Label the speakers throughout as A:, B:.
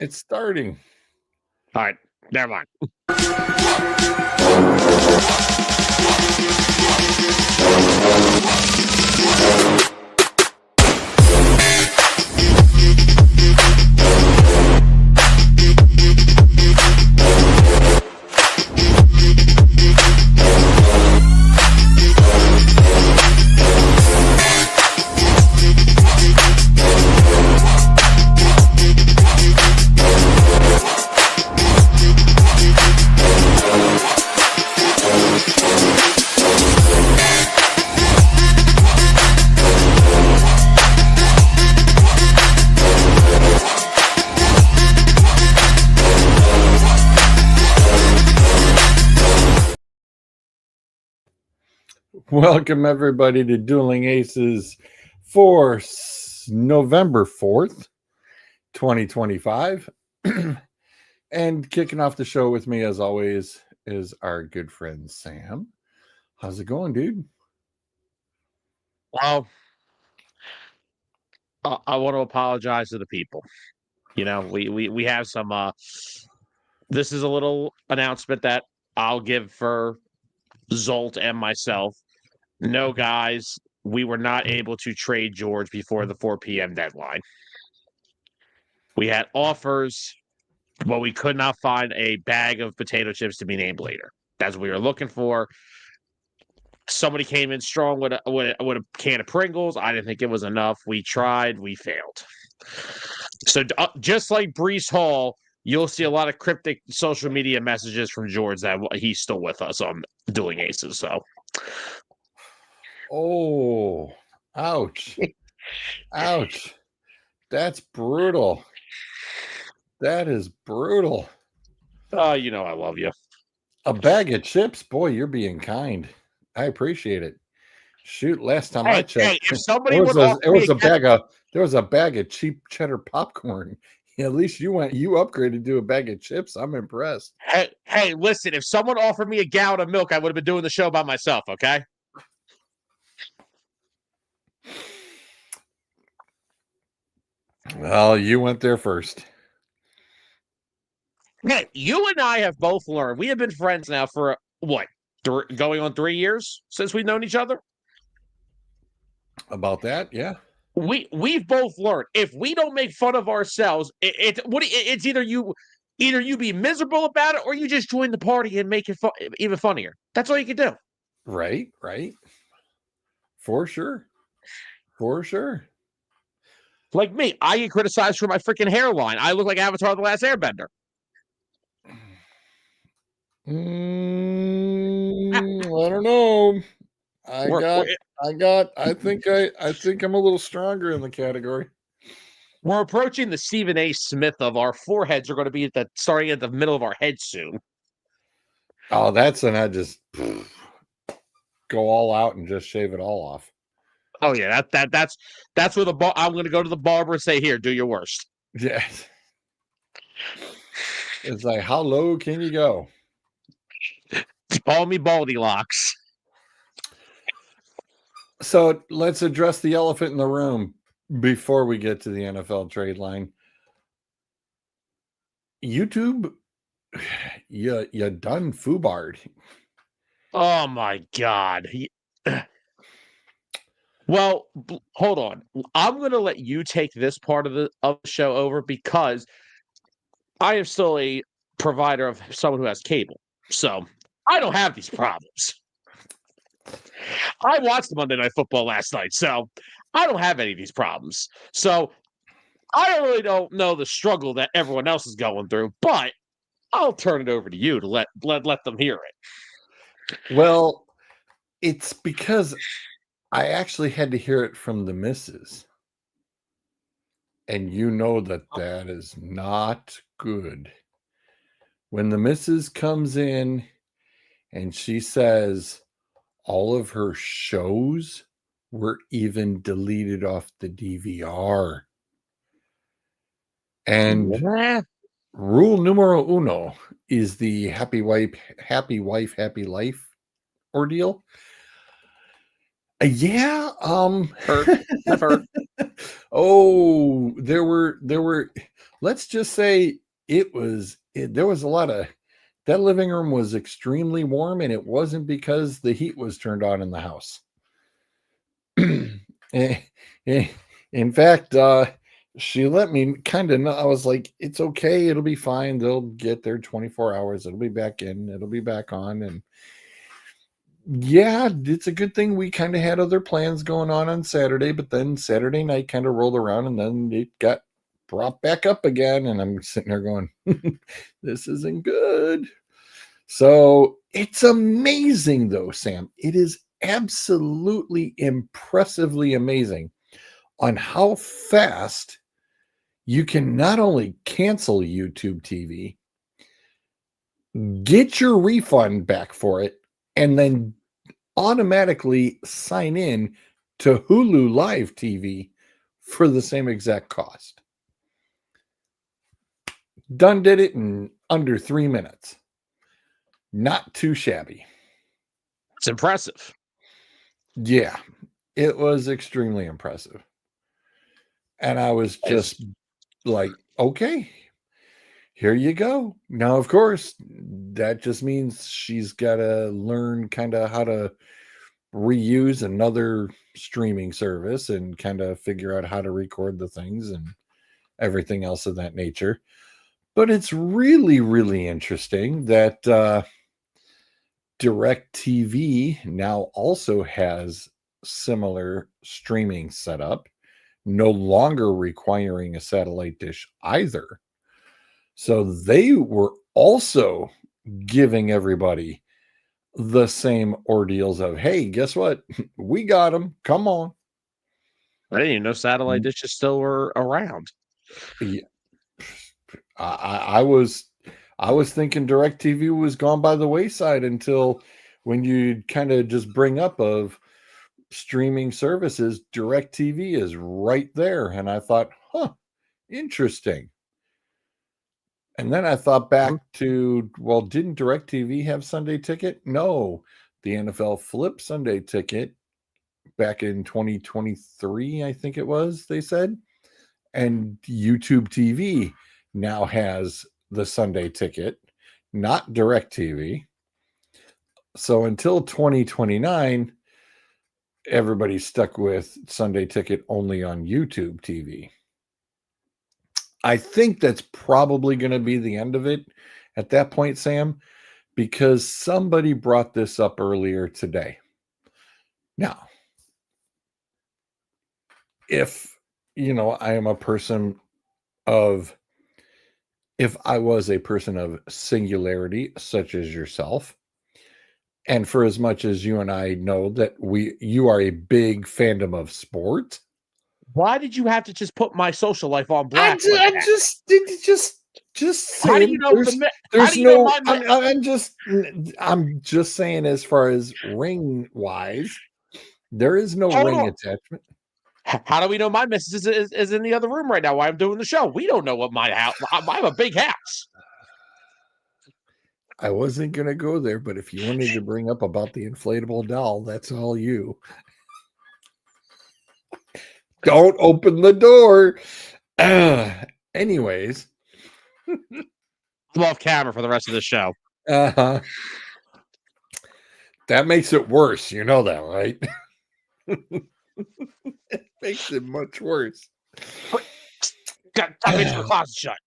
A: It's starting.
B: All right, never mind.
A: Welcome, everybody, to Dueling Aces for November 4th, 2025. And kicking off the show with me, as always, is our good friend Sam. How's it going, dude?
B: Well, I want to apologize to the people. You know, we have some. This is a little announcement that I'll give for Zolt and myself. No, guys, we were not able to trade George before the 4 p.m. deadline. We had offers, but we could not find a bag of potato chips to be named later. That's what we were looking for. Somebody came in strong with a can of Pringles. I didn't think it was enough. We tried. We failed. So just like Brees Hall, you'll see a lot of cryptic social media messages from George that he's still with us on Dueling Aces. So,
A: Oh, ouch. Ouch. That's brutal. That is brutal.
B: you know I love you.
A: A bag of chips? Boy, you're being kind. I appreciate it. Shoot, last time I checked,
B: if somebody would offer
A: there
B: me
A: was a bag of cheap cheddar popcorn. At least you upgraded to a bag of chips. I'm impressed.
B: Hey, listen, if someone offered me a gallon of milk, I would have been doing the show by myself, okay?
A: Well, you went there first.
B: Hey, you and I have both learned. We have been friends now for what? Going on 3 years since we've known each other?
A: About that, yeah.
B: We've both learned if we don't make fun of ourselves, it's either you be miserable about it or you just join the party and make it even funnier. That's all you can do.
A: Right. For sure.
B: Like me, I get criticized for my freaking hairline. I look like Avatar: The Last Airbender.
A: I don't know. I think I'm a little stronger in the category.
B: We're approaching the Stephen A. Smith of our foreheads are going to be starting at the middle of our head soon.
A: Oh, that's when I just go all out and just shave it all off.
B: Oh yeah, that's where I'm going to go to the barber and say, "Here, do your worst."
A: Yeah. It's like, how low can you go?
B: Call me Baldy Locks.
A: So let's address the elephant in the room before we get to the NFL trade line. YouTube, you done foobarred.
B: Oh my God. Well, hold on. I'm going to let you take this part of the show over because I am still a provider of someone who has cable. So I don't have these problems. I watched Monday Night Football last night, so I don't have any of these problems. So I really don't know the struggle that everyone else is going through, but I'll turn it over to you to let them hear it.
A: Well, it's because I actually had to hear it from the missus. And you know that is not good. When the missus comes in and she says all of her shows were even deleted off the DVR. And rule numero uno is the happy wife, happy life ordeal. Yeah.
B: I've heard.
A: Oh, there were let's just say there was a lot of that living room was extremely warm, and it wasn't because the heat was turned on in the house. Eh, eh, in fact, she let me kind of know. I was like, it's okay, it'll be fine. They'll get there 24 hours, it'll be back in, it'll be back on. And yeah, it's a good thing we kind of had other plans going on Saturday, but then Saturday night kind of rolled around and then it got brought back up again. And I'm sitting there going, this isn't good. So it's amazing, though, Sam. It is absolutely impressively amazing on how fast you can not only cancel YouTube TV, get your refund back for it, and then automatically sign in to Hulu Live TV for the same exact cost. Done did it in under 3 minutes. Not too shabby.
B: It's impressive.
A: Yeah, it was extremely impressive. And I was just like, okay, here you go. Now, of course, that just means she's got to learn kind of how to reuse another streaming service and kind of figure out how to record the things and everything else of that nature. But it's really, really interesting that DirecTV now also has similar streaming setup, no longer requiring a satellite dish either. So they were also giving everybody the same ordeals of, hey, guess what? We got them. Come on.
B: I didn't even know satellite dishes still were around.
A: Yeah. I was thinking DirecTV was gone by the wayside until when you kind of just bring up of streaming services, DirecTV is right there. And I thought, interesting. And then I thought back to, well, didn't DirecTV have Sunday Ticket? No, the NFL flipped Sunday Ticket back in 2023, I think it was, they said. And YouTube TV now has the Sunday Ticket, not DirecTV. So until 2029, everybody's stuck with Sunday Ticket only on YouTube TV. I think that's probably going to be the end of it at that point, Sam, because somebody brought this up earlier today. Now, if, I am a person of, if I was a person of singularity, such as yourself, and for as much as you and I know that you are a big fandom of sport.
B: Why did you have to just put my social life on
A: I
B: blast? Like that?
A: just
B: How do
A: saying.
B: you know
A: There's no. I'm just saying, as far as ring wise, there is no ring attachment.
B: How do we know my missus is in the other room right now while I'm doing the show? We don't know what my house. I have a big house.
A: I wasn't gonna go there, but if you wanted to bring up about the inflatable doll, that's all you. Don't open the door. Anyways,
B: I'm off camera for the rest of the show.
A: that makes it worse. You know that, right? It makes it much worse.
B: Got bitch your closet shut.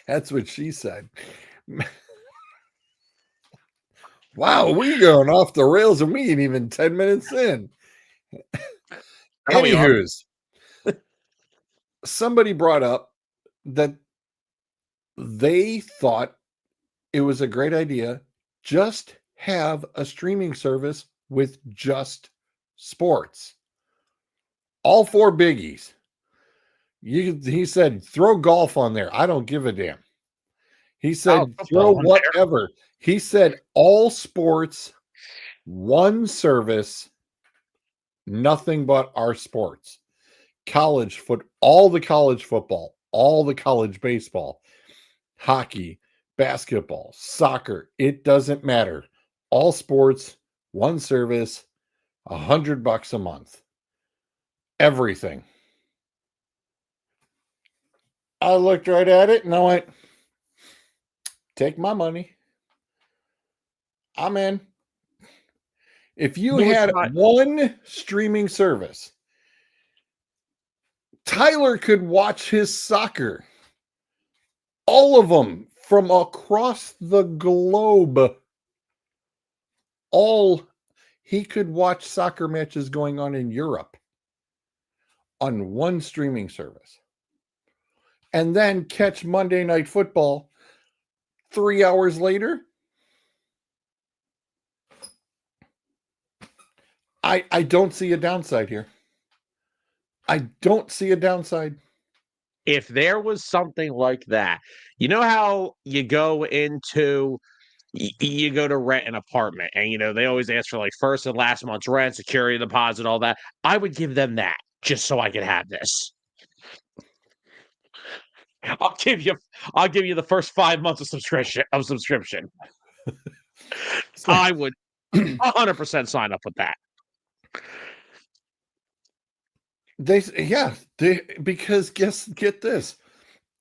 A: That's what she said. Wow, we going off the rails and we ain't even 10 minutes in. Anywho's, somebody brought up that they thought it was a great idea just have a streaming service with just sports. All four biggies. He said, throw golf on there. I don't give a damn. He said, throw whatever. He said, all sports, one service, nothing but our sports. College foot, all the college football, all the college baseball, hockey, basketball, soccer. It doesn't matter. All sports, one service, $100 a month. Everything. I looked right at it and I went, take my money. I'm in. If you
B: No, it's
A: had
B: not.
A: one streaming service, Tyler could watch his soccer, all of them from across the globe. All he could watch soccer matches going on in Europe on one streaming service and then catch Monday Night Football 3 hours later. I don't see a downside here. I don't see a downside.
B: If there was something like that, you know how you go into you go to rent an apartment and they always ask for like first and last month's rent, security deposit, all that. I would give them that just so I could have this. I'll give you I'll give you the first 5 months of subscription. I would 100% sign up with that.
A: Because get this.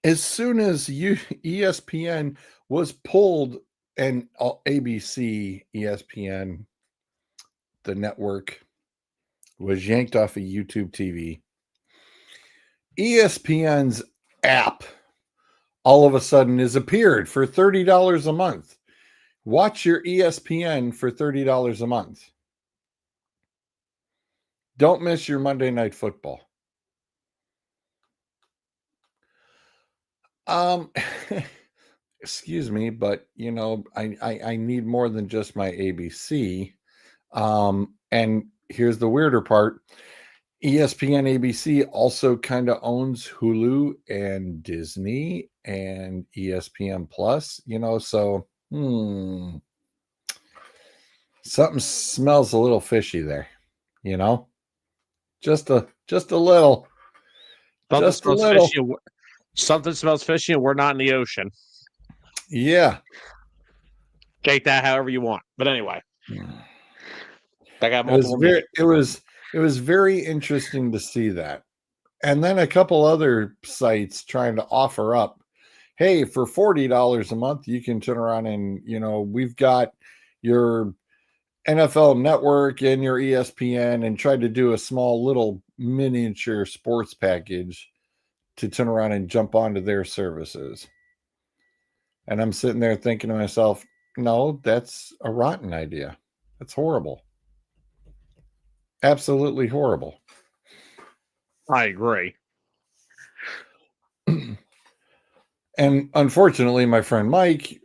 A: As soon as ESPN was pulled and ABC, ESPN, the network was yanked off of YouTube TV, ESPN's app all of a sudden has appeared for $30 a month. Watch your ESPN for $30 a month. Don't miss your Monday Night Football. Excuse me, but I need more than just my ABC. And here's the weirder part. ESPN ABC also kind of owns Hulu and Disney and ESPN Plus, so something smells a little fishy there, just a little.
B: Something
A: Just a
B: smells
A: little.
B: fishy. Something smells fishy, and we're not in the ocean.
A: Yeah.
B: Take that however you want. But anyway, I got
A: It was
B: multiple
A: very
B: meanings.
A: it was very interesting to see that. And then a couple other sites trying to offer up, hey, for $40 a month, you can turn around and, we've got your NFL network and your ESPN, and tried to do a small little miniature sports package to turn around and jump onto their services. And I'm sitting there thinking to myself, no, that's a rotten idea. That's horrible. Absolutely horrible.
B: I agree.
A: And unfortunately, my friend Mike,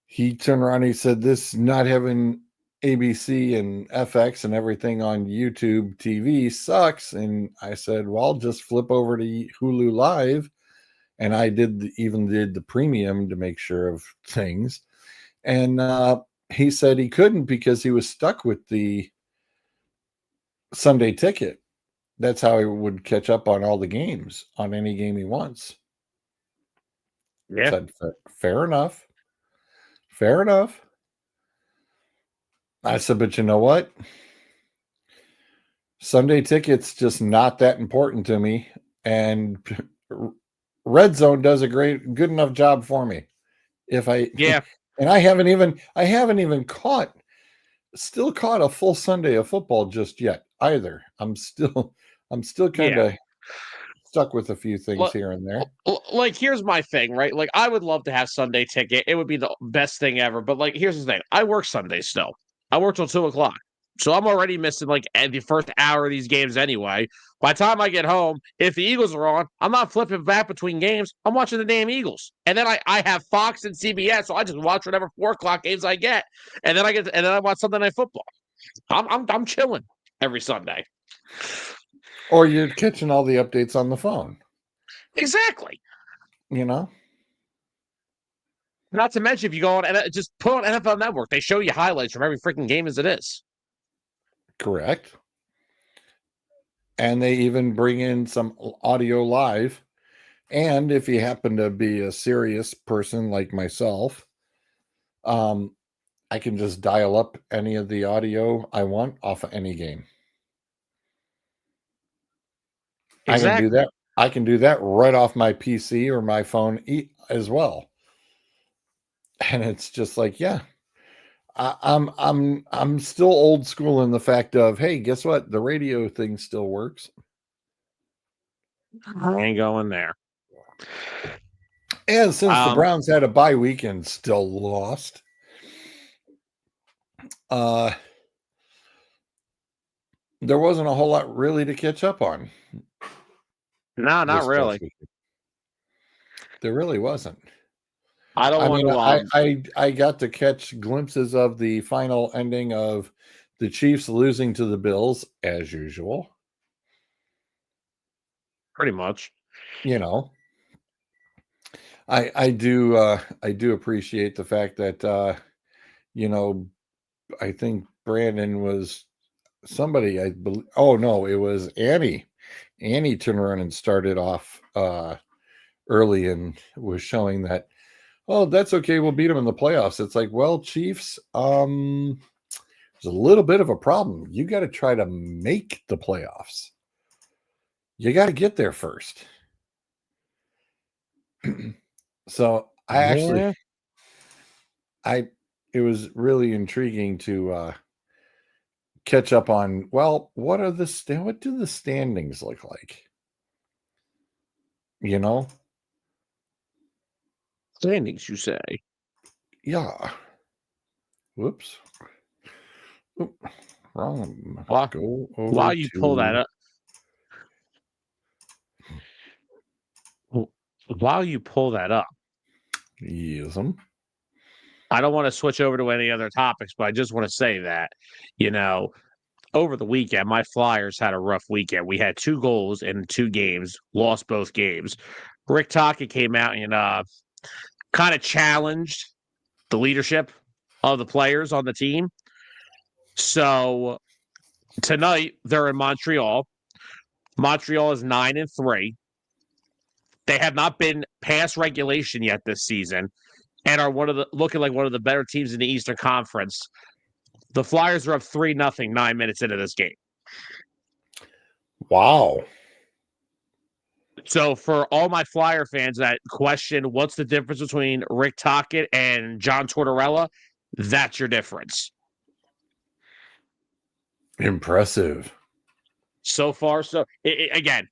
A: he turned around and he said, this not having ABC and FX and everything on YouTube TV sucks. And I said, well, just flip over to Hulu Live. And I even did the premium to make sure of things. And he said he couldn't because he was stuck with the Sunday ticket. That's how he would catch up on all the games on any game he wants.
B: Yeah.
A: Said, fair enough. Fair enough. I said, but you know what? Sunday ticket's just not that important to me. And Red Zone does a good enough job for me.
B: Yeah.
A: And I haven't even caught a full Sunday of football just yet either. I'm still kind of stuck with a few things here and there.
B: Like, here's my thing, right? Like, I would love to have Sunday ticket. It would be the best thing ever. But like, here's the thing: I work Sundays still. I work till 2:00, so I'm already missing like the first hour of these games anyway. By the time I get home, if the Eagles are on, I'm not flipping back between games. I'm watching the damn Eagles, and then I have Fox and CBS, so I just watch whatever 4:00 games I get, and then I watch Sunday Night Football. I'm chilling every Sunday.
A: Or you're catching all the updates on the phone.
B: Exactly.
A: Not
B: to mention, if you go on and just put on NFL Network, they show you highlights from every freaking game as it is.
A: Correct. And they even bring in some audio live. And if you happen to be a serious person like myself, I can just dial up any of the audio I want off of any game.
B: Exactly.
A: I can do that right off my PC or my phone as well. And it's just like, yeah, I'm still old school in the fact of, hey, guess what? The radio thing still works.
B: I ain't going there.
A: And since the Browns had a bye week and still lost, there wasn't a whole lot really to catch up on.
B: No, not really.
A: There really wasn't.
B: I don't want
A: to. I got to catch glimpses of the final ending of the Chiefs losing to the Bills as usual.
B: Pretty much.
A: You know, I do appreciate the fact that you know, I think Brandon was somebody, I believe. Oh no, it was Annie. Annie turned around and started off early and was showing that, oh, that's okay, we'll beat them in the playoffs. It's like, well, Chiefs, there's a little bit of a problem. You got to try to make the playoffs. You got to get there first. So it was really intriguing to catch up on, well, what do the standings look like? You know?
B: Standings, you say?
A: Yeah. Whoops. Oop, wrong.
B: Go over while you pull that up. While you pull that up.
A: Yes.
B: I don't want to switch over to any other topics, but I just want to say that, over the weekend, my Flyers had a rough weekend. We had 2 goals in 2 games, lost both games. Rick Tocchet came out and kind of challenged the leadership of the players on the team. So tonight they're in Montreal. Montreal is 9-3. They have not been past regulation yet this season and are looking like one of the better teams in the Eastern Conference. The Flyers are up 3-0 9 minutes into this game.
A: Wow.
B: So for all my Flyer fans that question what's the difference between Rick Tocchet and John Tortorella, that's your difference.
A: Impressive.
B: So far, again,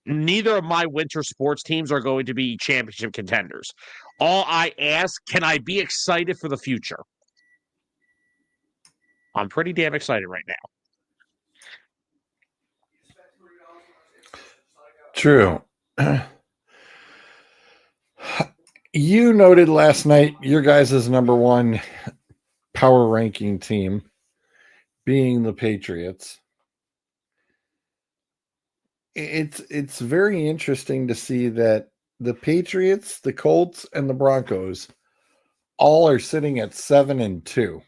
B: neither of my winter sports teams are going to be championship contenders. All I ask, can I be excited for the future? I'm pretty damn excited right now.
A: True. You noted last night your guys' number 1 power ranking team being the Patriots. It's very interesting to see that the Patriots, the Colts, and the Broncos all are sitting at 7-2.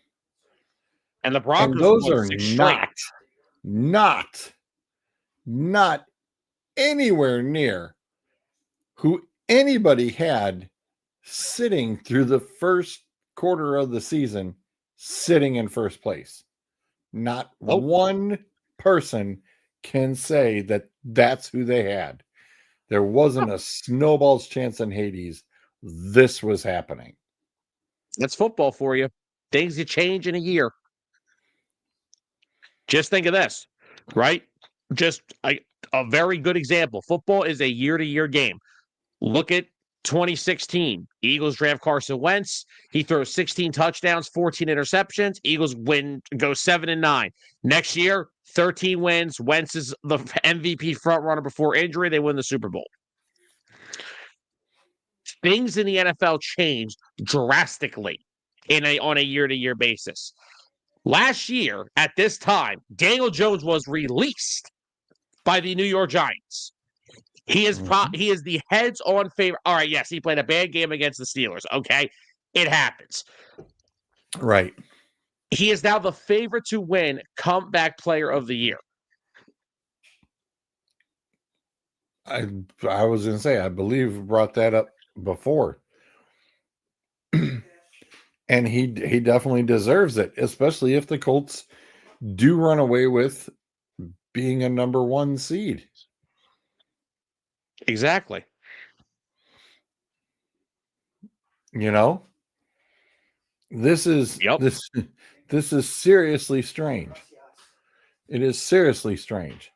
B: And the Broncos,
A: and those are not anywhere near who anybody had sitting through the first quarter of the season, sitting in first place. Not one person can say that that's who they had. There wasn't a snowball's chance in Hades this was happening.
B: That's football for you. Things you change in a year. Just think of this, right? Just a very good example. Football is a year-to-year game. Look at 2016. Eagles draft Carson Wentz. He throws 16 touchdowns, 14 interceptions. Eagles go 7-9. Next year, 13 wins. Wentz is the MVP frontrunner before injury. They win the Super Bowl. Things in the NFL change drastically on a year-to-year basis. Last year, at this time, Daniel Jones was released by the New York Giants. He is the heads-on favorite. All right, yes, he played a bad game against the Steelers. Okay, it happens.
A: Right.
B: He is now the favorite to win comeback player of the year.
A: I was going to say, I believe we brought that up before. And he definitely deserves it, especially if the Colts do run away with being a number 1 seed.
B: Exactly.
A: You know, this is
B: Yep.
A: this is seriously strange. It is seriously strange.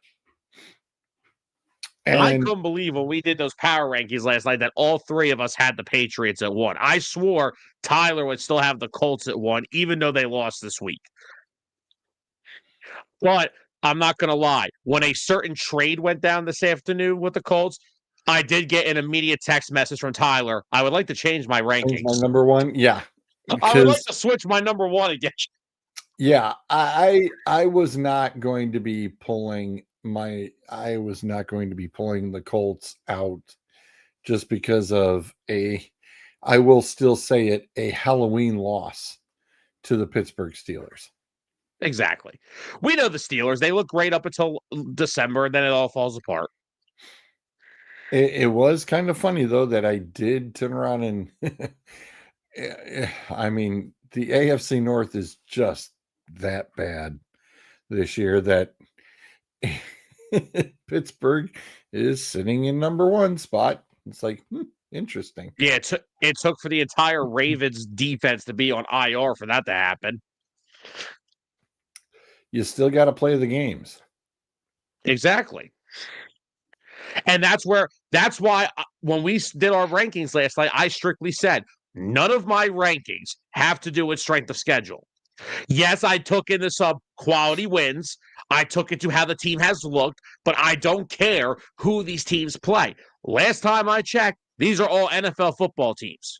B: And I
A: And
B: couldn't believe when we did those power rankings last night that all three of us had the Patriots at 1. I swore Tyler would still have the Colts at 1, even though they lost this week. But I'm not going to lie. When a certain trade went down this afternoon with the Colts, I did get an immediate text message from Tyler. I would like to change my
A: change my
B: rankings.
A: number one. Yeah.
B: I would like
A: Because
B: to switch my number 1 again.
A: yeah, I was not going to be pulling the Colts out just because of I will still say it, a Halloween loss to the Pittsburgh Steelers.
B: Exactly. We know the Steelers. They look great up until December, and then it all falls apart.
A: It was kind of funny though that I did turn around and I mean, the AFC North is just that bad this year that Pittsburgh is sitting in number 1 spot. It's like, interesting.
B: Yeah, it took for the entire Ravens defense to be on IR for that to happen.
A: You still got to play the games.
B: Exactly. And that's why when we did our rankings last night, I strictly said none of my rankings have to do with strength of schedule. Yes, I took into some quality wins. I took into how the team has looked, but I don't care who these teams play. Last time I checked, these are all NFL football teams.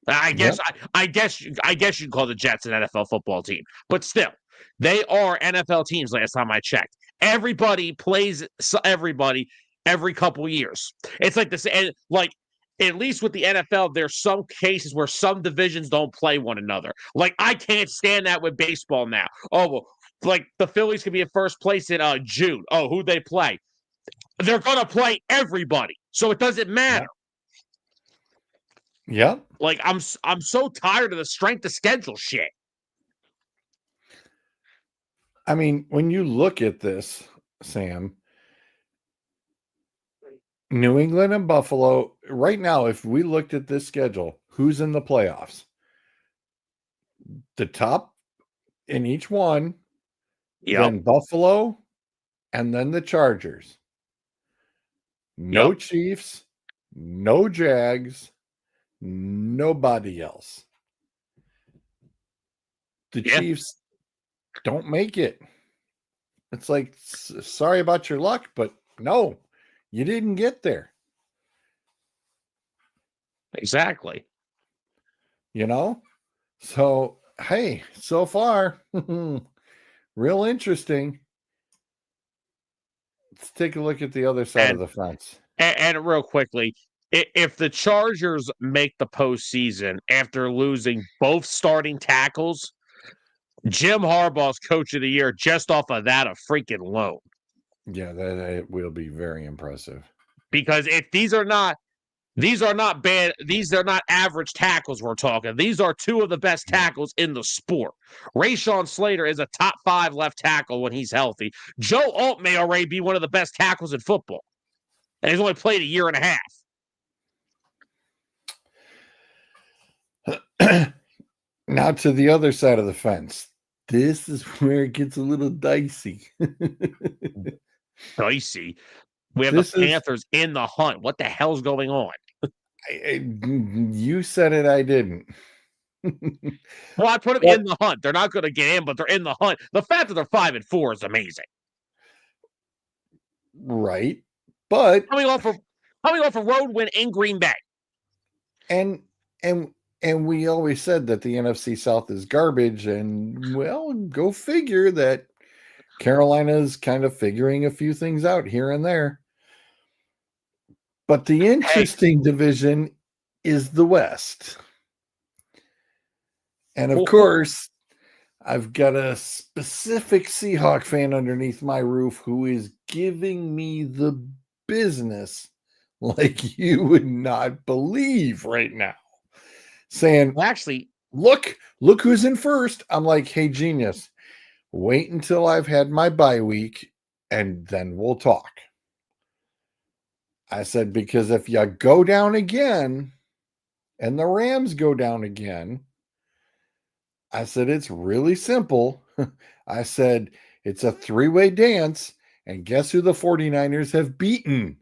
B: I guess
A: Yep.
B: I guess you can call the Jets an NFL football team, but still, they are NFL teams. Last time I checked, everybody plays everybody every couple years. It's like this, and like at least with the NFL, there's some cases where some divisions don't play one another. Like I can't stand that with baseball now. Oh well, like the Phillies could be in first place in June. Oh, who they play? They're gonna play everybody, so it doesn't matter.
A: Yep.
B: Like I'm so tired of the strength of schedule shit.
A: I mean, when you look at this, Sam, New England and Buffalo, right now, if we looked at this schedule, who's in the playoffs? The top in each one, then Buffalo, and then the Chargers. No Chiefs, no Jags, nobody else. The Chiefs don't make it. It's like, sorry about your luck, but no, you didn't get there.
B: Exactly.
A: You know? So, hey, so far, real interesting. Let's take a look at the other side of the fence.
B: And real quickly, if the Chargers make the postseason after losing both starting tackles, Jim Harbaugh's coach of the year just off of that a freaking loan.
A: Yeah, that will be very impressive.
B: Because if these are not bad, these are not average tackles we're talking. These are two of the best tackles in the sport. Rashawn Slater is a top 5 left tackle when he's healthy. Joe Alt may already be one of the best tackles in football. And he's only played a year and a
A: half. Now to the other side of the fence. This is where it gets a little dicey.
B: Dicey. We have the Panthers in the hunt. What the hell's going on?
A: You said it, I didn't.
B: Well, I put them in the hunt. They're not going to get in, but they're in the hunt. The fact that they're 5-4 is amazing.
A: Right. But
B: coming off a road win in Green Bay.
A: And we always said that the NFC South is garbage, and well, go figure that Carolina's kind of figuring a few things out here and there. But the interesting division is the West. And of course, I've got a specific Seahawk fan underneath my roof who is giving me the business like you would not believe right now. Saying,
B: well, actually,
A: look who's in first. I'm like, hey, genius, wait until I've had my bye week and then we'll talk. I said, because if you go down again and the Rams go down again, I said, it's really simple. I said, it's a three-way dance. And guess who the 49ers have beaten?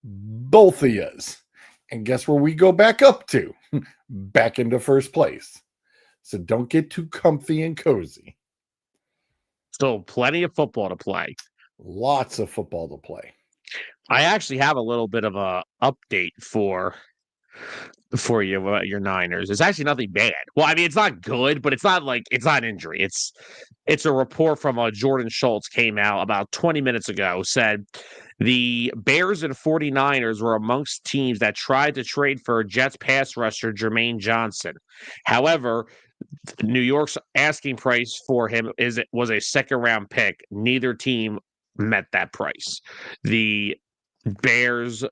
A: Both of yous. And guess where we go back up to? Back into first place. So don't get too comfy and cozy.
B: Still plenty of football to play.
A: Lots of football to play.
B: I actually have a little bit of a update for you about your Niners. It's actually nothing bad. Well, I mean, it's not good, but it's not injury. It's a report from Jordan Schultz came out about 20 minutes ago, said the Bears and 49ers were amongst teams that tried to trade for Jets pass rusher Jermaine Johnson. However, New York's asking price for him was a second round pick. Neither team met that price. The Bears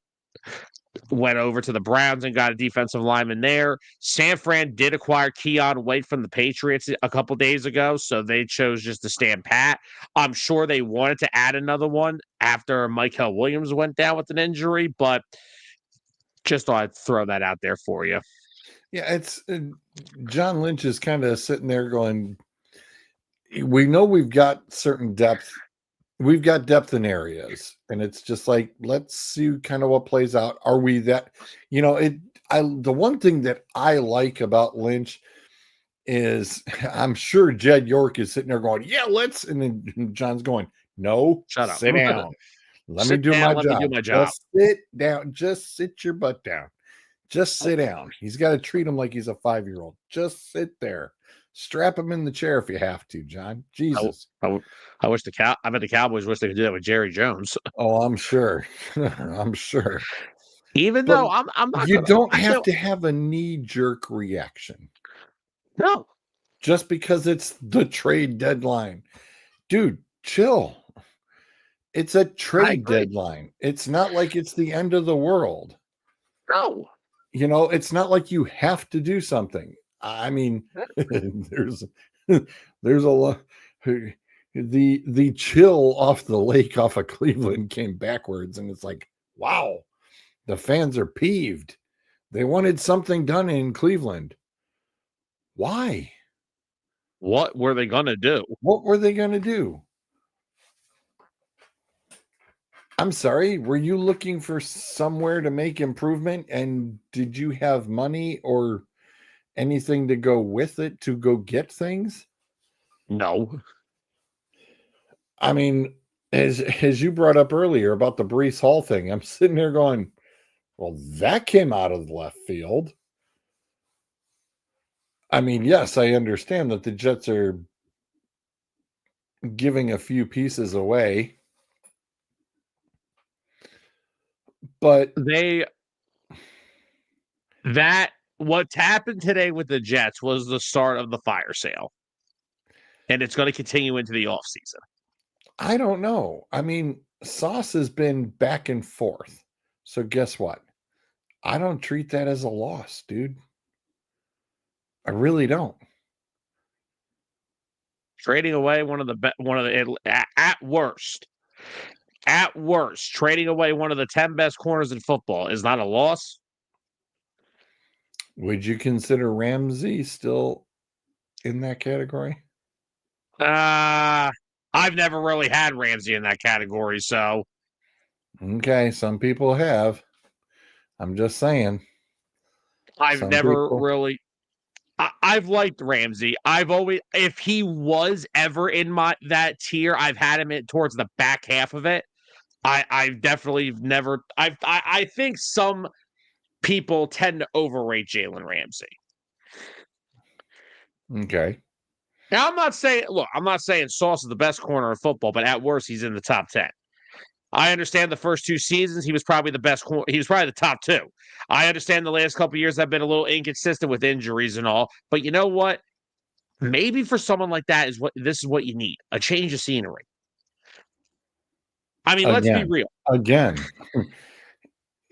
B: went over to the Browns and got a defensive lineman there. San Fran did acquire Keon White from the Patriots a couple days ago, so they chose just to stand pat. I'm sure they wanted to add another one after Michael Williams went down with an injury, but just thought I'd throw that out there for you.
A: Yeah, it's John Lynch is kind of sitting there going, we know we've got certain depth. We've got depth in areas, and it's just like, let's see kind of what plays out. Are we that, the one thing that I like about Lynch is I'm sure Jed York is sitting there going, yeah, let's, and then John's going, no,
B: Shut up.
A: sit down. Let me
B: Sit
A: do
B: down,
A: my
B: let me
A: job.
B: do my job.
A: Just sit down. Just sit your butt down. Just sit down. He's got to treat him like he's a 5-year-old. Just sit there. Strap him in the chair if you have to, John. Jesus.
B: I wish I bet the Cowboys wish they could do that with Jerry Jones.
A: Oh, I'm sure. I'm sure.
B: Even
A: But
B: though I'm not
A: you
B: gonna,
A: don't
B: I
A: have
B: don't
A: to have a knee-jerk reaction
B: no.
A: just because it's the trade deadline. Dude, chill. It's a
B: I
A: trade
B: agree.
A: deadline. It's not like it's the end of the world.
B: No.
A: It's not like you have to do something. I mean, there's a lot. The chill off the lake off of Cleveland came backwards, and it's like, wow, the fans are peeved. They wanted something done in Cleveland. Why?
B: What were they gonna do?
A: What were they going to do? I'm sorry, were you looking for somewhere to make improvement, and did you have money or anything to go with it to go get things?
B: No.
A: I mean, as you brought up earlier about the Brees Hall thing, I'm sitting there going, well, that came out of the left field. I mean, yes, I understand that the Jets are giving a few pieces away, but
B: What happened today with the Jets was the start of the fire sale. And it's going to continue into the offseason.
A: I don't know. I mean, Sauce has been back and forth. So guess what? I don't treat that as a loss, dude. I really don't.
B: Trading away at worst, trading away one of the 10 best corners in football is not a loss.
A: Would you consider Ramsey still in that category?
B: I've never really had Ramsey in that category, so
A: Okay, some people have. I'm just saying.
B: I've
A: Some
B: never
A: people.
B: really. I've liked Ramsey. I've always, if he was ever in that tier, I've had him towards the back half of it. I've definitely never. I think some people tend to overrate Jalen Ramsey.
A: Okay.
B: Now, I'm not saying Sauce is the best corner in football, but at worst, he's in the top 10. I understand the first 2 seasons, he was probably the best. He was probably the top 2. I understand the last couple of years have been a little inconsistent with injuries and all, but you know what? Maybe for someone like that this is what you need, a change of scenery. I mean, let's be real.
A: Again.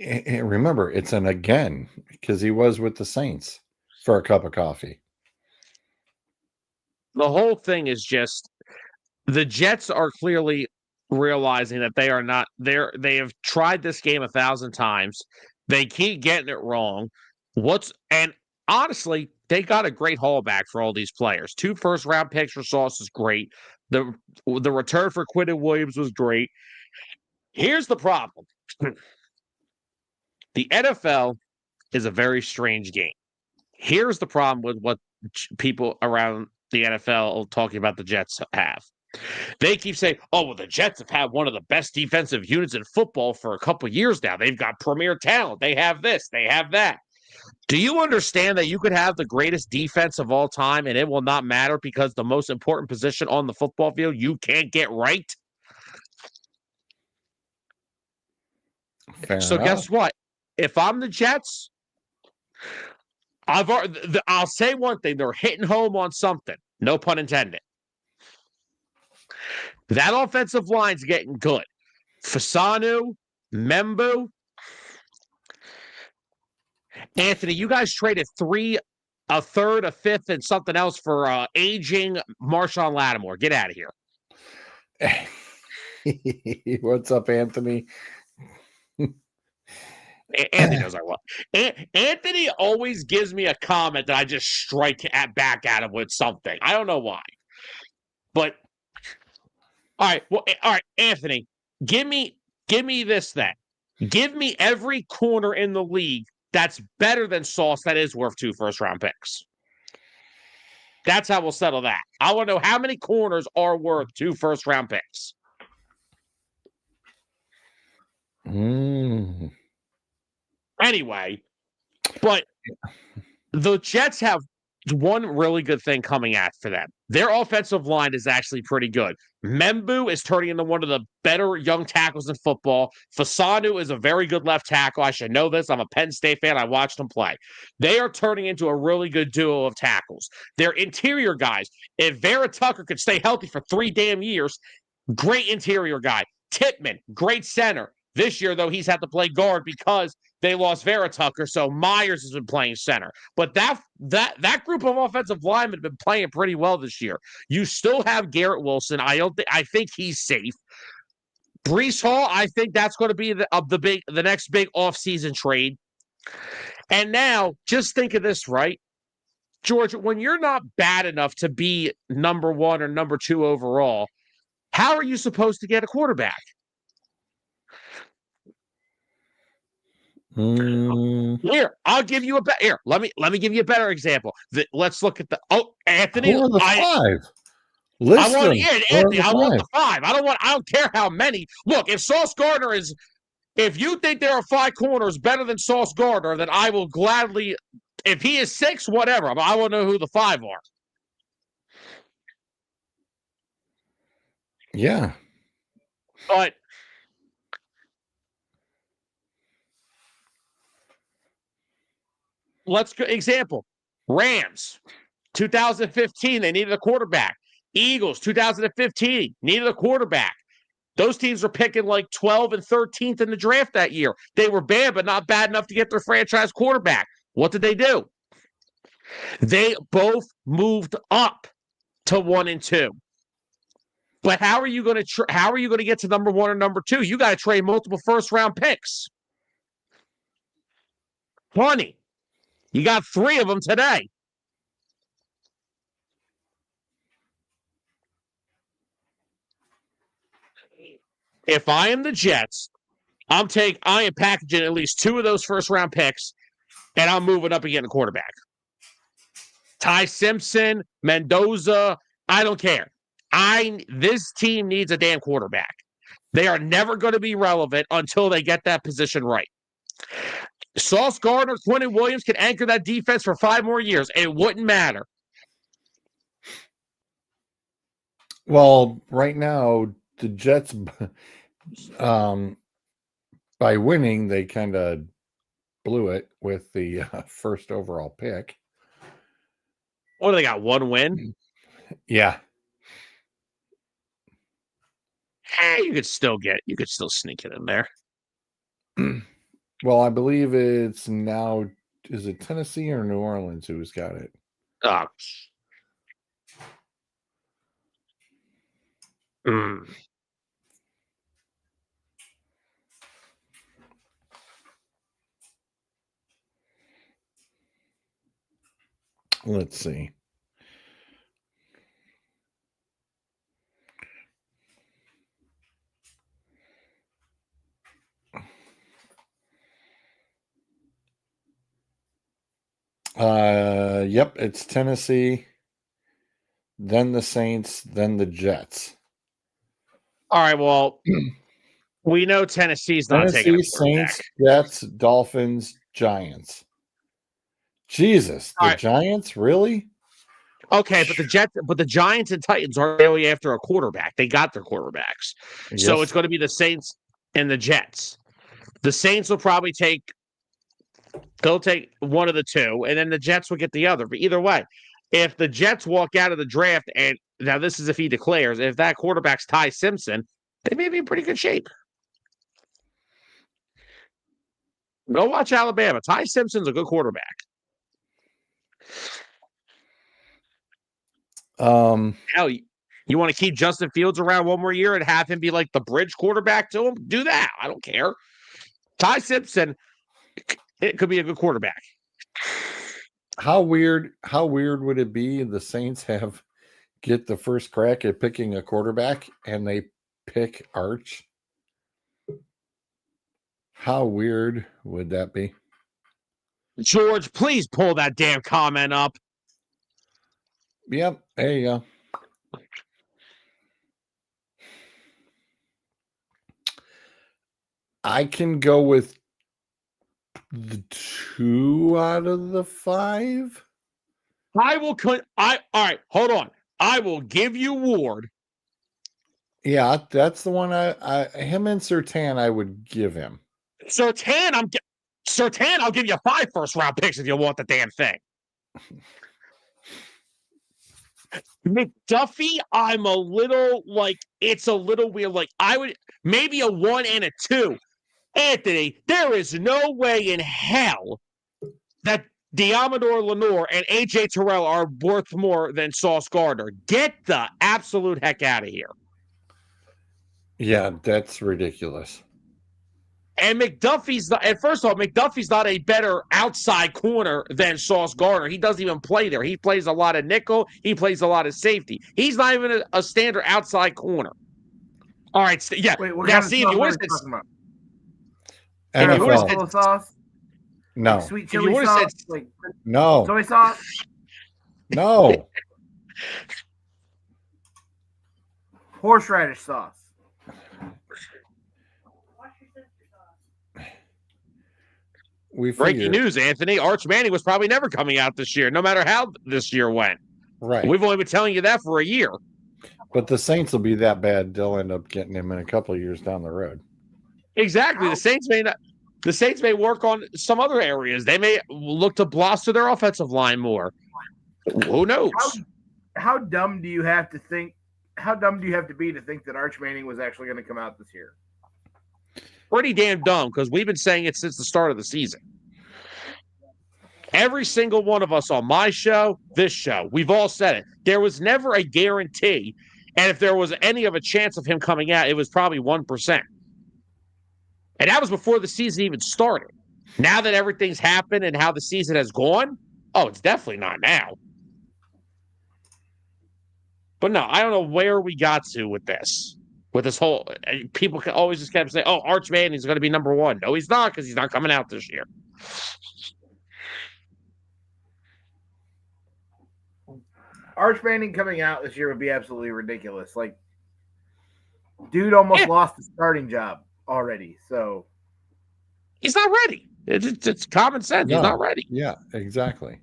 A: Remember, it's an again because he was with the Saints for a cup of coffee.
B: The whole thing is just the Jets are clearly realizing that they are not there. They have tried this game 1,000 times. They keep getting it wrong. And honestly, they got a great haul back for all these players. 2 first-round picks for Sauce is great. The return for Quinton Williams was great. Here's the problem. The NFL is a very strange game. Here's the problem with what people around the NFL talking about the Jets have. They keep saying, oh, well, the Jets have had one of the best defensive units in football for a couple years now. They've got premier talent. They have this. They have that. Do you understand that you could have the greatest defense of all time and it will not matter because the most important position on the football field you can't get right?
A: Fair
B: So
A: enough.
B: guess what? If I'm the Jets, I'll say one thing. They're hitting home on something. No pun intended. That offensive line's getting good. Fasanu, Membu, Anthony, you guys traded a third, a fifth, and something else for aging Marshawn Lattimore. Get out of here.
A: What's up, Anthony?
B: Anthony knows I want. Anthony always gives me a comment that I just strike back at him with something. I don't know why. But all right, Anthony, give me this then. Give me every corner in the league that's better than Sauce that is worth 2 first-round picks. That's how we'll settle that. I want to know how many corners are worth 2 first-round picks. Anyway, but the Jets have one really good thing coming for them. Their offensive line is actually pretty good. Membu is turning into one of the better young tackles in football. Fasanu is a very good left tackle. I should know this. I'm a Penn State fan. I watched them play. They are turning into a really good duo of tackles. Their interior guys, if Vera Tucker could stay healthy for 3 damn years, great interior guy. Tippmann, great center. This year, though, he's had to play guard because they lost Vera Tucker, so Myers has been playing center. But that group of offensive linemen have been playing pretty well this year. You still have Garrett Wilson. I think he's safe. Breece Hall, I think that's going to be the next big offseason trade. And now, just think of this, right? George, when you're not bad enough to be number 1 or number 2 overall, how are you supposed to get a quarterback? Here, I'll give you let me give you a better example. Let's look at Anthony.
A: Who are the 5?
B: Anthony. I want the 5. I don't care how many. Look, if you think there are 5 corners better than Sauce Gardner, then I will gladly. If he is 6, whatever. But I want to know who the 5 are.
A: Yeah,
B: but. Let's go. Example, Rams, 2015, they needed a quarterback. Eagles, 2015, needed a quarterback. Those teams were picking like 12th and 13th in the draft that year. They were bad, but not bad enough to get their franchise quarterback. What did they do? They both moved up to 1 and 2. But how are you going to get to number 1 or number 2? You got to trade multiple first-round picks. 20. You got 3 of them today. If I am the Jets, I am packaging at least 2 of those first-round picks, and I'm moving up and getting a quarterback. Ty Simpson, Mendoza, I don't care. This team needs a damn quarterback. They are never going to be relevant until they get that position right. Sauce Gardner, Quinton Williams can anchor that defense for 5 more years. It wouldn't matter.
A: Well, right now, the Jets, by winning, they kind of blew it with the first overall pick.
B: What do they got? 1 win?
A: Yeah.
B: You could still sneak it in there.
A: Well, I believe it's now, is it Tennessee or New Orleans who's got it?
B: Oh.
A: Let's see. Yep, it's Tennessee, then the Saints, then the Jets.
B: All right, well, we know Tennessee's not taking a
A: Tennessee,
B: quarterback.
A: Saints, Jets, Dolphins, Giants. Jesus,
B: All
A: the
B: right.
A: Giants, really?
B: Okay, but the Giants and Titans aren't really after a quarterback. They got their quarterbacks. So
A: Yes.
B: it's going to be the Saints and the Jets. The Saints will probably they'll take one of the two, and then the Jets will get the other. But either way, if the Jets walk out of the draft, and now this is if he declares, if that quarterback's Ty Simpson, they may be in pretty good shape. Go watch Alabama. Ty Simpson's a good quarterback. Hell, you want to keep Justin Fields around one more year and have him be like the bridge quarterback to him? Do that. I don't care. Ty Simpson, it could be a good quarterback.
A: How weird would it be the Saints get the first crack at picking a quarterback and they pick Arch? How weird would that be?
B: George, please pull that damn comment up.
A: Yep, there you go. I can go with the 2 out of the 5.
B: All right, hold on. I will give you Ward.
A: Yeah, that's the one him and Sertan I would give him.
B: Sertan, I'll give you 5 first-round picks if you want the damn thing. McDuffie, I'm a little it's a little weird. Like I would maybe a 1 and a 2. Anthony, there is no way in hell that Diamador Lenore and AJ Terrell are worth more than Sauce Gardner. Get the absolute heck out of here.
A: Yeah, that's ridiculous.
B: And McDuffie's not, and first of all, McDuffie's not a better outside corner than Sauce Gardner. He doesn't even play there. He plays a lot of nickel. He plays a lot of safety. He's not even a standard outside corner. All right, yeah.
C: Wait, what
B: now,
C: kind
B: see,
C: of
B: if you
C: sauce
B: would
C: are we talking about?
B: if you would have said
C: Buffalo sauce?
A: No.
C: Like sweet
B: if you
C: chili
B: would've
C: sauce?
B: said-
C: Like
A: No.
C: soy sauce?
A: No.
C: Horseradish sauce.
A: We
B: breaking
A: figured.
B: news, Anthony. Arch Manning was probably never coming out this year, no matter how this year went.
A: Right.
B: We've only been telling you that for a year.
A: But the Saints will be that bad, they'll end up getting him in a couple of years down the road.
B: Exactly. The Saints may work on some other areas. They may look to bolster their offensive line more. Who knows?
C: How dumb do you have to think? How dumb do you have to be to think that Arch Manning was actually going to come out this year?
B: Pretty damn dumb, because we've been saying it since the start of the season. Every single one of us on my show, this show, we've all said it. There was never a guarantee. And if there was any of a chance of him coming out, it was probably 1%. And that was before the season even started. Now that everything's happened and how the season has gone, oh, it's definitely not now. But no, I don't know where we got to with this. With this whole, people can always just kept saying, "Oh, Arch Manning's going to be number 1." No, he's not, because he's not coming out this year.
C: Arch Manning coming out this year would be absolutely ridiculous. Like, dude almost lost the starting job already. So
B: he's not ready. It's common sense.
A: No.
B: He's not ready.
A: Yeah, exactly.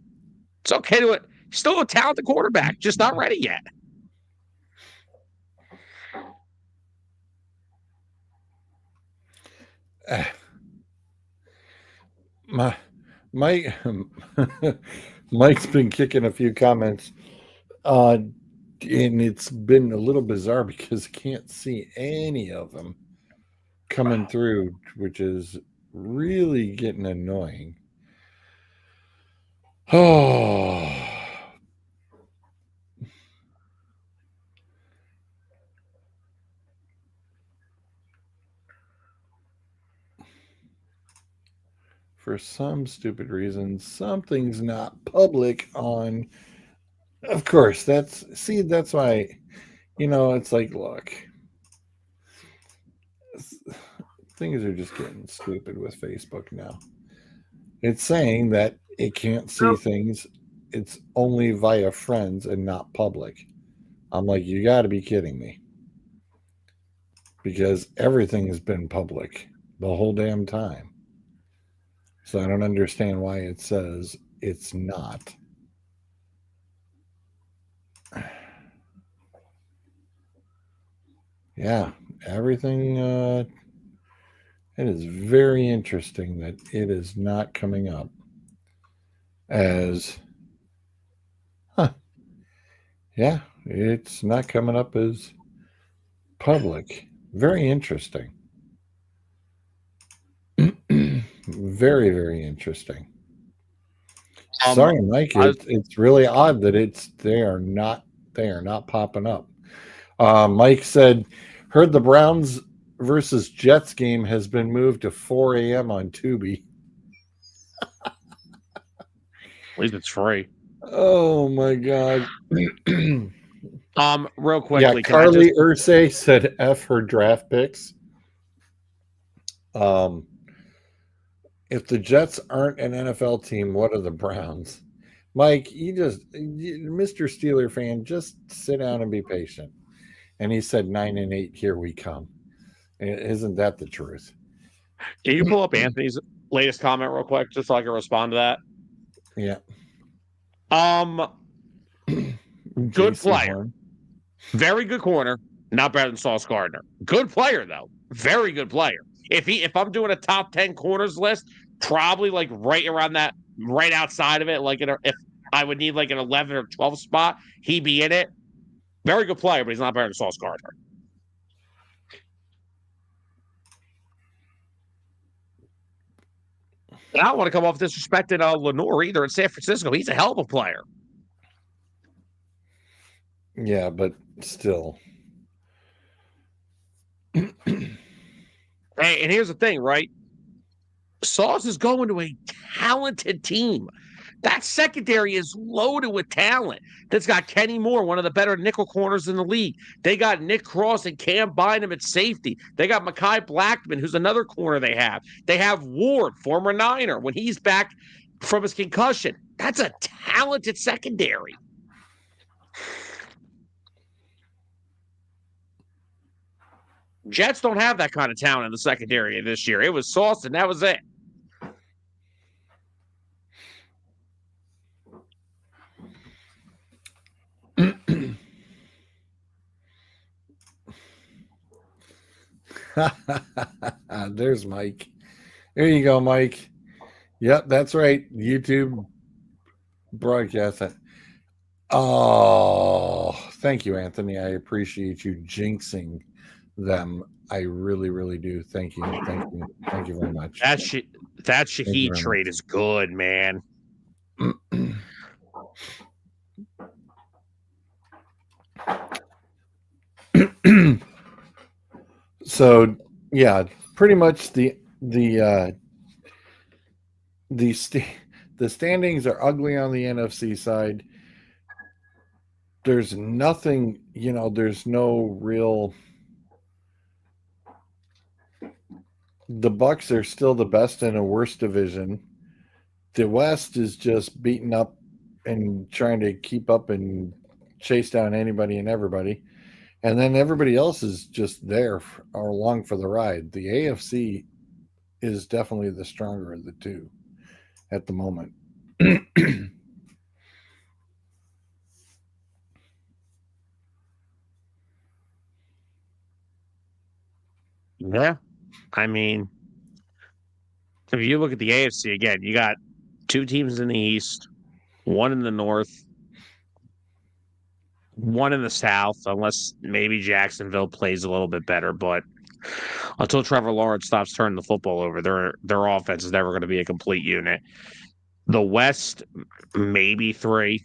B: It's okay to it. He's still a talented quarterback, just not ready yet.
A: Mike's been kicking a few comments, and it's been a little bizarre because I can't see any of them coming through, which is really getting annoying. Oh, for some stupid reason, something's not public on. Of course, that's why, it's like, look, things are just getting stupid with Facebook now. It's saying that it can't see things. It's only via friends and not public. I'm like, you got to be kidding me. Because everything has been public the whole damn time. So I don't understand why it says it's not. Yeah, everything. It is very interesting that it is not coming up as. Yeah, it's not coming up as public. Very interesting. Very, very interesting. Sorry, Mike. It's really odd that they are not popping up. Mike said, heard the Browns versus Jets game has been moved to 4 a.m. on Tubi.
B: At least it's free.
A: Oh my god.
B: Real quickly,
A: Carly Ursay said F her draft picks. If the Jets aren't an NFL team, what are the Browns? Mike, Mr. Steeler fan, just sit down and be patient. And he said 9-8, here we come. Isn't that the truth?
B: Can you pull up Anthony's latest comment real quick, just so I can respond to that?
A: Yeah.
B: Good player. Very good corner. Not better than Sauce Gardner. Good player, though. Very good player. If I'm doing a top 10 corners list, probably like right around that, right outside of it, like if I would need like an 11 or 12 spot, he'd be in it. Very good player, but he's not better than Sauce Gardner. And I don't want to come off disrespecting Lenore either in San Francisco. He's a hell of a player.
A: Yeah, but still.
B: Hey, and here's the thing, right? Sauce is going to a talented team. That secondary is loaded with talent. That's got Kenny Moore, one of the better nickel corners in the league. They got Nick Cross and Cam Bynum at safety. They got Mekhi Blackman, who's another corner they have. They have Ward, former Niner, when he's back from his concussion. That's a talented secondary. Jets don't have that kind of talent in the secondary this year. It was Sauce, and that was it.
A: There's Mike. There you go, Mike. Yep, that's right. YouTube broadcast. Oh, thank you, Anthony. I appreciate you jinxing them. I really, really do. Thank you. Thank you very much.
B: That Shaheed trade is good, man.
A: So, yeah, pretty much the standings are ugly on the NFC side. There's nothing, there's no real. The Bucks are still the best in a worse division. The West is just beating up and trying to keep up and chase down anybody and everybody. And then everybody else is just there or along for the ride. The AFC is definitely the stronger of the two at the moment.
B: Yeah. I mean, if you look at the AFC again, you got two teams in the East, one in the North, one in the South, unless maybe Jacksonville plays a little bit better. But until Trevor Lawrence stops turning the football over, their offense is never going to be a complete unit. The West, maybe three.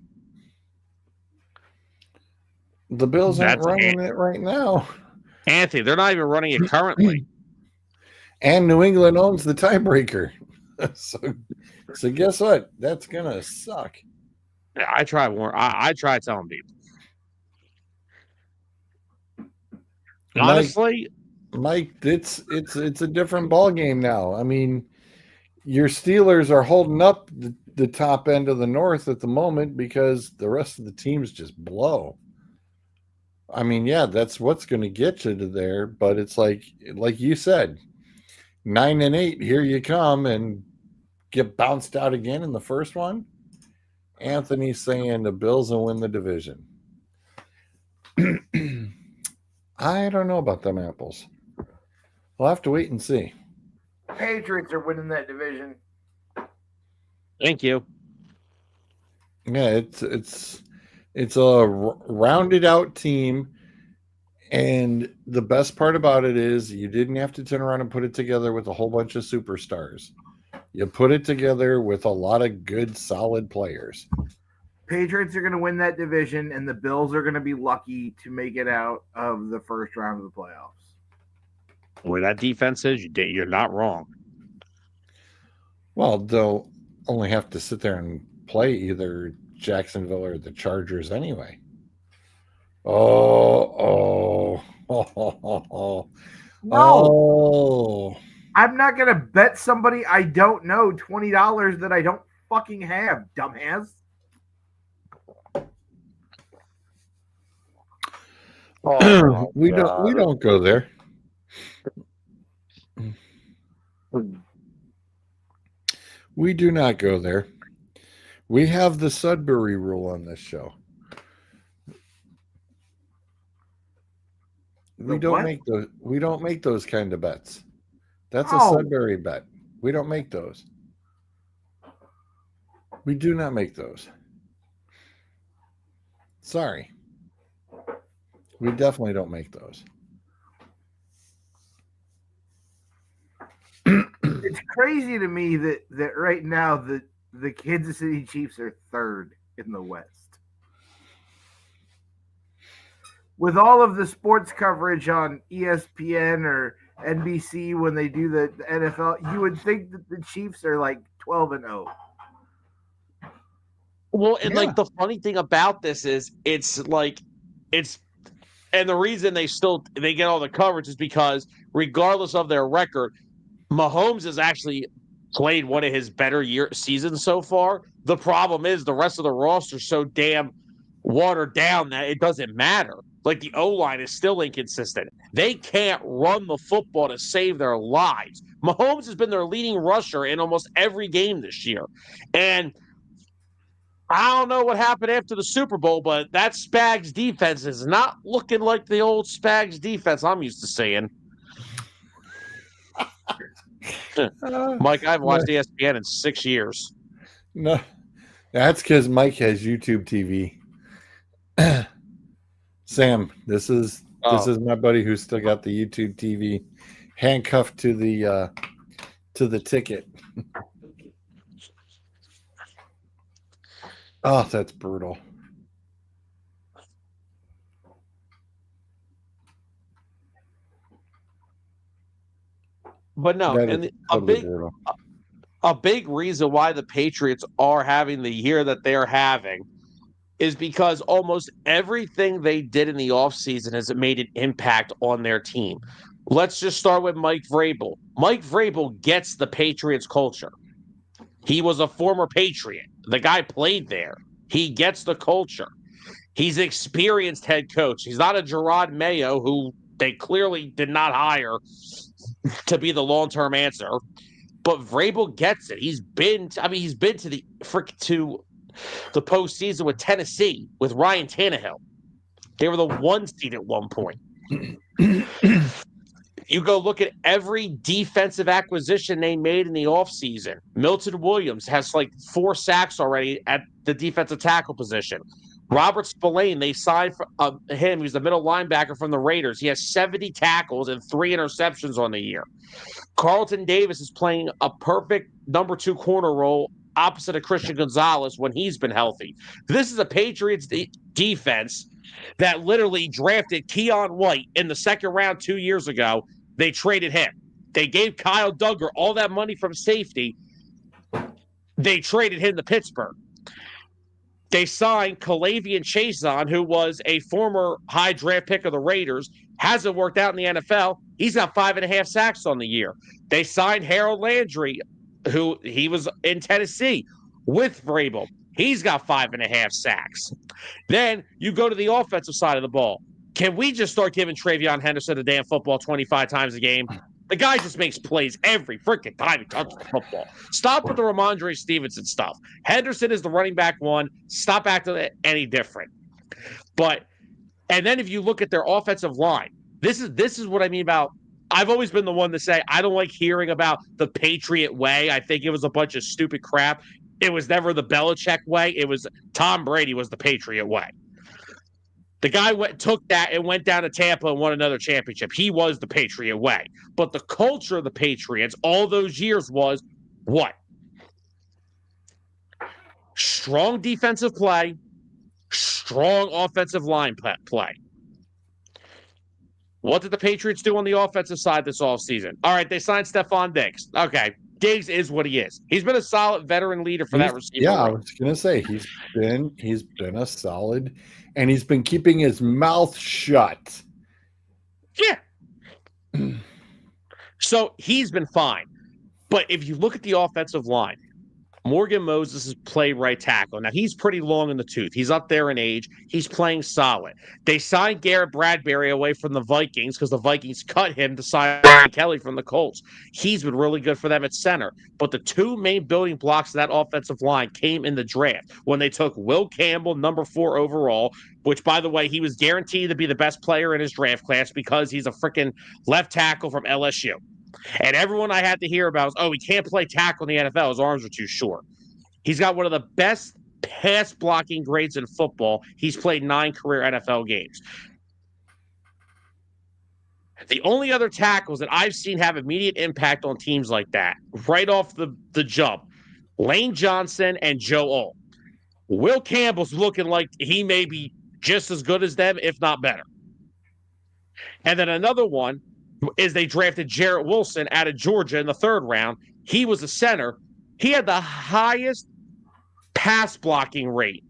A: The Bills aren't running it right now.
B: Anthony, they're not even running it currently.
A: And New England owns the tiebreaker. So guess what? That's gonna suck.
B: I try more. I try telling people.
A: Mike,
B: Honestly,
A: Mike, it's a different ball game now. I mean, your Steelers are holding up the top end of the North at the moment because the rest of the teams just blow. I mean, yeah, that's what's going to get you to there, but it's like you said, 9-8, here you come and get bounced out again in the first one. Anthony's saying the Bills will win the division. I don't know about them apples. We'll have to wait and see.
C: Patriots are winning that division.
B: thank you.
A: Yeah, it's a rounded out team, and the best part about it is you didn't have to turn around and put it together with a whole bunch of superstars. You put it together with a lot of good, solid players.
C: Patriots are going to win that division, and the Bills are going to be lucky to make it out of the first round of the playoffs.
B: The way that defense is, you're not wrong.
A: Well, they'll only have to sit there and play either Jacksonville or the Chargers anyway. Oh.
C: No, I'm not going to bet somebody I don't know $20 that I don't fucking have, dumbass.
A: We don't go there. We do not go there. We have the Sudbury rule on this show. We don't make those kind of bets. That's a Sudbury bet. We don't make those. We do not make those. Sorry. We definitely don't make those.
C: It's crazy to me that right now the Kansas City Chiefs are third in the West. With all of the sports coverage on ESPN or NBC when they do the NFL, you would think that the Chiefs are like 12-0.
B: Well, and like the funny thing about this is and the reason they get all the coverage is because regardless of their record, Mahomes has actually played one of his better seasons so far. The problem is the rest of the roster is so damn watered down that it doesn't matter. Like the O-line is still inconsistent. They can't run the football to save their lives. Mahomes has been their leading rusher in almost every game this year. And I don't know what happened after the Super Bowl, but that Spags defense is not looking like the old Spags defense I'm used to seeing. Mike, I haven't watched ESPN in 6 years.
A: No, that's because Mike has YouTube TV. Sam, this is my buddy who's still got the YouTube TV handcuffed to the ticket. Oh, that's brutal.
B: But no, and a big reason why the Patriots are having the year that they're having is because almost everything they did in the offseason has made an impact on their team. Let's just start with Mike Vrabel. Mike Vrabel gets the Patriots culture. He was a former Patriot. The guy played there. He gets the culture. He's an experienced head coach. He's not a Gerard Mayo who they clearly did not hire to be the long-term answer. But Vrabel gets it. He's been to the postseason with Tennessee with Ryan Tannehill. They were the 1 seed at one point. You go look at every defensive acquisition they made in the offseason. Milton Williams has like 4 sacks already at the defensive tackle position. Robert Spillane, they signed for him. He's the middle linebacker from the Raiders. He has 70 tackles and 3 interceptions on the year. Carlton Davis is playing a perfect number 2 corner role opposite of Christian Gonzalez when he's been healthy. This is a Patriots defense that literally drafted Keon White in the second round 2 years ago. They traded him. They gave Kyle Duggar all that money from safety, They traded him to Pittsburgh. They signed Kalavian Chason, who was a former high draft pick of the Raiders. Hasn't worked out in the NFL. He's got 5.5 sacks on the year. They signed Harold Landry, who he was in Tennessee with Vrabel. He's got 5.5 sacks. Then you go to the offensive side of the ball. Can we just start giving Travion Henderson a damn football 25 times a game? The guy just makes plays every freaking time he touches the football. Stop with the Ramondre Stevenson stuff. Henderson is the running back one. Stop acting any different. And then if you look at their offensive line, this is what I mean about. I've always been the one to say I don't like hearing about the Patriot way. I think it was a bunch of stupid crap. It was never the Belichick way. It was Tom Brady was the Patriot way. The guy took that and went down to Tampa and won another championship. He was the Patriot way. But the culture of the Patriots all those years was what? Strong defensive play, strong offensive line play. What did the Patriots do on the offensive side this offseason? All right, they signed Stephon Diggs. Okay, Diggs is what he is. He's been a solid veteran leader for that receiver.
A: Yeah, I was going to say he's been a solid, and he's been keeping his mouth shut.
B: Yeah. So he's been fine. But if you look at the offensive line, Morgan Moses is play right tackle. Now, he's pretty long in the tooth. He's up there in age. He's playing solid. They signed Garrett Bradbury away from the Vikings because the Vikings cut him to sign Ryan Kelly from the Colts. He's been really good for them at center. But the two main building blocks of that offensive line came in the draft when they took Will Campbell, number 4 overall, which, by the way, he was guaranteed to be the best player in his draft class because he's a freaking left tackle from LSU. And everyone I had to hear about was, oh, he can't play tackle in the NFL. His arms are too short. He's got one of the best pass blocking grades in football. He's played 9 career NFL games. The only other tackles that I've seen have immediate impact on teams like that, right off the jump, Lane Johnson and Joe Alt. Will Campbell's looking like he may be just as good as them, if not better. And then another one is they drafted Jarrett Wilson out of Georgia in the 3rd round. He was a center. He had the highest pass blocking rate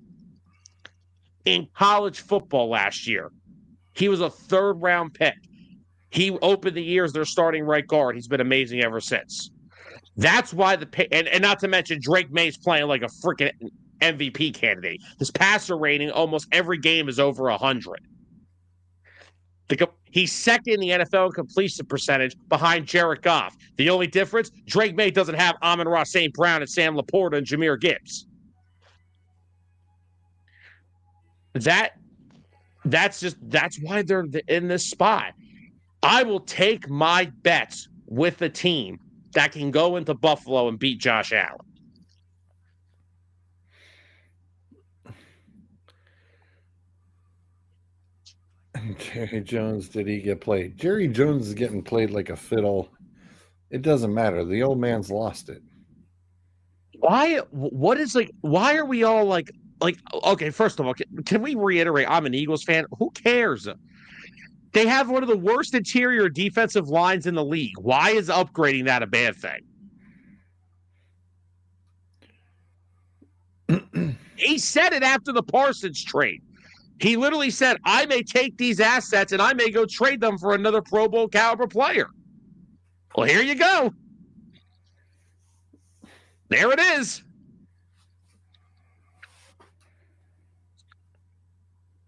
B: in college football last year. He was a 3rd round pick. He opened the year as their starting right guard. He's been amazing ever since. That's why and not to mention Drake May's playing like a freaking MVP candidate. His passer rating almost every game is over 100. He's second in the NFL in completion percentage behind Jared Goff. The only difference, Drake May doesn't have Amon-Ra St. Brown and Sam Laporta and Jahmyr Gibbs. That's why they're in this spot. I will take my bets with the team that can go into Buffalo and beat Josh Allen.
A: Jerry Jones, did he get played? Jerry Jones is getting played like a fiddle. It doesn't matter. The old man's lost it.
B: Why are we all like, okay, first of all, can we reiterate I'm an Eagles fan? Who cares? They have one of the worst interior defensive lines in the league. Why is upgrading that a bad thing? He said it after the Parsons trade. He literally said, I may take these assets and I may go trade them for another Pro Bowl caliber player. Well, here you go. There it is.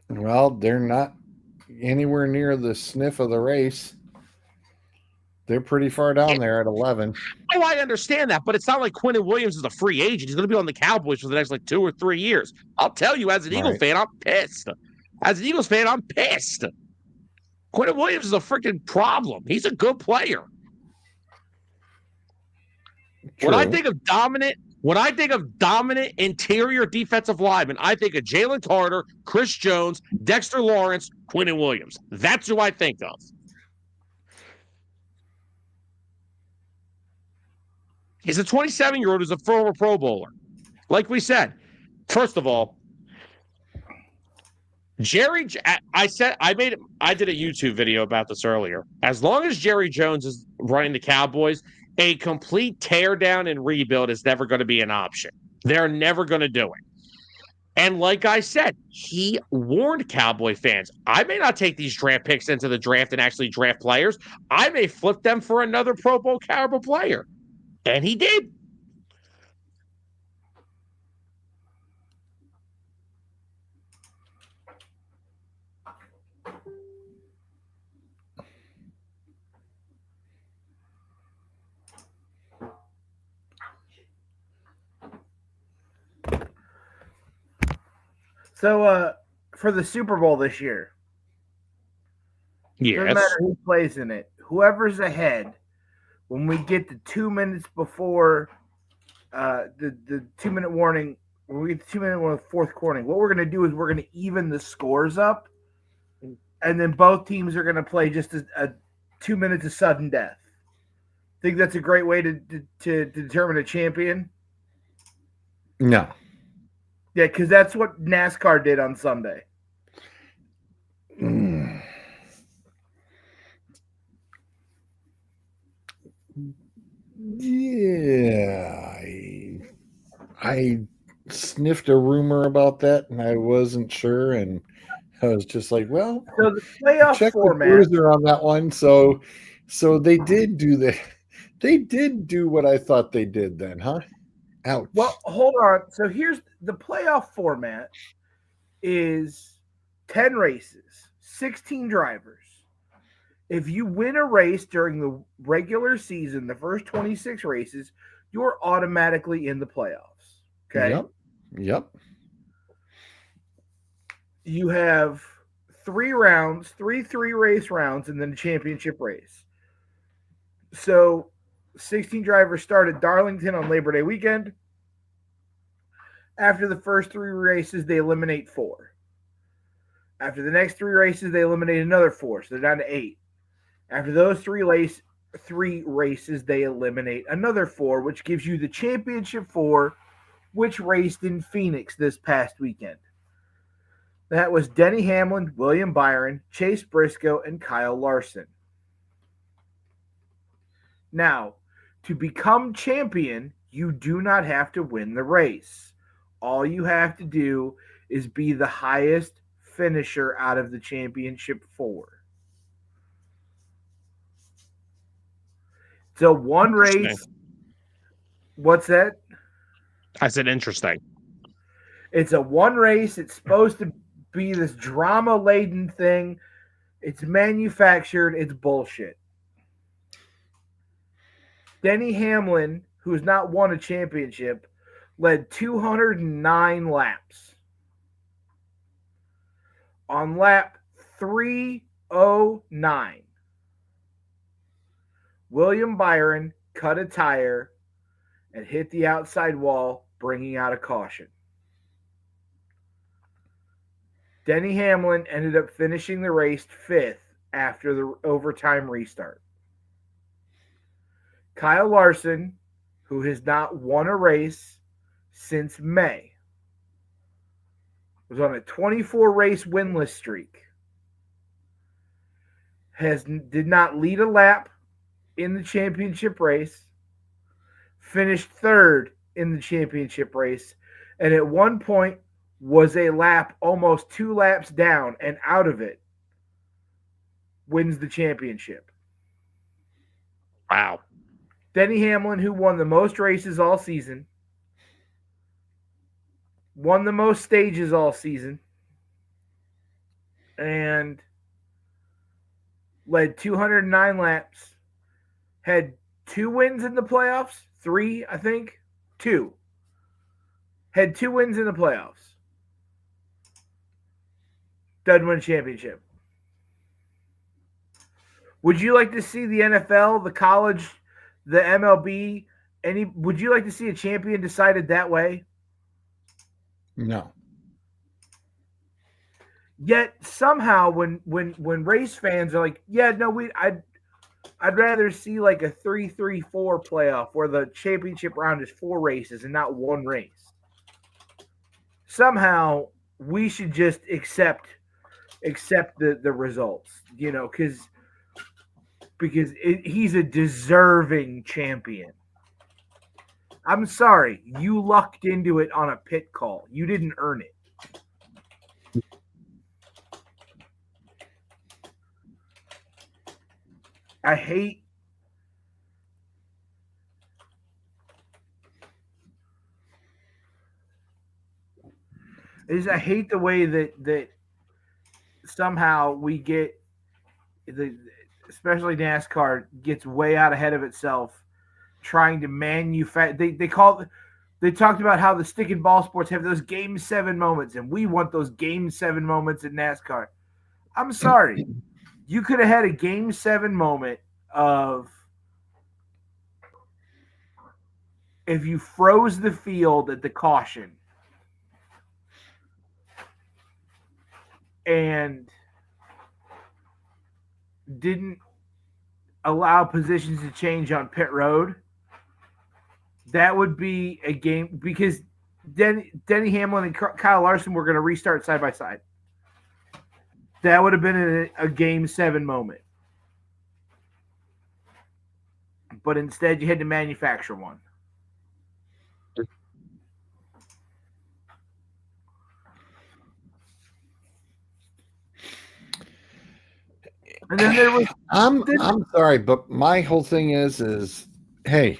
A: Well, they're not anywhere near the sniff of the race. They're pretty far down there at 11.
B: Oh, I understand that, but it's not like Quinnen Williams is a free agent. He's going to be on the Cowboys for the next 2 or 3 years. I'll tell you, as an Eagles fan, I'm pissed. As an Eagles fan, I'm pissed. Quinnen Williams is a freaking problem. He's a good player. True. When I think of dominant interior defensive linemen, I think of Jalen Carter, Chris Jones, Dexter Lawrence, Quinnen Williams. That's who I think of. He's a 27-year-old who's a former Pro Bowler. Like we said, first of all, I did a YouTube video about this earlier. As long as Jerry Jones is running the Cowboys, a complete tear down and rebuild is never going to be an option. They're never going to do it. And like I said, he warned Cowboy fans, I may not take these draft picks into the draft and actually draft players. I may flip them for another Pro Bowl caliber player. And he did.
C: So, for the Super Bowl this year, doesn't
B: Yes.
C: matter who plays in it. Whoever's ahead, when we get to 2 minutes before the 2 minute warning, when we get to 2 minute warning, fourth quarter, what we're going to do is we're going to even the scores up, and then both teams are going to play just a 2 minutes of sudden death. Think that's a great way to determine a champion?
A: No.
C: Yeah, because that's what NASCAR did on Sunday.
A: Yeah, I sniffed a rumor about that, and I wasn't sure, and I was just like, well,
C: So the playoff
A: check
C: format.
A: the bruiser on that one. So they did do that. They did do what I thought they did then, huh? Ouch.
C: Well, hold on. So here's the playoff format is 10 races, 16 drivers. If you win a race during the regular season, the first 26 races, you're automatically in the playoffs. Okay.
A: Yep.
C: You have 3 rounds, three race rounds, and then a championship race. So 16 drivers start at Darlington on Labor Day weekend. After the first 3 races, they eliminate 4. After the next 3 races, they eliminate another 4, so they're down to 8. After those 3 races, they eliminate another 4, which gives you the championship 4, which raced in Phoenix this past weekend. That was Denny Hamlin, William Byron, Chase Briscoe, and Kyle Larson. Now, to become champion, you do not have to win the race. All you have to do is be the highest finisher out of the championship 4. So one race. What's that?
B: I said interesting.
C: It's a one race. It's supposed to be this drama-laden thing. It's manufactured. It's bullshit. Denny Hamlin, who has not won a championship, led 209 laps. On lap 309, William Byron cut a tire and hit the outside wall, bringing out a caution. Denny Hamlin ended up finishing the race 5th after the overtime restart. Kyle Larson, who has not won a race since May, was on a 24-race winless streak. Did not lead a lap in the championship race, finished 3rd in the championship race, and at one point was a lap, almost 2 laps down and out of it, wins the championship.
B: Wow.
C: Denny Hamlin, who won the most races all season, won the most stages all season, and led 209 laps, had 2 wins in the playoffs, 3, I think, 2. Had 2 wins in the playoffs. Doesn't win a championship. Would you like to see the NFL, the college, the MLB, would you like to see a champion decided that way?
A: No.
C: Yet somehow when race fans are like, yeah, no, I'd rather see like a 3-3-4 playoff where the championship round is 4 races and not 1 race. Somehow we should just accept the results, because because he's a deserving champion. I'm sorry, you lucked into it on a pit call. You didn't earn it. I hate the way that somehow we get especially NASCAR gets way out ahead of itself trying to manufacture. They talked about how the stick and ball sports have those Game 7 moments, and we want those Game 7 moments in NASCAR. I'm sorry. You could have had a Game 7 moment of if you froze the field at the caution and didn't allow positions to change on pit road. That would be a game because Denny Hamlin and Kyle Larson were going to restart side by side. That would have been a Game 7 moment. But instead, you had to manufacture one. And then there was.
A: I'm sorry, but my whole thing is hey,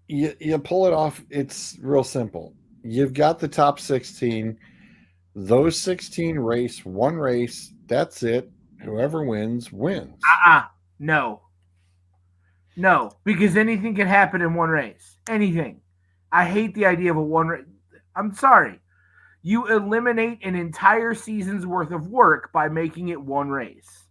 A: you pull it off. It's real simple. You've got the top 16. Those 16 race one race. That's it. Whoever wins.
C: No, because anything can happen in one race. Anything. I hate the idea of a one race. I'm sorry. You eliminate an entire season's worth of work by making it one race.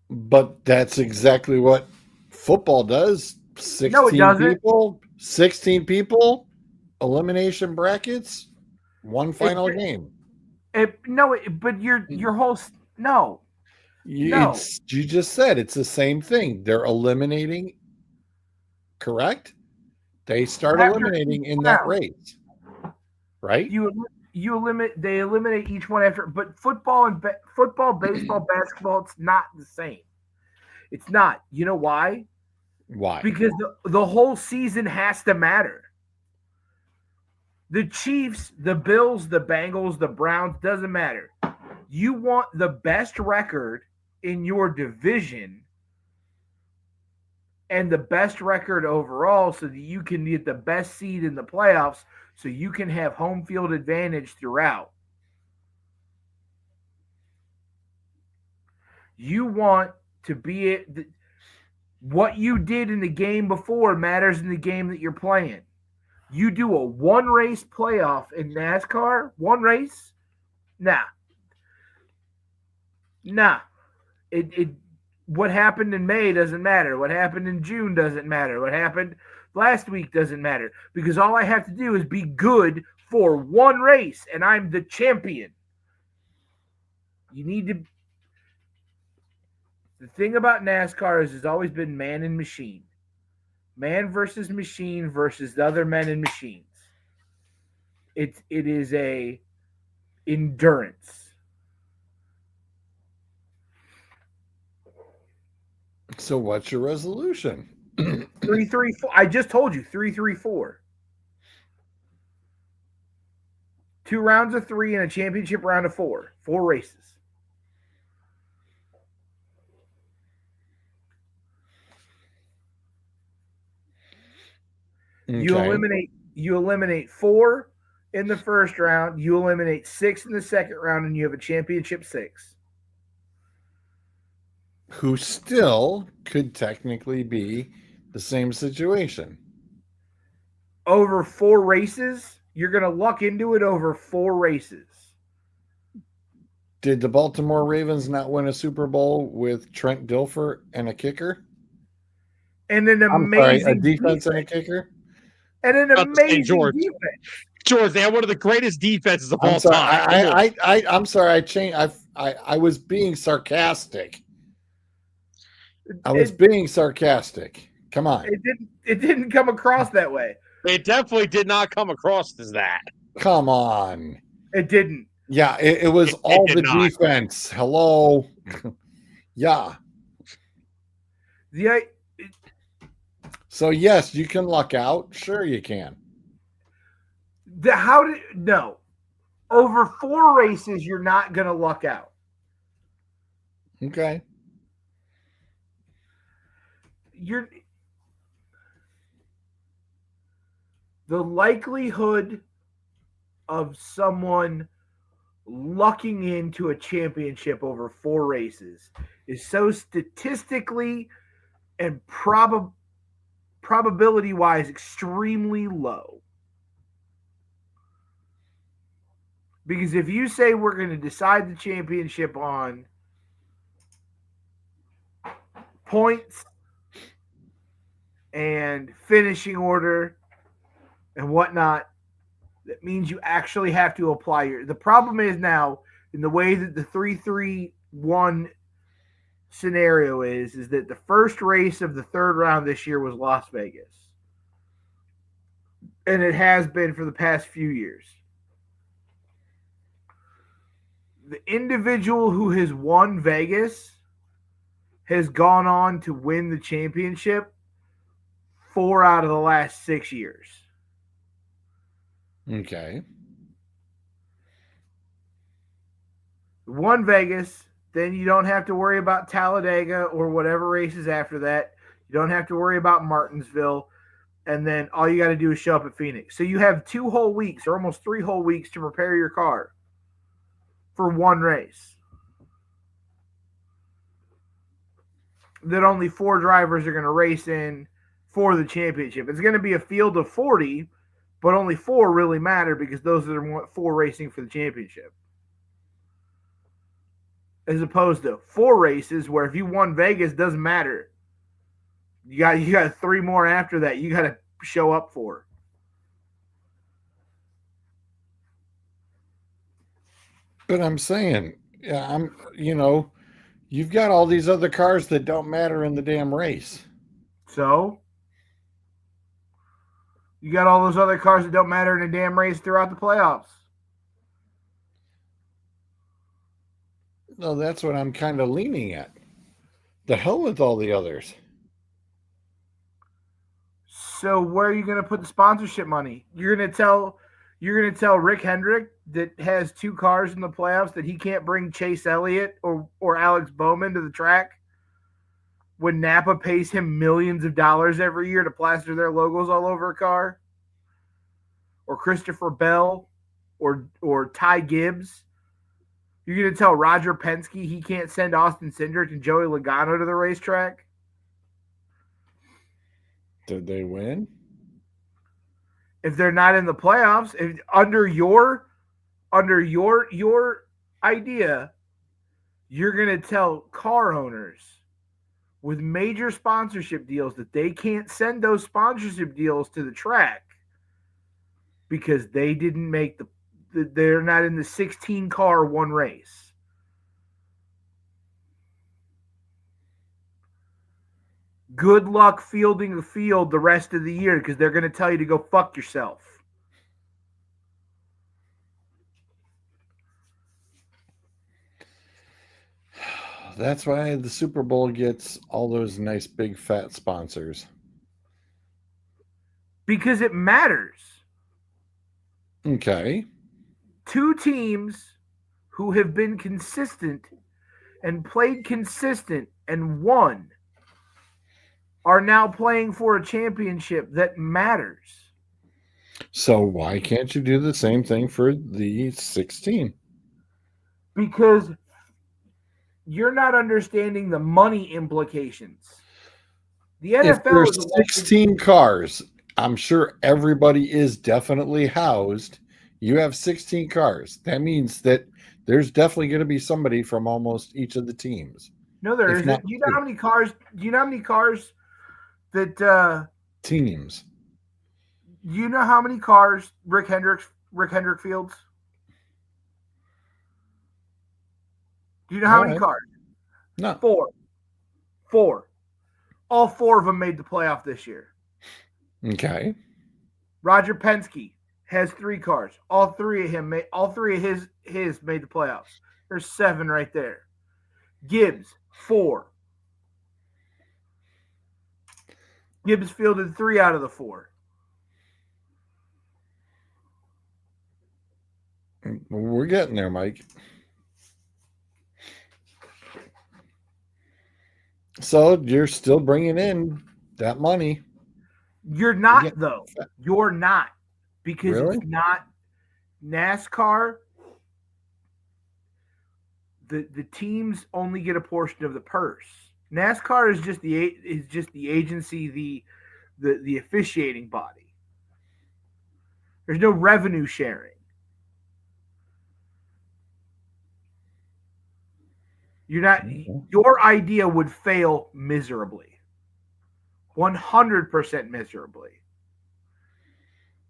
A: But that's exactly what football does. 16
C: No, it doesn't.
A: people, 16 people, elimination brackets, one final game.
C: But your whole no.
A: You just said it's the same thing. They're eliminating, correct? They start eliminating in that race, right?
C: They eliminate each one after. But football, baseball, basketball, it's not the same. It's not. You know why?
A: Why?
C: Because the whole season has to matter. The Chiefs, the Bills, the Bengals, the Browns, doesn't matter. You want the best record in your division and the best record overall so that you can get the best seed in the playoffs so you can have home field advantage throughout. You want to be what you did in the game before matters in the game that you're playing. You do a one race playoff in NASCAR, one race? Nah. What happened in May doesn't matter. What happened in June doesn't matter. What happened last week doesn't matter. Because all I have to do is be good for one race, and I'm the champion. You need to. The thing about NASCAR is it's always been man and machine. Man versus machine versus the other men and machines. It is a endurance.
A: So what's your resolution?
C: 3-3-4. I just told you 3-3-4. 2 rounds of 3 and a championship round of 4. 4 races. Okay. You eliminate 4 in the first round, you eliminate 6 in the second round, and you have a championship 6.
A: Who still could technically be the same situation.
C: Over 4 races, you're going to luck into it over 4 races.
A: Did the Baltimore Ravens not win a Super Bowl with Trent Dilfer and a kicker?
C: And an amazing
A: defense and a kicker?
C: And an amazing defense.
B: George, they have one of the greatest defenses of all time.
A: I'm sorry. I was being sarcastic. Being sarcastic. Come on.
C: It didn't come across that way.
B: It definitely did not come across as that.
A: Come on.
C: It didn't.
A: Yeah, it was all
B: did
A: the
B: not.
A: defense. Hello. Yeah.
C: The
A: So yes, you can luck out. Sure, you can.
C: how did no over 4 races you're not gonna luck out.
A: Okay.
C: You're the likelihood of someone lucking into a championship over 4 races is so statistically and probability wise extremely low. Because if you say we're going to decide the championship on points and finishing order and whatnot, that means you actually have to apply your. The problem is now in the way that the 3-3-1 scenario is that the first race of the third round this year was Las Vegas. And it has been for the past few years. The individual who has won Vegas has gone on to win the championship 4 out of the last 6 years.
A: Okay.
C: Won Vegas, then you don't have to worry about Talladega or whatever races after that. You don't have to worry about Martinsville. And then all you got to do is show up at Phoenix. So you have 2 whole weeks or almost 3 whole weeks to prepare your car for one race. That only 4 drivers are going to race in for the championship. It's going to be a field of 40, but only 4 really matter because those are the 4 racing for the championship. As opposed to 4 races where if you won Vegas, doesn't matter. You got 3 more after that you got to show up for.
A: But I'm saying, yeah, you've got all these other cars that don't matter in the damn race.
C: So you got all those other cars that don't matter in a damn race throughout the playoffs.
A: No, that's what I'm kind of leaning at. The hell with all the others.
C: So where are you going to put the sponsorship money? You're going to tell Rick Hendrick that has 2 cars in the playoffs that he can't bring Chase Elliott or Alex Bowman to the track when Napa pays him millions of dollars every year to plaster their logos all over a car? Or Christopher Bell or Ty Gibbs? You're going to tell Roger Penske he can't send Austin Cindric and Joey Logano to the racetrack?
A: Did they win?
C: If they're not in the playoffs, if under your idea, you're going to tell car owners with major sponsorship deals that they can't send those sponsorship deals to the track because they didn't make they're not in the 16 car one race. Good luck fielding the field the rest of the year because they're going to tell you to go fuck yourself.
A: That's why the Super Bowl gets all those nice big fat sponsors.
C: Because it matters.
A: Okay.
C: 2 teams who have been consistent and played consistent and won are now playing for a championship that matters.
A: So why can't you do the same thing for the 16?
C: Because you're not understanding the money implications. The
A: If
C: NFL
A: there's
C: is
A: 16 cars, I'm sure everybody is definitely housed. You have 16 cars. That means that there's definitely going to be somebody from almost each of the teams.
C: No, there
A: If
C: isn't.
A: not
C: Do you know
A: two.
C: how many cars? Do you know how many cars that?
A: Teams.
C: Do you know how many cars Rick Hendrick fields? Do you know how
A: All
C: many
A: right.
C: cars?
A: No.
C: 4. All 4 of them made the playoff this year.
A: Okay.
C: Roger Penske has 3 cars. All three of his made the playoffs. There's 7 right there. Gibbs, 4. Gibbs fielded 3 out of the 4.
A: We're getting there, Mike. So you're still bringing in that money.
C: You're not, though. You're not. Because
A: Really?
C: it's not NASCAR. The teams only get a portion of the purse. NASCAR is just the agency, the officiating body. There's no revenue sharing. You're not. Your idea would fail miserably. 100% miserably.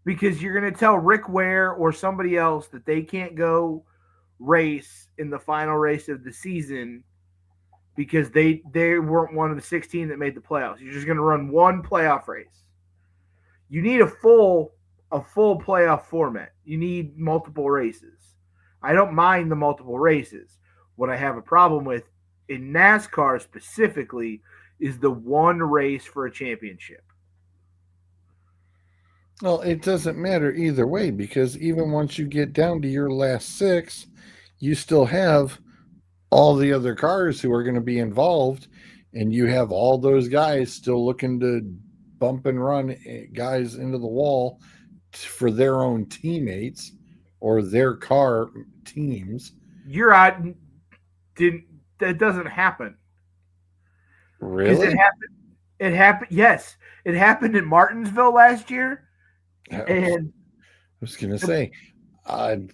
C: Because you're going to tell Rick Ware or somebody else that they can't go race in the final race of the season because they weren't one of the 16 that made the playoffs. You're just going to run one playoff race. You need a full playoff format. You need multiple races. I don't mind the multiple races. What I have a problem with in NASCAR specifically is the one race for a championship.
A: Well, it doesn't matter either way because even once you get down to your last 6, you still have all the other cars who are going to be involved, and you have all those guys still looking to bump and run guys into the wall for their own teammates or their car teams.
C: You're out. That doesn't happen.
A: Really?
C: It happened. Yes, it happened in Martinsville last year. And
A: I was going to say, I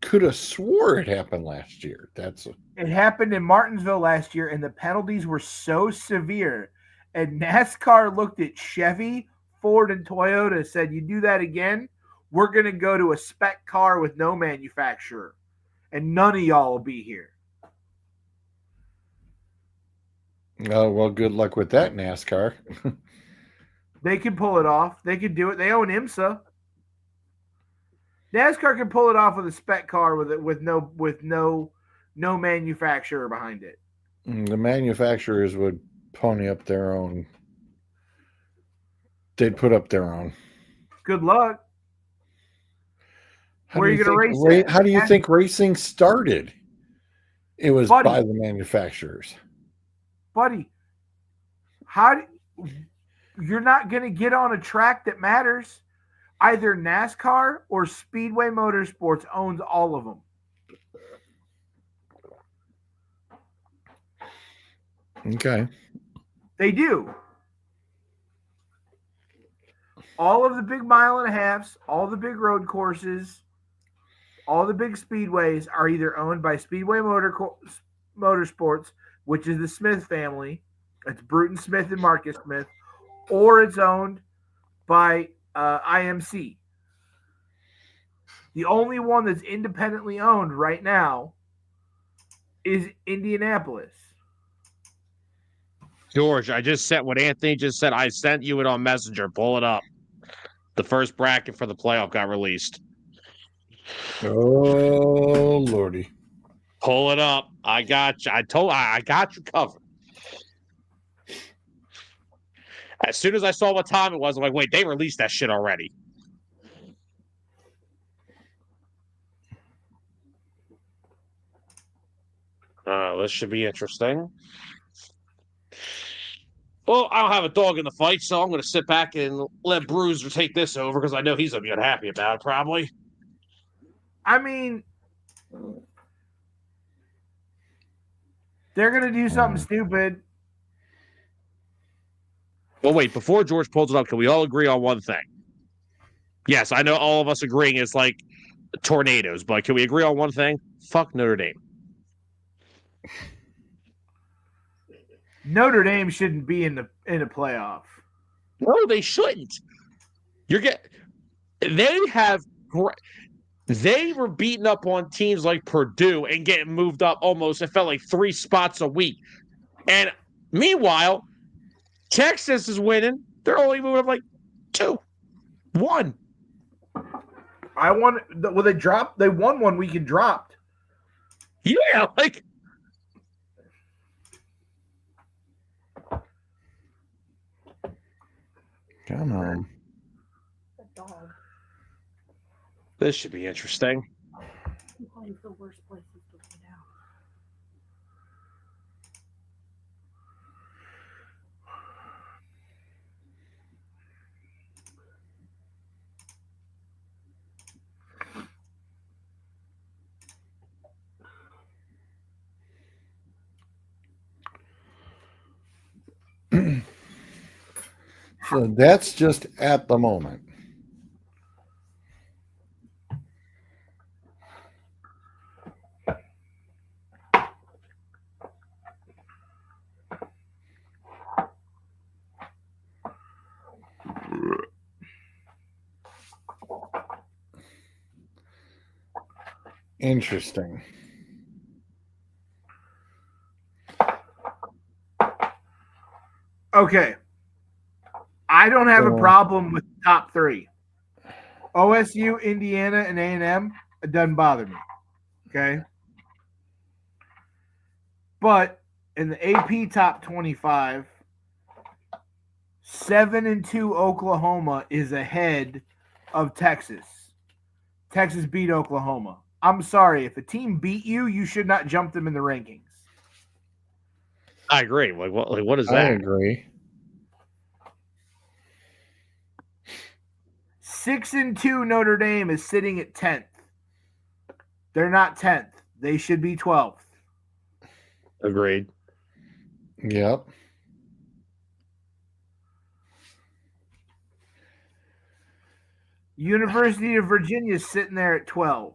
A: could have swore it happened last year.
C: It happened in Martinsville last year, and the penalties were so severe. And NASCAR looked at Chevy, Ford, and Toyota, said, "You do that again, we're going to go to a spec car with no manufacturer, and none of y'all will be here."
A: Oh, well, good luck with that, NASCAR.
C: They can pull it off. They can do it. They own IMSA. NASCAR can pull it off with a spec car with no manufacturer behind it.
A: The manufacturers would pony up their own. They'd put up their own.
C: Good luck. Where are you going to race at?
A: How do you think racing started? It was by the manufacturers.
C: Buddy, you're not going to get on a track that matters. Either NASCAR or Speedway Motorsports owns all of them.
A: Okay.
C: They do. All of the big 1.5 miles, all the big road courses, all the big speedways are either owned by Speedway Motorsports, which is the Smith family. It's Bruton Smith and Marcus Smith, or it's owned by IMC. The only one that's independently owned right now is Indianapolis.
B: George, I just sent what Anthony just said. I sent you it on Messenger. Pull it up. The first bracket for the playoff got released.
A: Oh, Lordy.
B: Pull it up. I got you. I got you covered. As soon as I saw what time it was, I'm like, wait, they released that shit already. This should be interesting. Well, I don't have a dog in the fight, so I'm going to sit back and let Bruiser take this over because I know he's going to be unhappy about it, probably.
C: I mean, they're going to do something stupid.
B: Well, wait, before George pulls it up, can we all agree on one thing? Yes, I know all of us agreeing it's like tornadoes, but can we agree on one thing? Fuck Notre Dame.
C: Notre Dame shouldn't be in the playoff.
B: No, they shouldn't. They were beating up on teams like Purdue and getting moved up almost, it felt like 3 spots a week. And meanwhile, Texas is winning. They're only moving up like 2, 1.
C: I won. Well, they dropped. They won one week and dropped.
B: Yeah, like
A: Come on.
D: The dog.
B: this should be interesting.
D: He finds the worst places to lay down.
A: So that's just at the moment. Interesting.
C: Okay. I don't have a problem with the top three. OSU, Indiana, and A&M. It doesn't bother me. Okay. But in the AP top 25, 7-2 Oklahoma is ahead of Texas. Texas beat Oklahoma. I'm sorry. If a team beat you, you should not jump them in the rankings.
B: I agree. Like what is
A: I
B: that?
A: agree.
C: 6-2 Notre Dame is sitting at 10th. They're not 10th. They should be 12th.
B: Agreed.
A: Yep.
C: University of Virginia is sitting there at 12.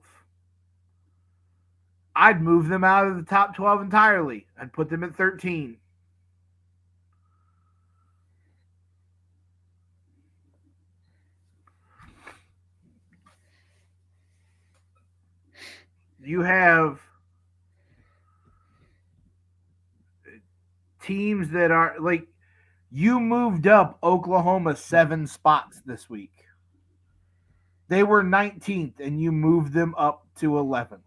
C: I'd move them out of the top 12 entirely. I'd put them at 13. You have teams that are like, you moved up Oklahoma 7 spots this week. They were 19th and you moved them up to 11th.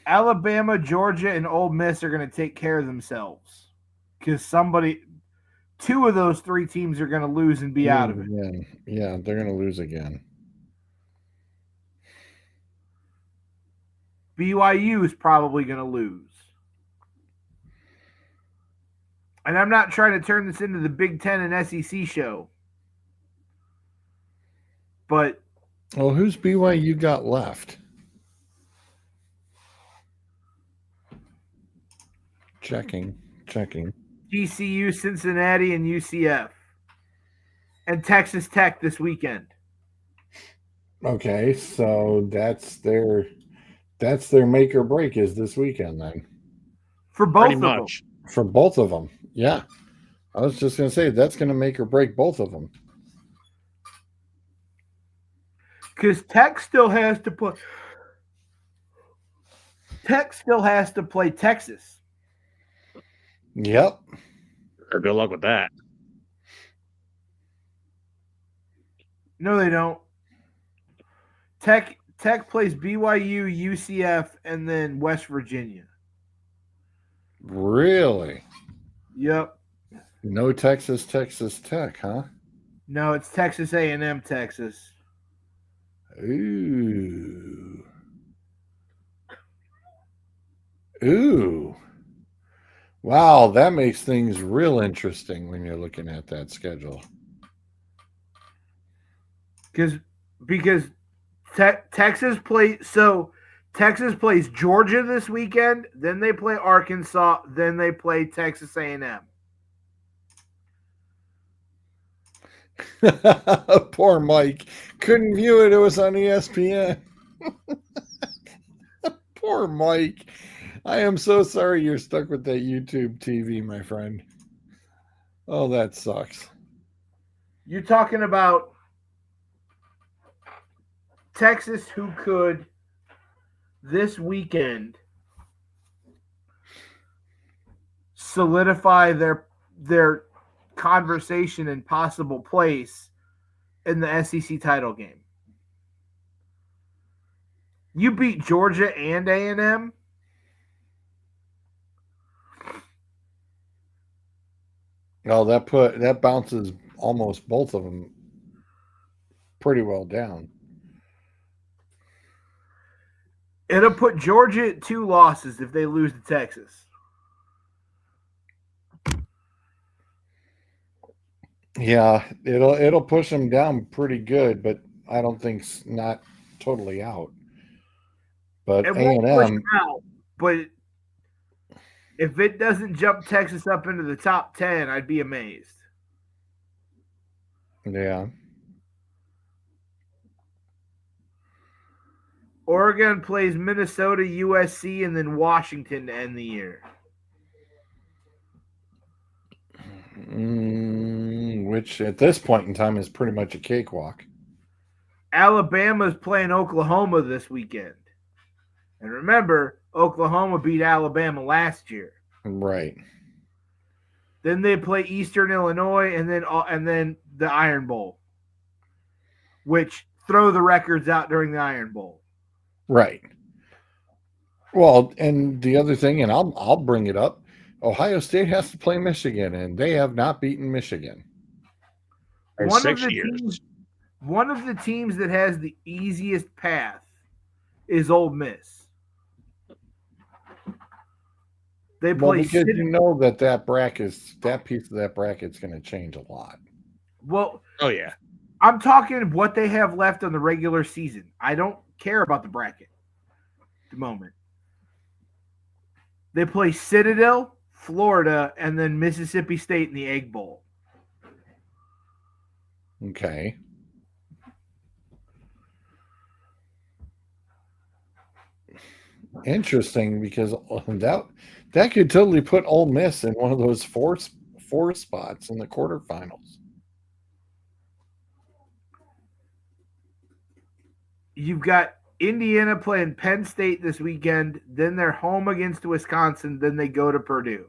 C: Alabama, Georgia, and Ole Miss are going to take care of themselves because two of those three teams are going to lose and be out of it.
A: Yeah, they're going to lose again.
C: BYU is probably going to lose. And I'm not trying to turn this into the Big Ten and SEC show. But
A: Well, who's BYU got left? Checking.
C: GCU, Cincinnati, and UCF. And Texas Tech this weekend.
A: Okay, so that's their make or break is this weekend then.
C: For both
B: Pretty
C: of
B: much.
C: them.
A: For both of them. Yeah. I was just going to say that's going to make or break both of them.
C: Because Tech still has to play Texas.
A: Yep.
B: Good luck with that.
C: No, they don't. Tech plays BYU, UCF, and then West Virginia.
A: Really?
C: Yep.
A: No Texas Tech, huh?
C: No, it's Texas A&M, Texas.
A: Ooh. Wow, that makes things real interesting when you're looking at that schedule.
C: Because Texas plays Georgia this weekend, then they play Arkansas, then they play Texas A&M.
A: Poor Mike. Couldn't view it. It was on ESPN. Poor Mike. I am so sorry you're stuck with that YouTube TV, my friend. Oh, that sucks.
C: You're talking about Texas, who could this weekend solidify their conversation and possible place in the SEC title game. You beat Georgia and A&M.
A: Well, that bounces almost both of them pretty well down.
C: It'll put Georgia at 2 losses if they lose to Texas.
A: Yeah, it'll push them down pretty good, but I don't think it's not totally out. But
C: It won't push them
A: A&M,
C: out, but if it doesn't jump Texas up into the top 10, I'd be amazed.
A: yeah.
C: Oregon plays Minnesota, USC, and then Washington to end the year.
A: Which at this point in time is pretty much a cakewalk.
C: Alabama's playing Oklahoma this weekend. And remember, Oklahoma beat Alabama last year.
A: Right.
C: Then they play Eastern Illinois and then the Iron Bowl, which throw the records out during the Iron Bowl.
A: Right. Well, and the other thing, and I'll bring it up, Ohio State has to play Michigan, and they have not beaten Michigan.
B: In
C: One
B: 6
C: of the
B: years.
C: teams, one of the teams that has the easiest path is Ole Miss. They
A: Well,
C: play
A: because you know that piece of that bracket's going to change a lot.
C: Well,
B: Oh, yeah.
C: I'm talking what they have left on the regular season. I don't care about the bracket at the moment. They play Citadel, Florida, and then Mississippi State in the Egg Bowl.
A: Okay. Interesting, because that could totally put Ole Miss in one of those four spots in the quarterfinals.
C: You've got Indiana playing Penn State this weekend. Then they're home against Wisconsin. Then they go to Purdue.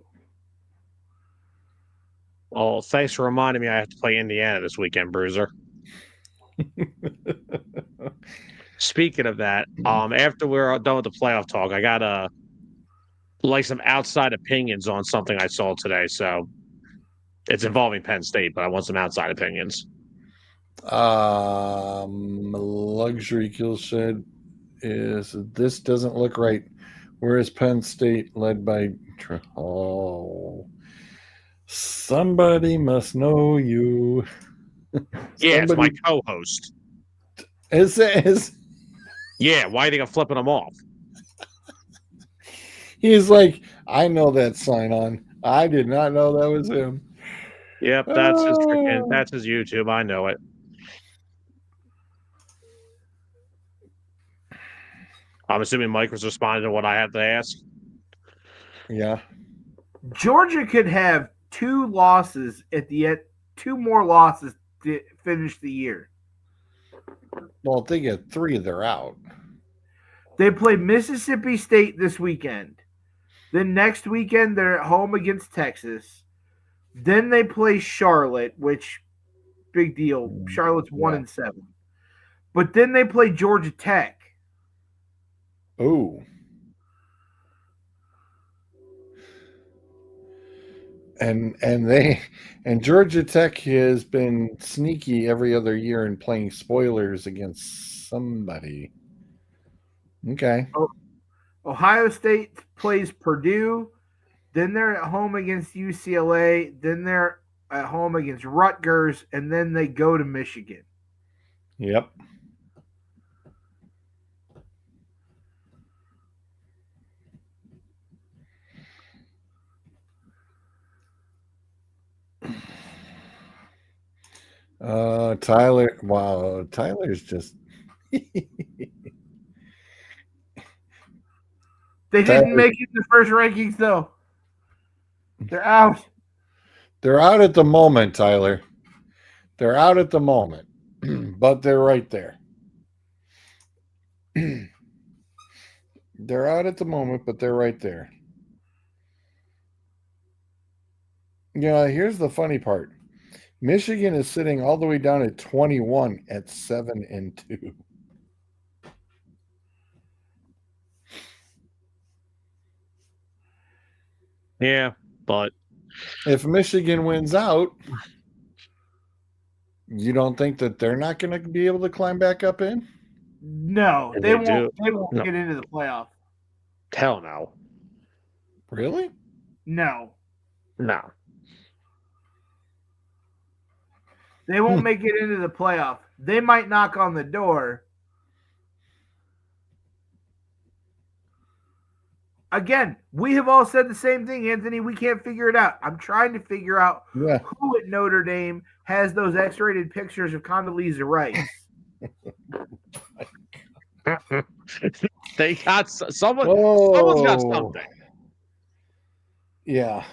B: Well, thanks for reminding me I have to play Indiana this weekend, Bruiser. Speaking of that, after we're done with the playoff talk, I got some outside opinions on something I saw today. So it's involving Penn State, but I want some outside opinions.
A: Luxury kill shed is this doesn't look right. Where is Penn State led by? Oh, somebody must know you.
B: Yeah, it's my co-host.
A: Is
B: Yeah, why do you think I'm flipping them off?
A: he's like, I know that sign on. I did not know that was him.
B: Yep, that's his YouTube. I know it. I'm assuming Mike was responding to what I have to ask.
A: Yeah.
C: Georgia could have 2 losses at the end, 2 more losses to finish the year.
A: Well, if they get 3, they're out.
C: They play Mississippi State this weekend. Then next weekend, they're at home against Texas. Then they play Charlotte, which, big deal. Charlotte's 1-7. But then they play Georgia Tech.
A: Oh. And Georgia Tech has been sneaky every other year in playing spoilers against somebody. Okay.
C: Ohio State plays Purdue. Then they're at home against UCLA. Then they're at home against Rutgers. And then they go to Michigan.
A: Yep. Tyler. Wow. Tyler's just.
C: They didn't make it in the first rankings, though. They're out.
A: They're out at the moment, Tyler. They're out at the moment, but they're right there. They're out at the moment, but they're right there. Yeah, here's the funny part. Michigan is sitting all the way down at 21 at 7-2.
B: Yeah, but
A: If Michigan wins out, you don't think that they're not going to be able to climb back up in?
C: No,
B: And
C: they
B: they
C: won't.
B: do.
C: They won't
B: No.
C: get into the playoff.
B: hell no.
A: Really?
C: No,
B: No.
C: they won't make it into the playoff. They might knock on the door. Again, we have all said the same thing, Anthony. We can't figure it out. I'm trying to figure out
A: Yeah.
C: who at Notre Dame has those X-rated pictures of Condoleezza Rice.
B: They got someone.
A: Oh.
B: Someone's got something.
A: Yeah.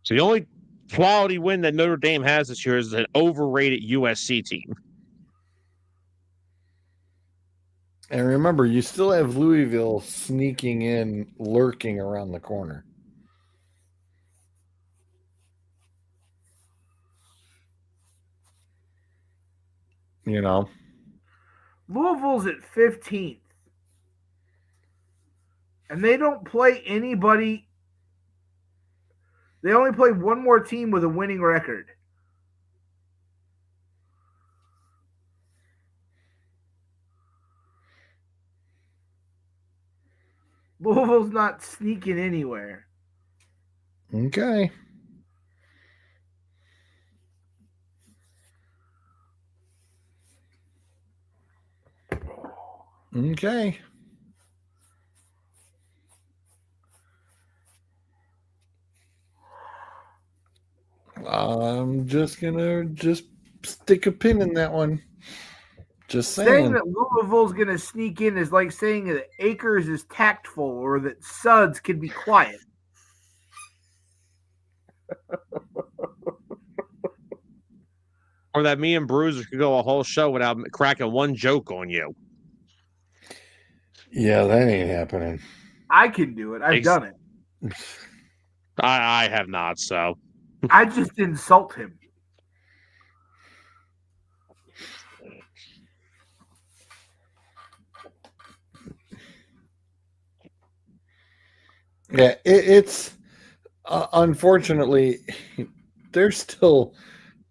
B: So the only quality win that Notre Dame has this year is an overrated USC team.
A: And remember, you still have Louisville sneaking in, lurking around the corner. You know?
C: Louisville's at 15th. And they don't play anybody. They only play one more team with a winning record. Louisville's not sneaking anywhere.
A: Okay. Okay. I'm just gonna stick a pin in that one. Just
C: Saying
A: saying.
C: that Louisville's going to sneak in is like saying that Akers is tactful or that Suggs can be quiet.
B: Or that me and Bruiser could go a whole show without cracking one joke on you.
A: Yeah, that ain't happening.
C: I can do it. I've done it.
B: I have not, so.
C: I just insult him.
A: Yeah, it's unfortunately there's still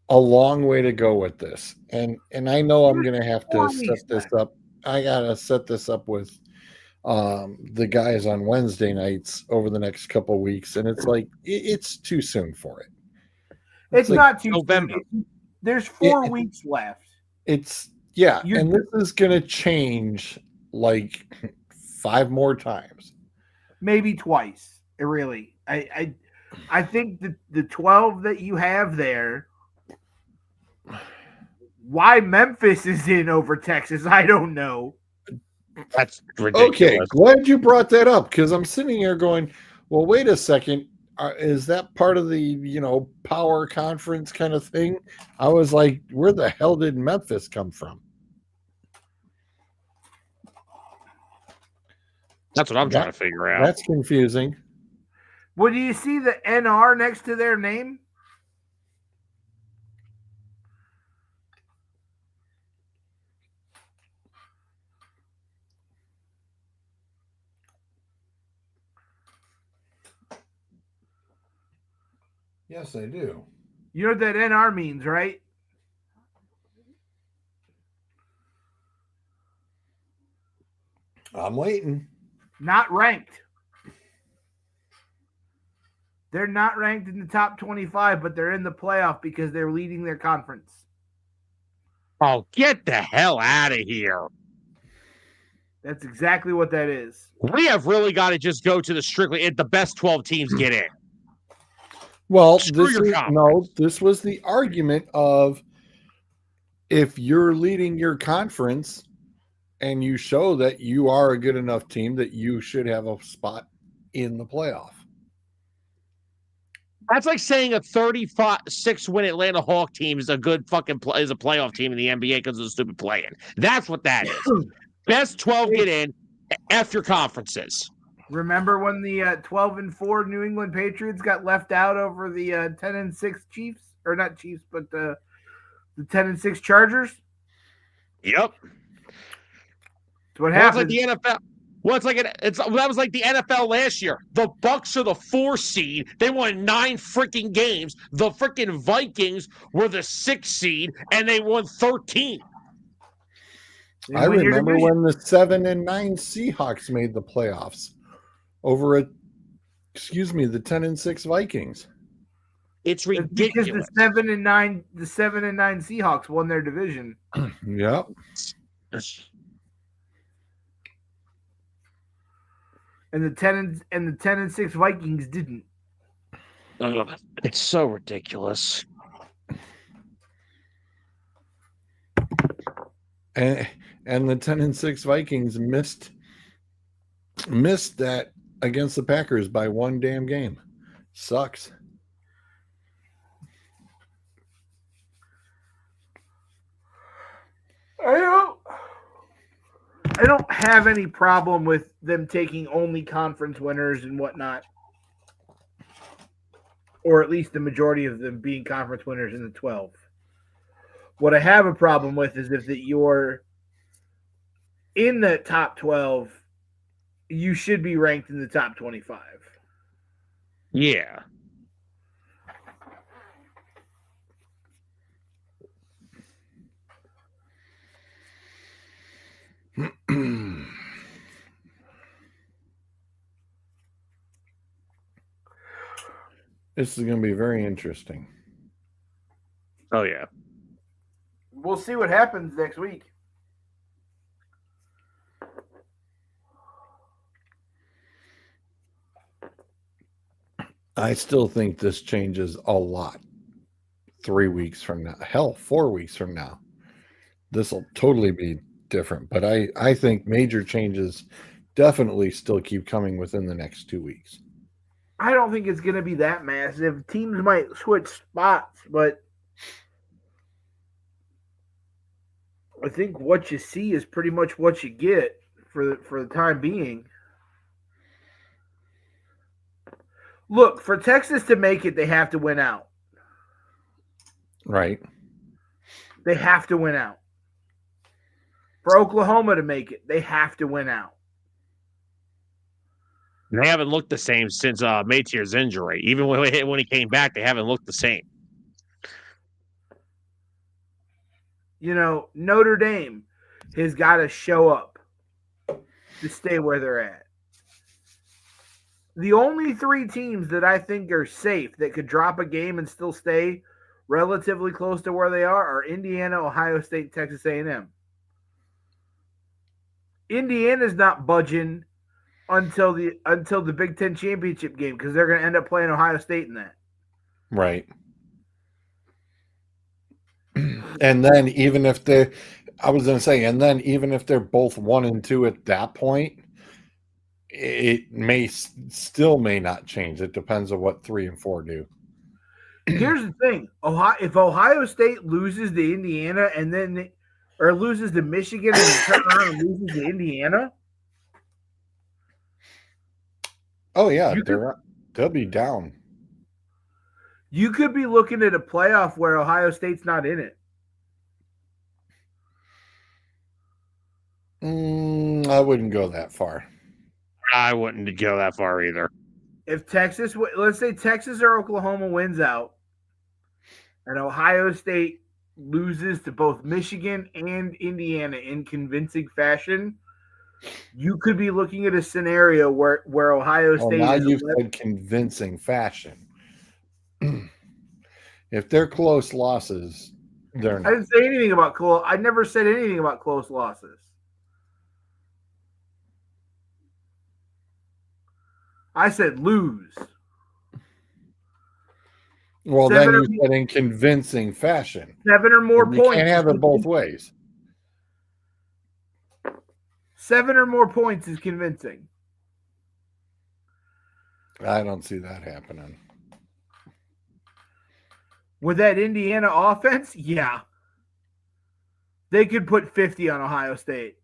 A: a long way to go with this, and I know I'm gonna have to set this up. I gotta set this up with the guys on Wednesday nights over the next couple of weeks, and it's like it's too soon for it.
C: It's
A: like
C: not too
B: November.
C: soon. There's 4 weeks left.
A: It's and this is gonna change like 5 more times.
C: Maybe twice. Really. I think the 12 that you have there, why Memphis is in over Texas, I don't know.
B: That's ridiculous.
A: Okay, glad you brought that up because I'm sitting here going, well, wait a second. Is that part of the, power conference kind of thing? I was like, where the hell did Memphis come from?
B: That's what I'm trying to figure out.
A: That's confusing.
C: Well, do you see the NR next to their name?
A: Yes, I do.
C: You know what that NR means, right?
A: I'm waiting.
C: Not ranked. They're not ranked in the top 25, but they're in the playoff because they're leading their conference.
B: Oh, get the hell out of here.
C: That's exactly what that is.
B: We have really got to just go to the strictly the best 12 teams get in.
A: Well, this was the argument of if you're leading your conference and you show that you are a good enough team that you should have a spot in the playoff.
B: That's like saying a 36-win Atlanta Hawk team is a good fucking is a playoff team in the NBA because of the stupid play-in. That's what that is. Best 12 get in. F your conferences.
C: Remember when the 12-4 New England Patriots got left out over the 10-6 Chiefs, or not Chiefs, but the 10-6 Chargers?
B: Yep.
C: That's what
B: Well, it's like
C: happened.
B: the NFL. Well, that was like the NFL last year. The Bucks are the 4 seed. They won 9 freaking games. The freaking Vikings were the 6 seed, and they won 13.
A: I remember when the 7 and 9 Seahawks made the playoffs over the 10 and 6 Vikings.
B: It's
C: Because
B: ridiculous.
C: the 7 and 9 Seahawks won their division.
A: Yep.
C: And the 10 and 6 Vikings didn't.
B: It's so ridiculous.
A: And the 10 and 6 Vikings missed that against the Packers by one damn game. Sucks.
C: I don't have any problem with them taking only conference winners and whatnot. Or at least the majority of them being conference winners in the 12. What I have a problem with is if that you're in the top 12, you should be ranked in the top 25.
B: Yeah.
A: This is going to be very interesting.
B: Oh, yeah.
C: We'll see what happens next week.
A: I still think this changes a lot 3 weeks from now. Hell, 4 weeks from now. This will totally be different. But I think major changes definitely still keep coming within the next 2 weeks.
C: I don't think it's going to be that massive. Teams might switch spots, but I think what you see is pretty much what you get for the time being. Look, for Texas to make it, they have to win out.
A: Right.
C: They have to win out. For Oklahoma to make it, they have to win out.
B: They haven't looked the same since Matier's injury. Even when he came back, they haven't looked the same.
C: You know, Notre Dame has got to show up to stay where they're at. The only 3 teams that I think are safe that could drop a game and still stay relatively close to where they are Indiana, Ohio State, Texas A&M. Indiana's not budging until the Big Ten championship game because they're going to end up playing Ohio State in that.
A: Right. And then even if they're both 1 and 2 at that point, it may not change. It depends on what 3 and 4 do.
C: Here's the thing: if Ohio State loses to Indiana or loses to Michigan and then turn around and loses to Indiana,
A: oh yeah, they'll be down.
C: You could be looking at a playoff where Ohio State's not in it.
A: I wouldn't go that far.
B: I wouldn't go that far either.
C: If Texas, let's say Texas or Oklahoma wins out, and Ohio State loses to both Michigan and Indiana in convincing fashion, you could be looking at a scenario where Ohio State.
A: Now you've said convincing fashion. If they're close losses, they're not.
C: I didn't say anything about close. I never said anything about close losses. I said lose.
A: Well, then you said in convincing fashion.
C: 7 or more
A: You
C: points.
A: can't have it both ways.
C: 7 or more points is convincing.
A: I don't see that happening.
C: With that Indiana offense, yeah. They could put 50 on Ohio State.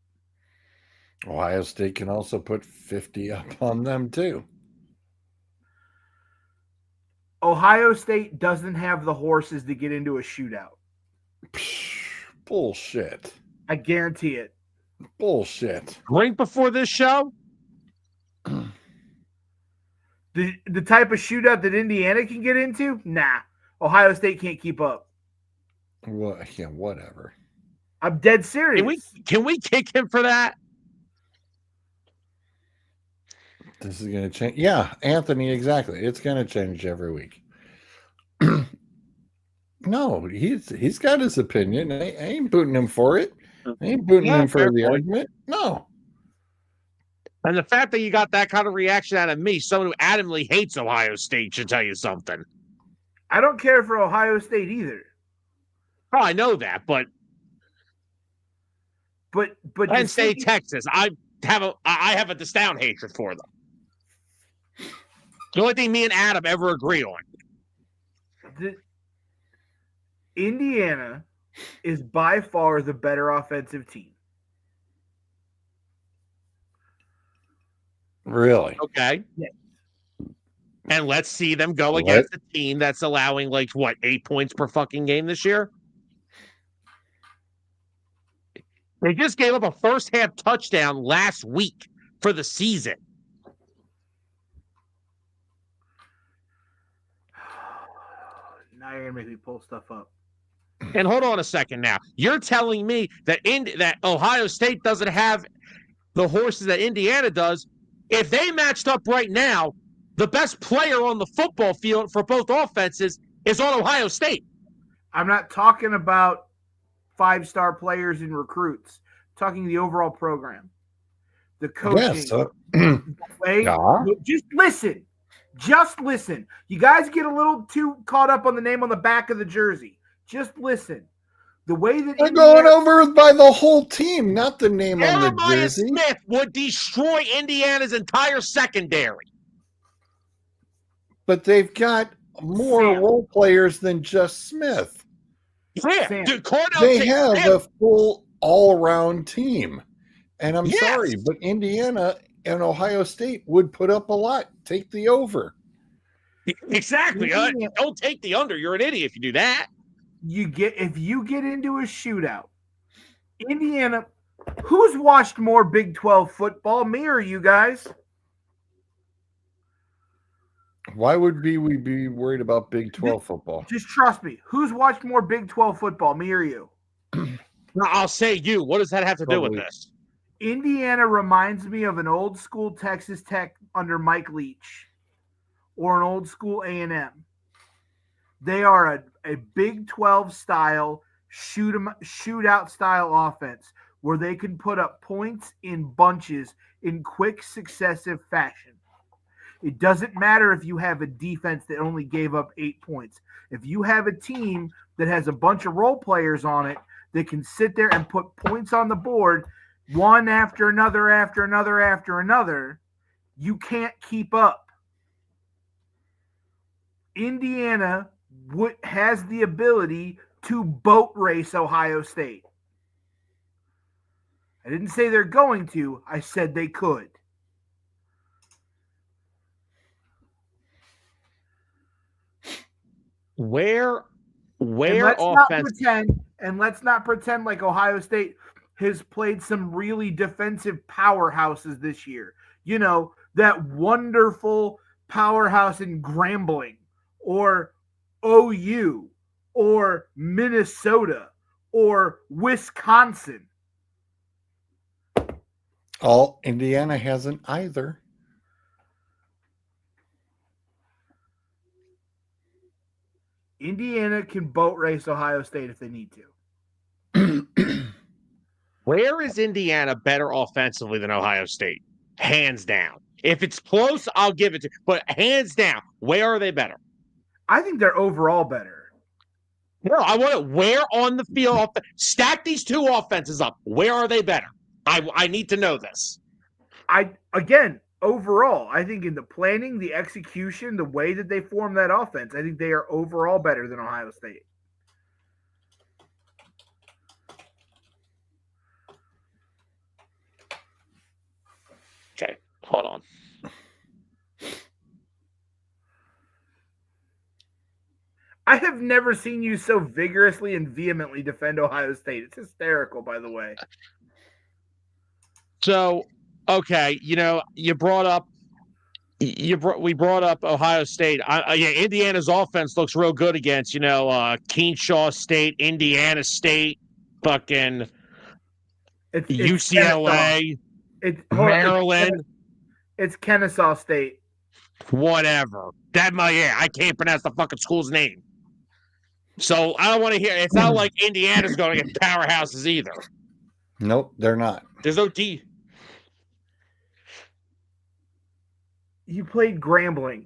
A: Ohio State can also put 50 up on them too.
C: Ohio State doesn't have the horses to get into a shootout.
A: Psh, bullshit.
C: I guarantee it.
A: Bullshit.
B: Right before this show,
C: The type of shootout that Indiana can get into, nah. Ohio State can't keep up.
A: What? Yeah, whatever.
C: I'm dead serious.
B: can we kick him for that?
A: This is going to change. Yeah, Anthony, exactly. It's going to change every week. No, he's got his opinion. I ain't booting him for it. I ain't booting
B: Yeah,
A: him for
B: fair
A: the
B: point.
A: argument. No.
B: And the fact that you got that kind of reaction out of me, someone who adamantly hates Ohio State, should tell you something.
C: I don't care for Ohio State either.
B: Oh, I know that, but Penn State, Texas, I have a disdain hatred for them. The only thing me and Adam ever agree on.
C: Indiana is by far the better offensive team.
A: Really?
B: Okay.
C: Yes.
B: And let's see them go against a team that's allowing 8 points per fucking game this year. They just gave up a first half touchdown last week for the season.
C: Now you're gonna make me pull stuff up.
B: And hold on a second now. You're telling me that that Ohio State doesn't have the horses that Indiana does. If they matched up right now, the best player on the football field for both offenses is on Ohio State.
C: I'm not talking about 5-star players and recruits. I'm talking the overall program. The coaching.
A: Yes.
C: Just listen. Just listen. You guys get a little too caught up on the name on the back of the jersey. Just listen. The way that
A: They're going over by the whole team, not the name on the
B: Jeremiah
A: jersey.
B: Smith would destroy Indiana's entire secondary.
A: But they've got more role players than just Smith.
B: Yeah, dude, Cornell
A: they have a full all-around team. And I'm sorry, but Indiana and Ohio State would put up a lot. Take the over.
B: Exactly. Don't take the under. You're an idiot if you do that.
C: If you get into a shootout, Indiana, who's watched more Big 12 football, me or you guys?
A: Why would we be worried about Big 12 football?
C: Just trust me. Who's watched more Big 12 football, me or you?
B: I'll say you. What does that have to do with this?
C: Indiana reminds me of an old school Texas Tech under Mike Leach or an old school A&M. They are a Big 12 style shootout style offense where they can put up points in bunches in quick successive fashion. It doesn't matter if you have a defense that only gave up 8 points. If you have a team that has a bunch of role players on it that can sit there and put points on the board one after another, after another, after another, you can't keep up. Indiana has the ability to boat race Ohio State. I didn't say they're going to. I said they could.
B: Where
C: let's not pretend like Ohio State has played some really defensive powerhouses this year. You know, that wonderful powerhouse in Grambling or OU or Minnesota or Wisconsin.
A: Indiana hasn't either.
C: Indiana can boat race Ohio State if they need to.
B: Where is Indiana better offensively than Ohio State? Hands down. If it's close, I'll give it to you. But hands down, where are they better?
C: I think they're overall better.
B: No, I want it. Where on the field? Stack these two offenses up. Where are they better? I need to know this.
C: Overall, I think in the planning, the execution, the way that they form that offense, I think they are overall better than Ohio State.
B: Okay, hold on.
C: I have never seen you so vigorously and vehemently defend Ohio State. It's hysterical, by the way.
B: So, okay, you brought up we brought up Ohio State. Yeah, Indiana's offense looks real good against Keenshaw State, Indiana State, fucking
C: It's
B: UCLA,
C: hold on,
B: Maryland,
C: it's Kennesaw State.
B: whatever. I can't pronounce the fucking school's name. So I don't want to hear. It's not like Indiana's going to get powerhouses either.
A: Nope, they're not.
B: There's no D.
C: You played Grambling.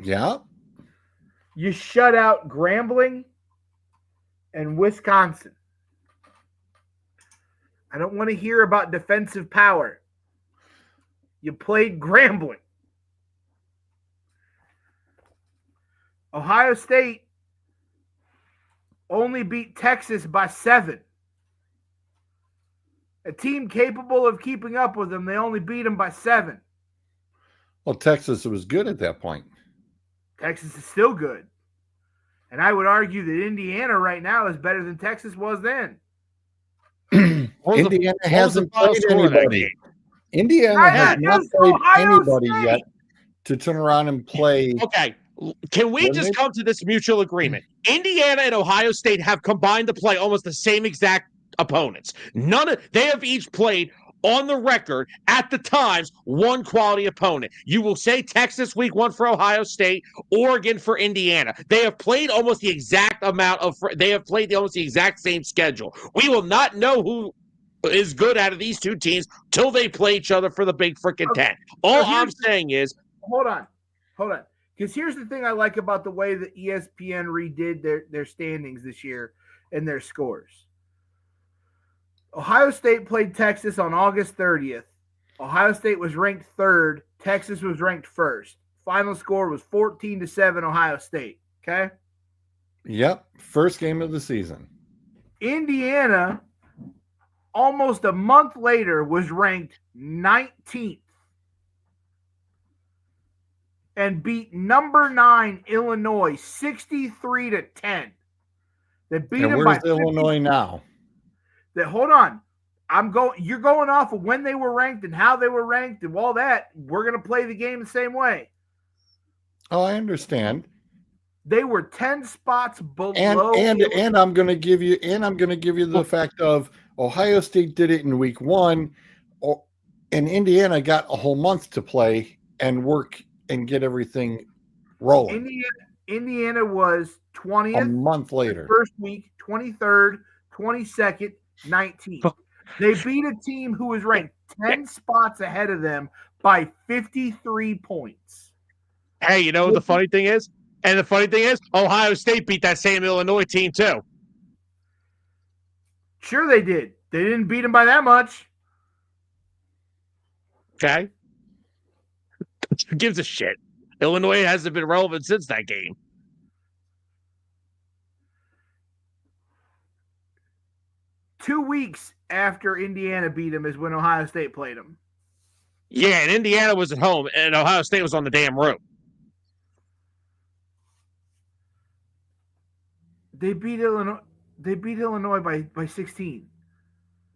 A: Yeah.
C: You shut out Grambling and Wisconsin. I don't want to hear about defensive power. You played Grambling. Ohio State only beat Texas by 7. A team capable of keeping up with them, they only beat them by 7.
A: Well, Texas was good at that point.
C: Texas is still good. And I would argue that Indiana right now is better than Texas was then.
A: Indiana hasn't played anybody. Indiana has not played anybody yet to turn around and play.
B: Okay. Can we just come to this mutual agreement? Indiana and Ohio State have combined to play almost the same exact opponents. They have each played on the record at the times one quality opponent. You will say Texas week 1 for Ohio State, Oregon for Indiana. They have played almost the exact amount of. They have played almost the exact same schedule. We will not know who is good out of these two teams till they play each other for the Big Freaking 10. All I'm saying is,
C: hold on. Because here's the thing I like about the way that ESPN redid their standings this year and their scores. Ohio State played Texas on August 30th. Ohio State was ranked 3rd. Texas was ranked 1st. Final score was 14-7 Ohio State. Okay?
A: Yep. First game of the season.
C: Indiana, almost a month later, was ranked 19th. And beat number 9 Illinois 63-10. They beat them by 50.
A: Illinois now?
C: Hold on. You're going off of when they were ranked and how they were ranked and all that. We're going to play the game the same way.
A: Oh, I understand.
C: They were 10 spots below.
A: And I'm going to give you the fact of Ohio State did it in week 1, and Indiana got a whole month to play and work and get everything rolling.
C: Indiana was 20th.
A: A month later.
C: First week, 23rd, 22nd, 19th. They beat a team who was ranked 10 spots ahead of them by 53 points.
B: Hey, the funny thing is? And the funny thing is, Ohio State beat that same Illinois team too.
C: Sure they did. They didn't beat them by that much.
B: Okay. Who gives a shit? Illinois hasn't been relevant since that game.
C: Two weeks after Indiana beat them is when Ohio State played them.
B: Yeah, and Indiana was at home, and Ohio State was on the damn road.
C: They beat Illinois. They beat Illinois by 16.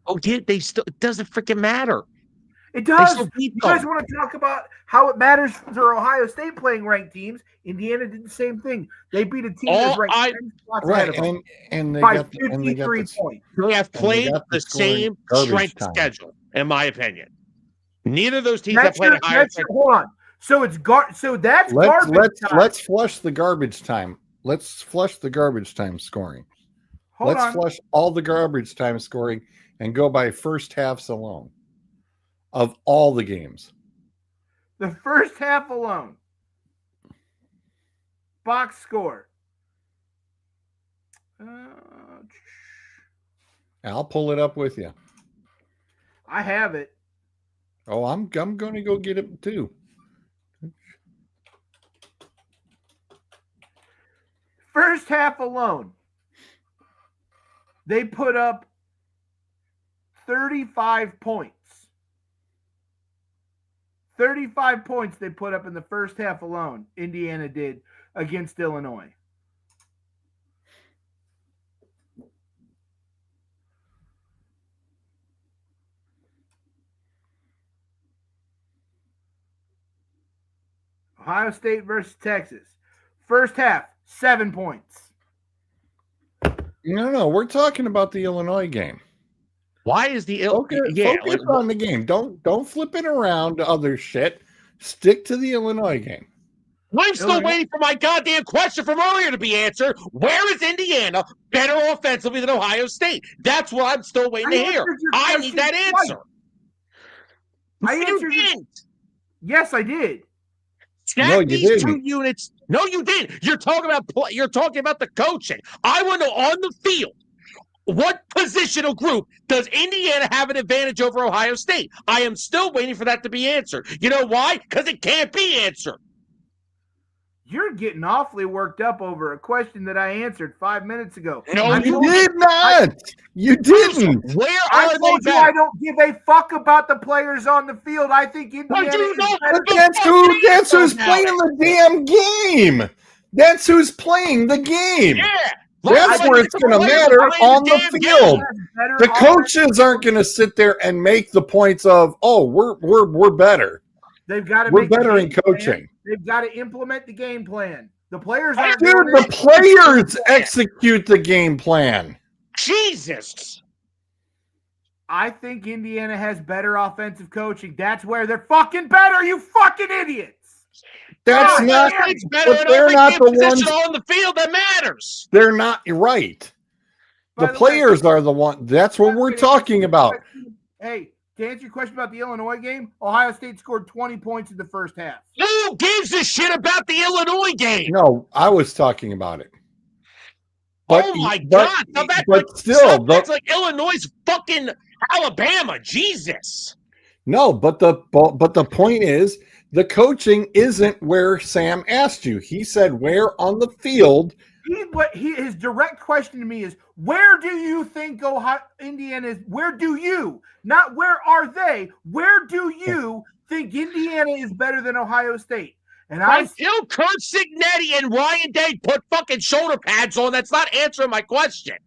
B: Oh, yeah, they still. It doesn't freaking matter.
C: It does. You guys want to talk about how it matters for Ohio State playing ranked teams? Indiana did the same thing. They beat a team that's ranked 10 spots ahead of them
A: and they
C: by
A: got
C: 53 points.
B: They have played the same strength schedule, in my opinion. Neither of those teams have played a higher.
C: Hold on. So it's garbage time.
A: Let's flush the garbage time. Let's flush the garbage time scoring. Let's flush all the garbage time scoring and go by first halves alone of all the games.
C: The first half alone. Box score.
A: I'll pull it up with you.
C: I have it.
A: Oh, I'm going to go get it too.
C: First half alone, they put up 35 points. 35 points they put up in the first half alone, Indiana did against Illinois. Ohio State versus Texas. First half, 7 points.
A: No, we're talking about the Illinois game.
B: Why is the
A: Focus on the game. Don't flip it around to other shit. Stick to the Illinois game.
B: I'm still waiting for my goddamn question from earlier to be answered. Where is Indiana better offensively than Ohio State? That's what I'm still waiting to hear. I need that answer.
C: I answered it. Yes, I did.
A: No, you didn't.
B: 2 units. No, you didn't. You're talking about the coaching. I want to know on the field. What positional group does Indiana have an advantage over Ohio State? I am still waiting for that to be answered. You know why? Because it can't be answered.
C: You're getting awfully worked up over a question that I answered 5 minutes ago.
B: No,
A: you did not. You didn't.
B: Where
C: I
B: are
C: told
B: they
C: you
B: better?
C: I don't give a fuck about the players on the field. I think Indiana
B: you
C: is
B: know
C: better.
B: what
A: That's who's playing the damn game. That's who's playing the game.
B: Yeah.
A: That's where it's going to matter on the field. The coaches aren't going to sit there and make the points of, oh, we're better.
C: They've got to.
A: We're better in coaching.
C: They've got to implement the game plan. The players aren't.
A: Dude, the players execute the game plan.
B: Jesus.
C: I think Indiana has better offensive coaching. That's where they're fucking better. You fucking idiots.
A: That's not.
B: It's better
A: But
B: in
A: they're
B: every
A: not the
B: position
A: ones
B: on the field that matters.
A: They're not right. The players are the one. That's what we're talking about.
C: Hey, to answer your question about the Illinois game, Ohio State scored 20 points in the first half.
B: Who gives a shit about the Illinois game?
A: No, I was talking about it. But,
B: oh my God! Now that's like Illinois' fucking Alabama. Jesus.
A: No, but the point is, the coaching isn't where Sam asked you. He said, "Where on the field?"
C: His direct question to me is, where do you think Indiana is? Where do you, not where are they? Where do you think Indiana is better than Ohio State? And
B: until Kurt Signetti and Ryan Day put fucking shoulder pads on, that's not answering my question.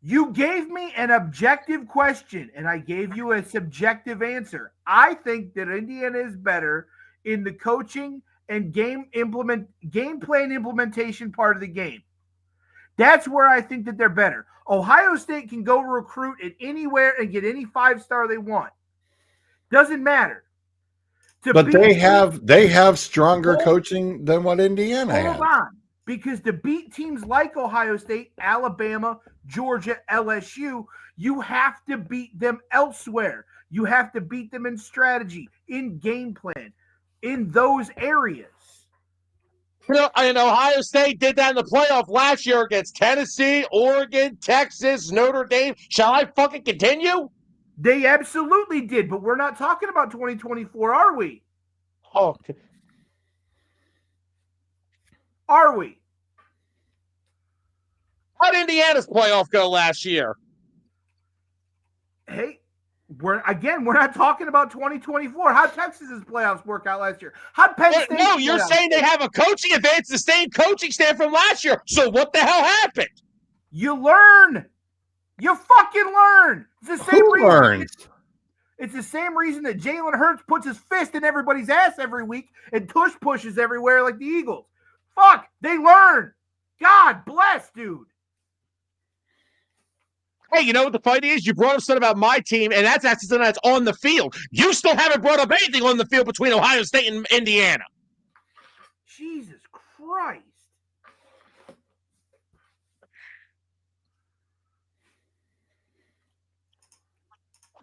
C: You gave me an objective question, and I gave you a subjective answer. I think that Indiana is better in the coaching and game plan implementation part of the game. That's where I think that they're better. Ohio State can go recruit at anywhere and get any 5-star they want. Doesn't matter.
A: But they have stronger coaching than what Indiana has.
C: Hold on. Because to beat teams like Ohio State, Alabama, Georgia, LSU, you have to beat them elsewhere. You have to beat them in strategy, in game plan, in those areas.
B: And Ohio State did that in the playoff last year against Tennessee, Oregon, Texas, Notre Dame. Shall I fucking continue?
C: They absolutely did, but we're not talking about 2024, are we?
B: Oh,
C: are we?
B: How did Indiana's playoff go last year?
C: Hey, we're not talking about 2024. How'd Texas's playoffs work out last year? How'd Penn State?
B: No, you're saying they have a coaching advantage, the same coaching staff from last year. So what the hell happened?
C: You learn. You fucking learn. It's the same reason.
A: Learns?
C: It's the same reason that Jalen Hurts puts his fist in everybody's ass every week and tush pushes everywhere like the Eagles. Fuck, they learn. God bless, dude.
B: Hey, you know what the fight is? You brought up something about my team, and that's actually something that's on the field. You still haven't brought up anything on the field between Ohio State and Indiana.
C: Jesus Christ.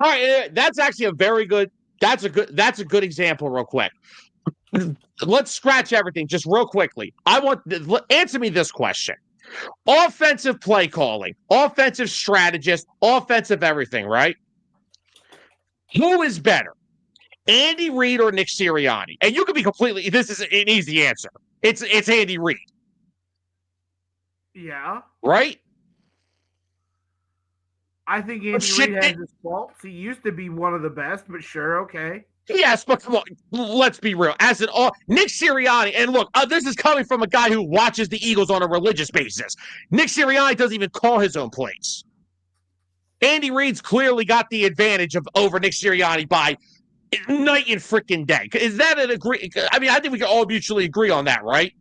B: All right, that's actually that's a good example real quick. Let's scratch everything just real quickly. Answer me this question. Offensive play calling, offensive strategist, offensive everything, right? Who is better, Andy Reid or Nick Sirianni? And you can be this is an easy answer. It's Andy Reid.
C: Yeah.
B: Right?
C: I think Andy
B: shit,
C: Reid has his faults. He used to be one of the best, but sure, okay.
B: Yes, but come on, let's be real. As an all Nick Sirianni, and look, this is coming from a guy who watches the Eagles on a religious basis. Nick Sirianni doesn't even call his own plays. Andy Reid's clearly got the advantage over Nick Sirianni by night and freaking day. Is that an agree? I mean, I think we can all mutually agree on that, right?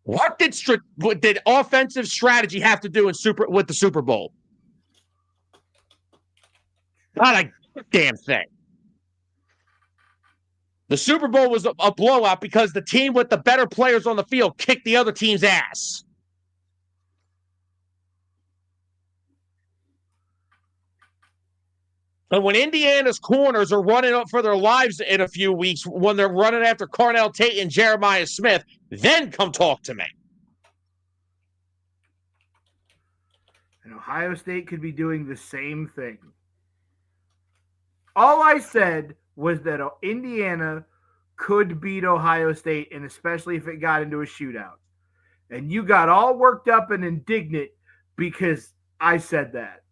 B: What did offensive strategy have to do with the Super Bowl? Not a damn thing. The Super Bowl was a blowout because the team with the better players on the field kicked the other team's ass. And when Indiana's corners are running up for their lives in a few weeks, when they're running after Carnell Tate and Jeremiah Smith, then come talk to me.
C: And Ohio State could be doing the same thing. All I said was that Indiana could beat Ohio State, and especially if it got into a shootout. And you got all worked up and indignant because I said that.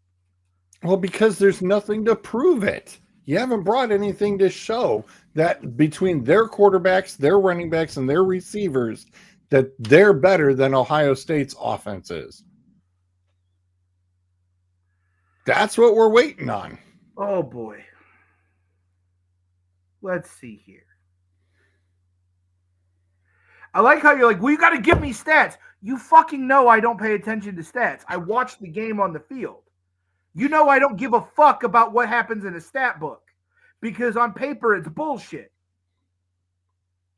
A: Well, because there's nothing to prove it. You haven't brought anything to show that between their quarterbacks, their running backs, and their receivers, that they're better than Ohio State's offense is. That's what we're waiting on.
C: Oh, boy. Let's see here. I like how you're like, well, you got to give me stats. You fucking know I don't pay attention to stats. I watch the game on the field. You know I don't give a fuck about what happens in a stat book because on paper it's bullshit.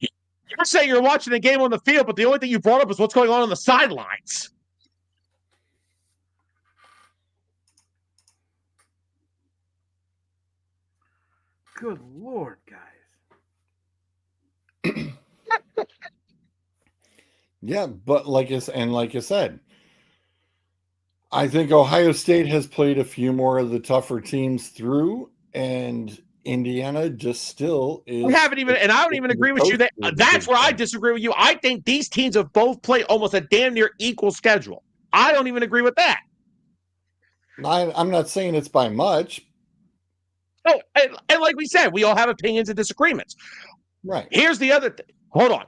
B: You're saying you're watching the game on the field, but the only thing you brought up is what's going on the sidelines.
C: Good Lord, guys.
A: Yeah, but like I said, I think Ohio State has played a few more of the tougher teams through, and Indiana just still is.
B: We haven't even, and I don't even agree with you. That's where I disagree with you. I think these teams have both played almost a damn near equal schedule. I don't even agree with that.
A: I'm not saying it's by much.
B: Oh, and like we said, we all have opinions and disagreements.
A: Right.
B: Here's the other thing. Hold on.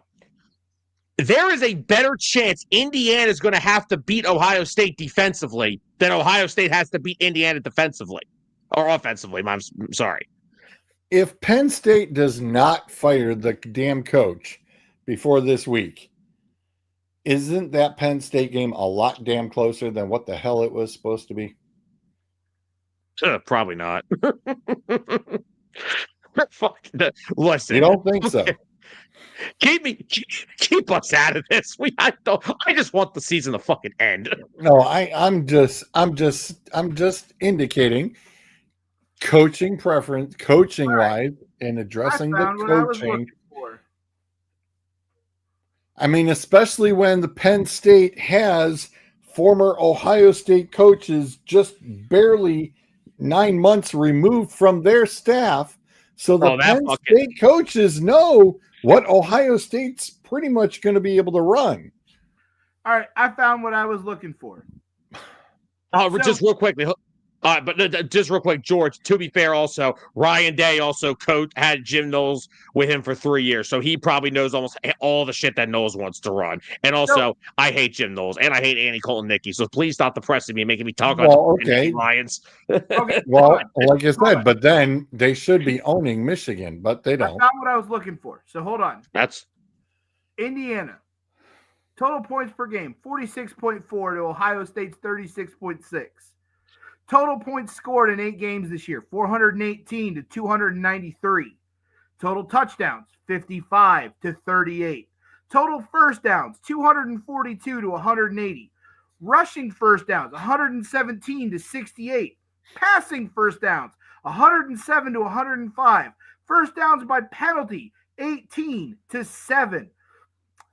B: There is a better chance Indiana is going to have to beat Ohio State defensively than Ohio State has to beat Indiana defensively or offensively. I'm sorry.
A: If Penn State does not fire the damn coach before this week, isn't that Penn State game a lot damn closer than what the hell it was supposed to be?
B: Probably not. Listen.
A: You don't think so?
B: Keep us out of this. I just want the season to fucking end.
A: No, I'm just indicating coaching preference, coaching wise, and addressing the coaching. I mean, especially when the Penn State has former Ohio State coaches just barely 9 months removed from their staff. So the Penn State coaches know what Ohio State's pretty much going to be able to run.
C: All right, I found what I was looking for.
B: Just real quickly. But just real quick, George, to be fair, also, Ryan Day also had Jim Knowles with him for 3 years. So he probably knows almost all the shit that Knowles wants to run. And also, I hate Jim Knowles and I hate Andy Colton-Nicky. So please stop depressing me and making me talk about Lions.
C: Okay.
A: Well, like I said, but then they should be owning Michigan, but they don't.
C: I found what I was looking for. So hold on.
B: That's
C: Indiana. Total points per game, 46.4 to Ohio State's 36.6. Total points scored in 8 games this year, 418 to 293. Total touchdowns, 55 to 38. Total first downs, 242 to 180. Rushing first downs, 117 to 68. Passing first downs, 107 to 105. First downs by penalty, 18 to 7.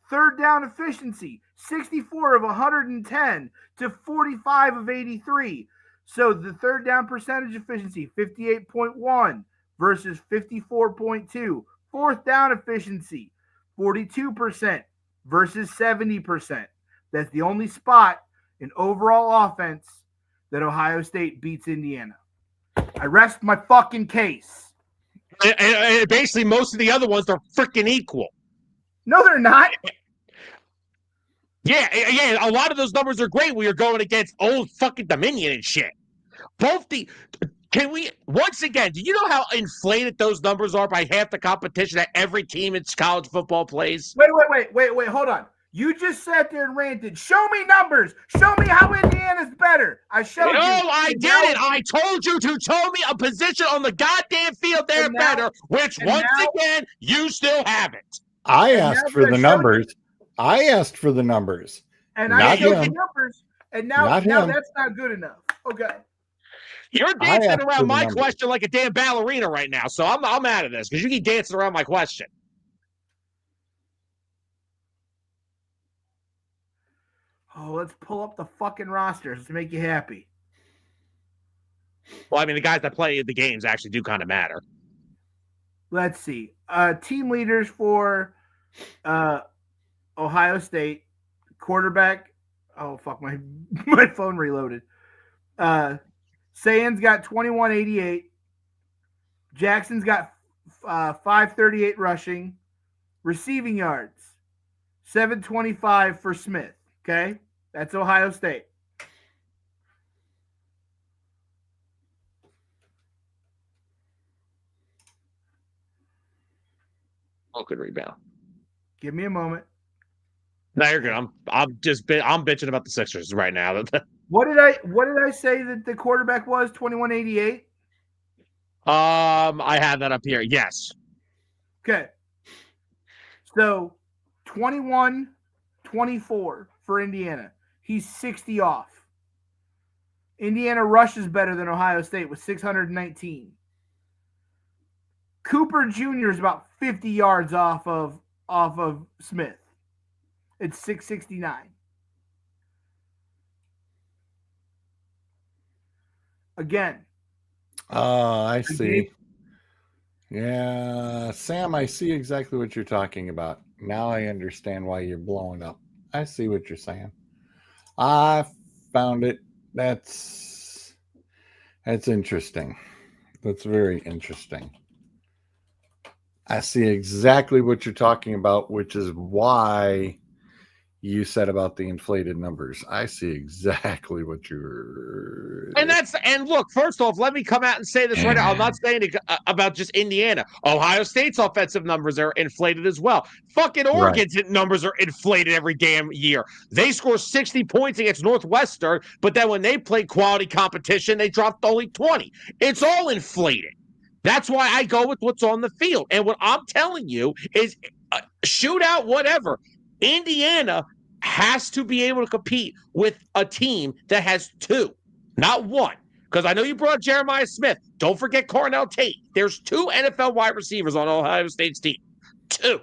C: Third down efficiency, 64 of 110 to 45 of 83. So the third down percentage efficiency, 58.1 versus 54.2. Fourth down efficiency, 42% versus 70%. That's the only spot in overall offense that Ohio State beats Indiana. I rest my fucking case.
B: And basically, most of the other ones are freaking equal.
C: No, they're not.
B: Yeah. A lot of those numbers are great when you're going against old fucking Dominion and shit. Can we, once again, do you know how inflated those numbers are by half the competition that every team in college football plays?
C: Wait, hold on. You just sat there and ranted. Show me numbers. Show me how Indiana's better. I showed you.
B: No, I didn't. I told you to show me a position on the goddamn field they're better, which once again, you still haven't.
A: I asked for the numbers. I asked for the numbers.
C: And I showed the numbers. And now that's not good enough. Okay.
B: You're dancing around my question like a damn ballerina right now. So I'm out of this because you keep dancing around my question.
C: Oh, let's pull up the fucking rosters to make you happy.
B: Well, I mean, the guys that play the games actually do kind of matter.
C: Let's see. Team leaders for Ohio State. Quarterback. Oh, fuck. My phone reloaded. Sayan's got 2188. Jackson's got 538 rushing. Receiving yards. 725 for Smith. Okay? That's Ohio State.
B: Oh, good rebound.
C: Give me a moment.
B: No, you're good. I'm bitching about the Sixers right now.
C: What did I say that the quarterback was? 2188?
B: I have that up here. Yes.
C: Okay. So 21-24 for Indiana. He's 60 off. Indiana rushes better than Ohio State with 619. Cooper Jr. is about 50 yards off of Smith. It's 669. Again.
A: I see. Yeah, Sam, I see exactly what you're talking about. Now I understand why you're blowing up. I see what you're saying. I found it. That's interesting. That's very interesting. I see exactly what you're talking about, which is why you said about the inflated numbers. I see exactly what you're.
B: And look, first off, let me come out and say this right now. I'm not saying it about just Indiana. Ohio State's offensive numbers are inflated as well. Fucking Oregon's numbers are inflated every damn year. They score 60 points against Northwestern, but then when they play quality competition, they dropped only 20. It's all inflated. That's why I go with what's on the field. And what I'm telling you is shootout, whatever. Indiana has to be able to compete with a team that has two, not one. Because I know you brought Jeremiah Smith. Don't forget Cornell Tate. There's two NFL wide receivers on Ohio State's team. Two.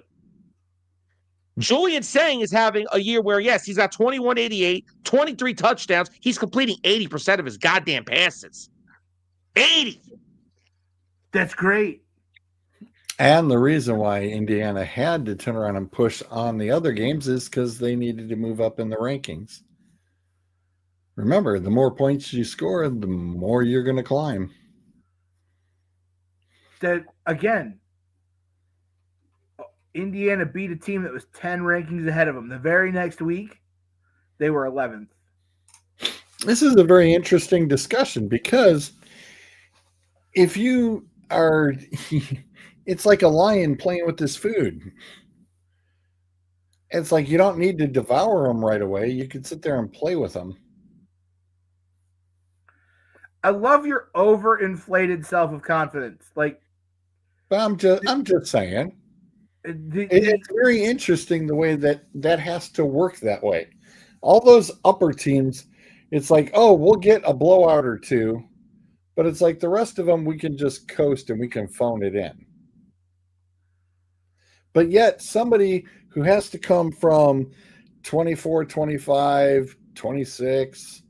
B: Julian Sang is having a year where, yes, he's got 2188, 23 touchdowns. He's completing 80% of his goddamn passes. 80.
C: That's great.
A: And the reason why Indiana had to turn around and push on the other games is because they needed to move up in the rankings. Remember, the more points you score, the more you're going to climb.
C: That again, Indiana beat a team that was 10 rankings ahead of them. The very next week, they were 11th.
A: This is a very interesting discussion because if you are... It's like a lion playing with his food. It's like you don't need to devour them right away. You can sit there and play with them.
C: I love your overinflated self of confidence. Like,
A: but I'm just saying. It's very interesting the way that has to work that way. All those upper teams, it's like, oh, we'll get a blowout or two, but it's like the rest of them we can just coast and we can phone it in. But yet somebody who has to come from 24, 25, 26,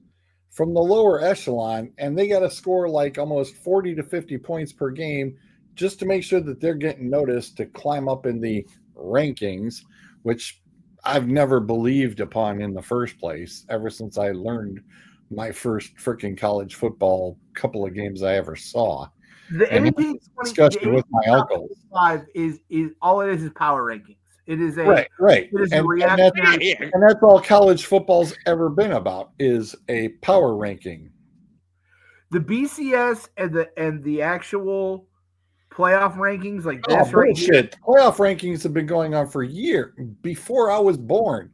A: from the lower echelon, and they got to score like almost 40 to 50 points per game just to make sure that they're getting noticed to climb up in the rankings, which I've never believed upon in the first place, ever since I learned my first freaking college football couple of games I ever saw.
C: The
A: And
C: 1820
A: discussion with my uncle.
C: 5 is all it is power rankings. It is a
A: Right.
C: It is a
A: And
C: reactionary.
B: Yeah,
A: and that's all college football's ever been about is a power ranking.
C: The BCS and the actual playoff rankings like
A: Oh,
C: this right here.
A: bullshit. Playoff rankings have been going on for years before I was born.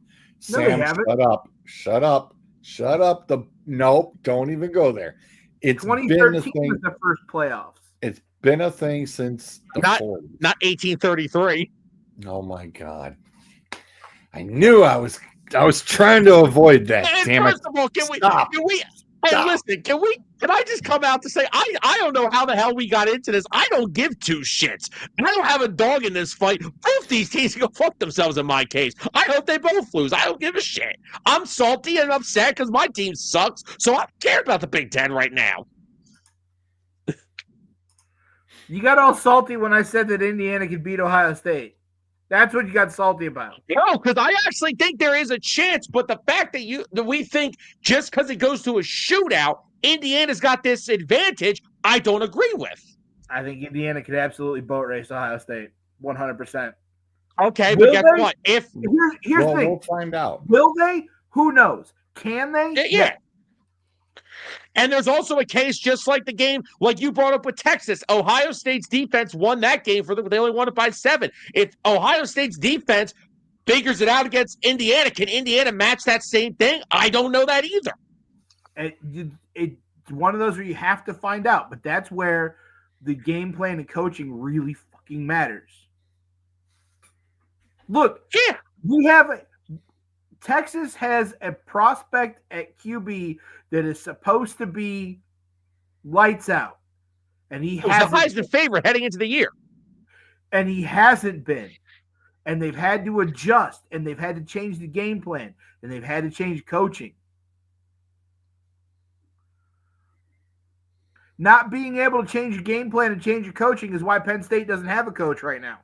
C: No, they
A: Sam,
C: haven't.
A: shut up. Shut up. Shut up. Nope, don't even go there. It's been a
C: 2013
A: thing.
C: was the first playoffs.
A: It's been a thing since the
B: Not-
A: 40s.
B: not 1833.
A: Oh my god. I knew I was trying to avoid that.
B: And
A: Damn it.
B: first of all, can we?
A: Stop.
B: Hey,
A: Stop.
B: listen, can I just come out to say I don't know how the hell we got into this. I don't give two shits. I don't have a dog in this fight. Both these teams can go fuck themselves in my case. I hope they both lose. I don't give a shit. I'm salty and upset because my team sucks, so I don't care about the Big Ten right now.
C: You got all salty when I said that Indiana could beat Ohio State. That's what you got salty about.
B: No, because I actually think there is a chance, but the fact that we think just because it goes to a shootout, Indiana's got this advantage, I don't agree with.
C: I think Indiana could absolutely boat race Ohio State, 100%.
B: Okay,
C: Will
B: but guess
C: they?
B: what? If
C: Here's
A: Well,
C: the thing.
A: we'll find out.
C: Will they? Who knows? Can they?
B: yeah. And there's also a case just like the game, like you brought up with Texas. Ohio State's defense won that game they only won it by 7. If Ohio State's defense figures it out against Indiana, can Indiana match that same thing? I don't know that either.
C: It's one of those where you have to find out, but that's where the game plan and coaching really fucking matters. Look,
B: Yeah.
C: Texas has a prospect at QB that is supposed to be lights out, and he
B: He was the
C: hasn't.
B: Heisman favorite heading into the year.
C: And he hasn't been. And they've had to adjust, and they've had to change the game plan, and they've had to change coaching. Not being able to change your game plan and change your coaching is why Penn State doesn't have a coach right now.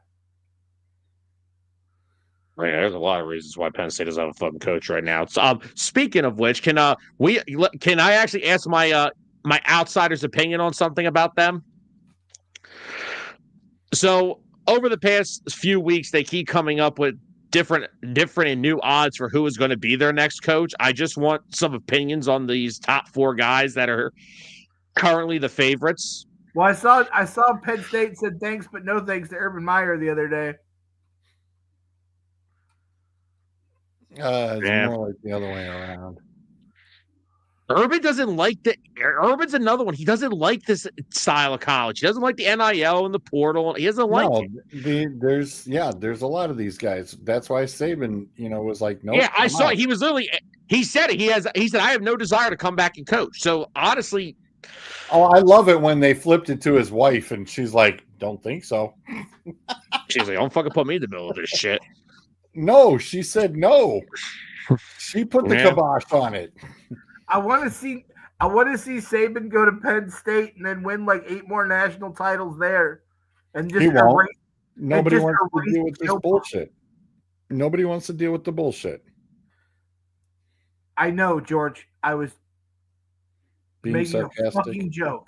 B: Right, there's a lot of reasons why Penn State doesn't have a fucking coach right now. So, speaking of which, can I actually ask my my outsider's opinion on something about them? So over the past few weeks, they keep coming up with different and new odds for who is going to be their next coach. I just want some opinions on these top 4 guys that are currently the favorites.
C: Well, I saw Penn State said thanks, but no thanks to Urban Meyer the other day.
A: It's more like the other way around.
B: Urban doesn't like Urban's another one. He doesn't like this style of college. He doesn't like the NIL and the portal. He doesn't like it.
A: There's a lot of these guys. That's why Saban, was like, no.
B: Yeah, I saw it. He was literally. He said it. He said, I have no desire to come back and coach. So honestly,
A: I love it when they flipped it to his wife, and she's like, don't think so.
B: she's like, don't fucking put me in the middle of this shit.
A: No, she said no. She put the kibosh on it.
C: I want to see Saban go to Penn State and then win like 8 more national titles there, and just erase.
A: Nobody wants to deal with this bullshit. Nobody wants to deal with the bullshit.
C: I know, George. I was
A: being
C: making
A: sarcastic.
C: a fucking joke.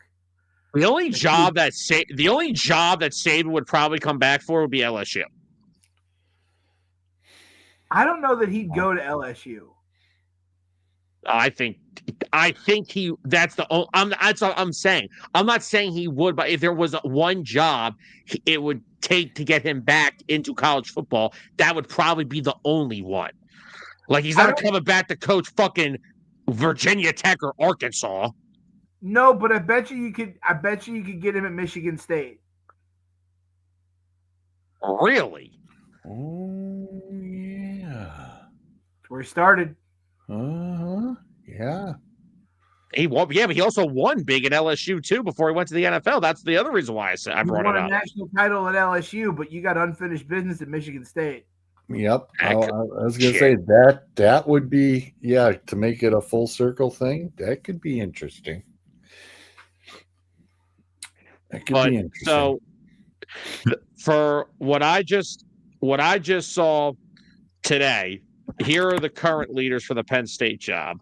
B: The only job that Saban would probably come back for would be LSU.
C: I don't know that he'd go to LSU.
B: I think he. That's the. That's what I'm saying. I'm not saying he would, but if there was one job it would take to get him back into college football, that would probably be the only one. Like he's not coming back to coach fucking Virginia Tech or Arkansas.
C: No, but I bet you could get him at Michigan State.
B: Really?
A: Oh yeah.
C: That's where he started.
A: Yeah.
B: But he also won big at LSU too before he went to the NFL. That's the other reason why I brought it up.
C: He won a national title at LSU, but you got unfinished business at Michigan State.
A: Yep. I was gonna say that would be to make it a full circle thing. That could be interesting. That could be interesting.
B: So for what I just saw today, here are the current leaders for the Penn State job.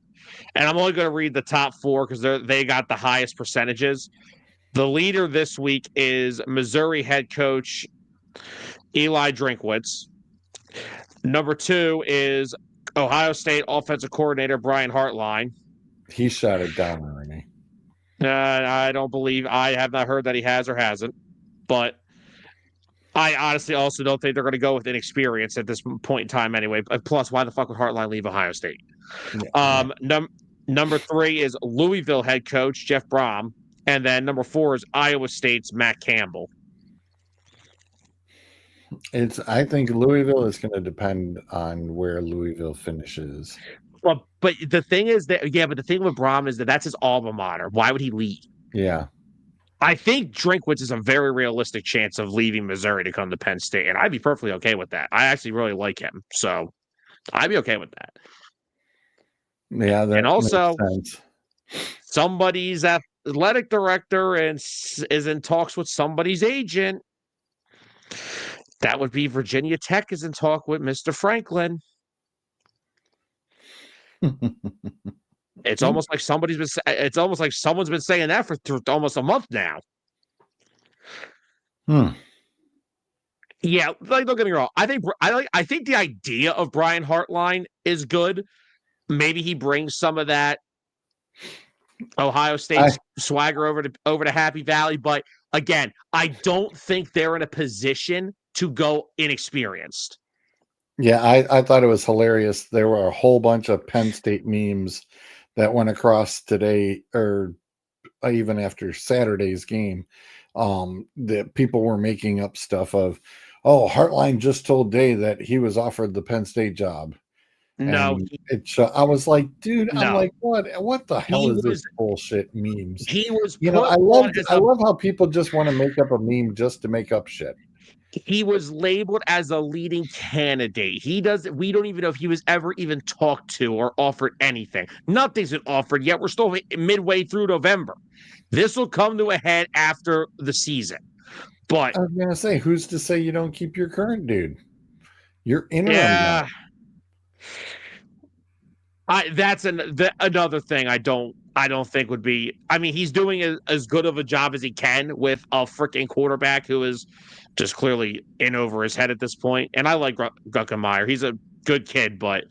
B: and I'm only going to read the top 4 because they got the highest percentages. The leader this week is Missouri head coach Eli Drinkwitz. Number 2 is Ohio State offensive coordinator Brian Hartline.
A: He shot it down already.
B: I don't believe, I have not heard that he has or hasn't, but I honestly also don't think they're going to go with inexperience at this point in time anyway. Plus, why the fuck would Hartline leave Ohio State?
A: Yeah,
B: Number 3 is Louisville head coach Jeff Brom. And then number 4 is Iowa State's Matt Campbell.
A: I think Louisville is going to depend on where Louisville finishes.
B: Well, but the thing is that, yeah, but the thing with Brom is that that's his alma mater. Why would he leave?
A: Yeah.
B: I think Drinkwitz is a very realistic chance of leaving Missouri to come to Penn State, and I'd be perfectly okay with that. I actually really like him, so I'd be okay with that.
A: Yeah, that
B: and also,
A: makes sense.
B: Somebody's athletic director is in talks with somebody's agent. That would be Virginia Tech is in talk with Mr. Franklin. It's almost like someone's been saying that for almost a month now. Yeah, like, don't get me wrong. I think the idea of Brian Hartline is good. Maybe he brings some of that Ohio State swagger over to Happy Valley, but again, I don't think they're in a position to go inexperienced.
A: Yeah, I thought it was hilarious. There were a whole bunch of Penn State memes that went across today, or even after Saturday's game, that people were making up stuff of, oh, Hartline just told Day that he was offered the Penn State job.
B: No,
A: I was like, dude,
B: No.
A: I'm like, what the hell is this bullshit memes?
B: he was
A: I love how people just want to make up a meme just to make up shit.
B: He was labeled as a leading candidate. We don't even know if he was ever even talked to or offered anything. Nothing's been offered yet. We're still midway through November. This will come to a head after the season. But
A: I was gonna say, who's to say you don't keep your current dude? You're interim.
B: yeah, that's another thing I don't think would be. I mean, he's doing as good of a job as he can with a freaking quarterback who is just clearly in over his head at this point. And I like Guckenmeyer. He's a good kid, but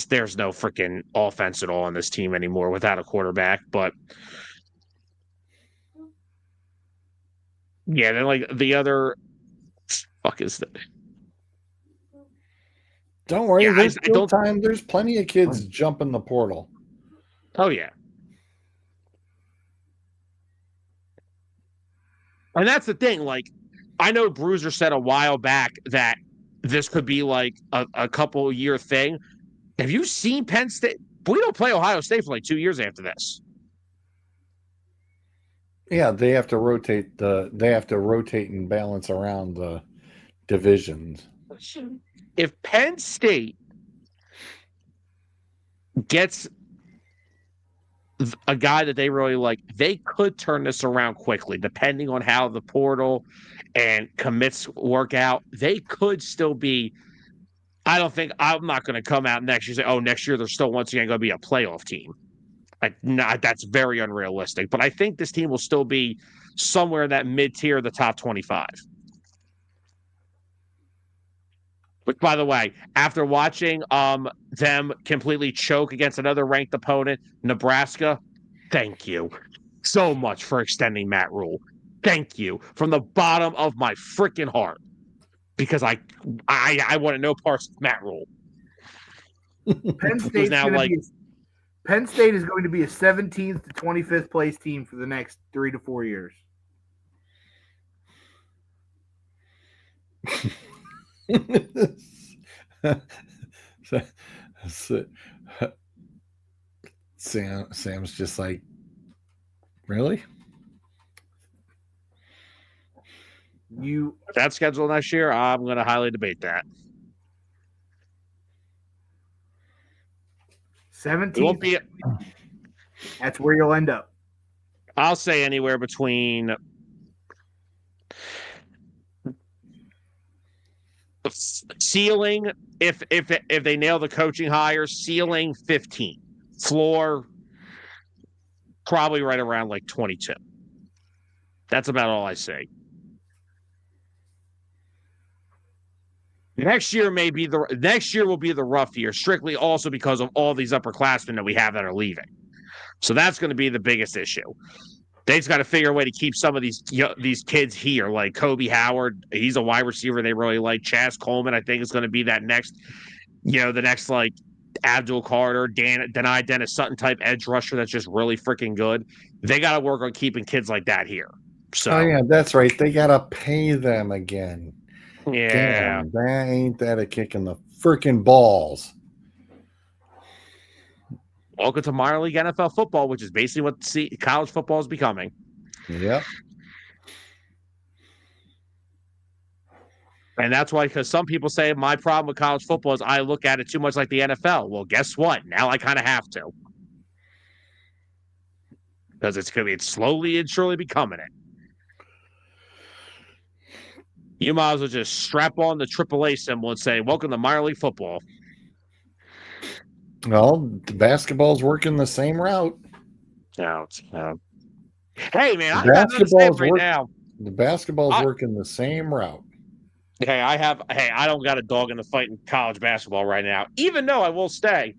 B: there's no freaking offense at all on this team anymore without a quarterback. But yeah, then like the other fuck is that?
A: Don't worry,
B: Yeah,
A: there's still time. There's plenty of kids jumping the portal.
B: Oh yeah. And that's the thing. Like, I know Bruiser said a while back that this could be like a couple year thing. Have you seen Penn State? We don't play Ohio State for like 2 years after this.
A: Yeah, they have to rotate and balance around the divisions.
B: If Penn State gets a guy that they really like, they could turn this around quickly, depending on how the portal and commits work out. They could still be. I'm not going to come out next year and say, oh, next year they're still once again going to be a playoff team. That's very unrealistic. But I think this team will still be somewhere in that mid-tier of the top 25. Which, by the way, after watching them completely choke against another ranked opponent, Nebraska, thank you so much for extending Matt Rule. Thank you from the bottom of my freaking heart, because I want to know parts of Matt Rule.
C: Penn State is going to be a 17th to 25th place team for the next 3 to 4 years.
A: Sam's just like, really?
B: That schedule next year, I'm going to highly debate that.
C: 17th. That's where you'll end up.
B: I'll say anywhere between ceiling, if they nail the coaching hire, ceiling 15. Floor, probably right around like 22. That's about all I see. Next year will be the rough year, strictly also because of all these upperclassmen that we have that are leaving. So that's going to be the biggest issue. They just got to figure a way to keep some of these kids here, like Kobe Howard. He's a wide receiver they really like. Chaz Coleman, I think, is going to be that next, the next like Abdul Carter, Dennis Sutton type edge rusher that's just really freaking good. They got to work on keeping kids like that here. So,
A: Oh yeah, that's right. They gotta pay them again.
B: yeah.
A: Damn, that ain't that a kick in the freaking balls.
B: Welcome to minor league NFL football, which is basically what college football is becoming.
A: Yep.
B: And that's why, because some people say my problem with college football is I look at it too much like the NFL. Well, guess what? Now I kind of have to. Because it's slowly and surely becoming it. You might as well just strap on the AAA symbol and say, welcome to minor league football.
A: Well, the basketball's working the same route.
B: No, hey, man, I got nothing to say right now.
A: The basketball's working the same route.
B: Hey, I don't got a dog in the fight in college basketball right now, even though I will stay.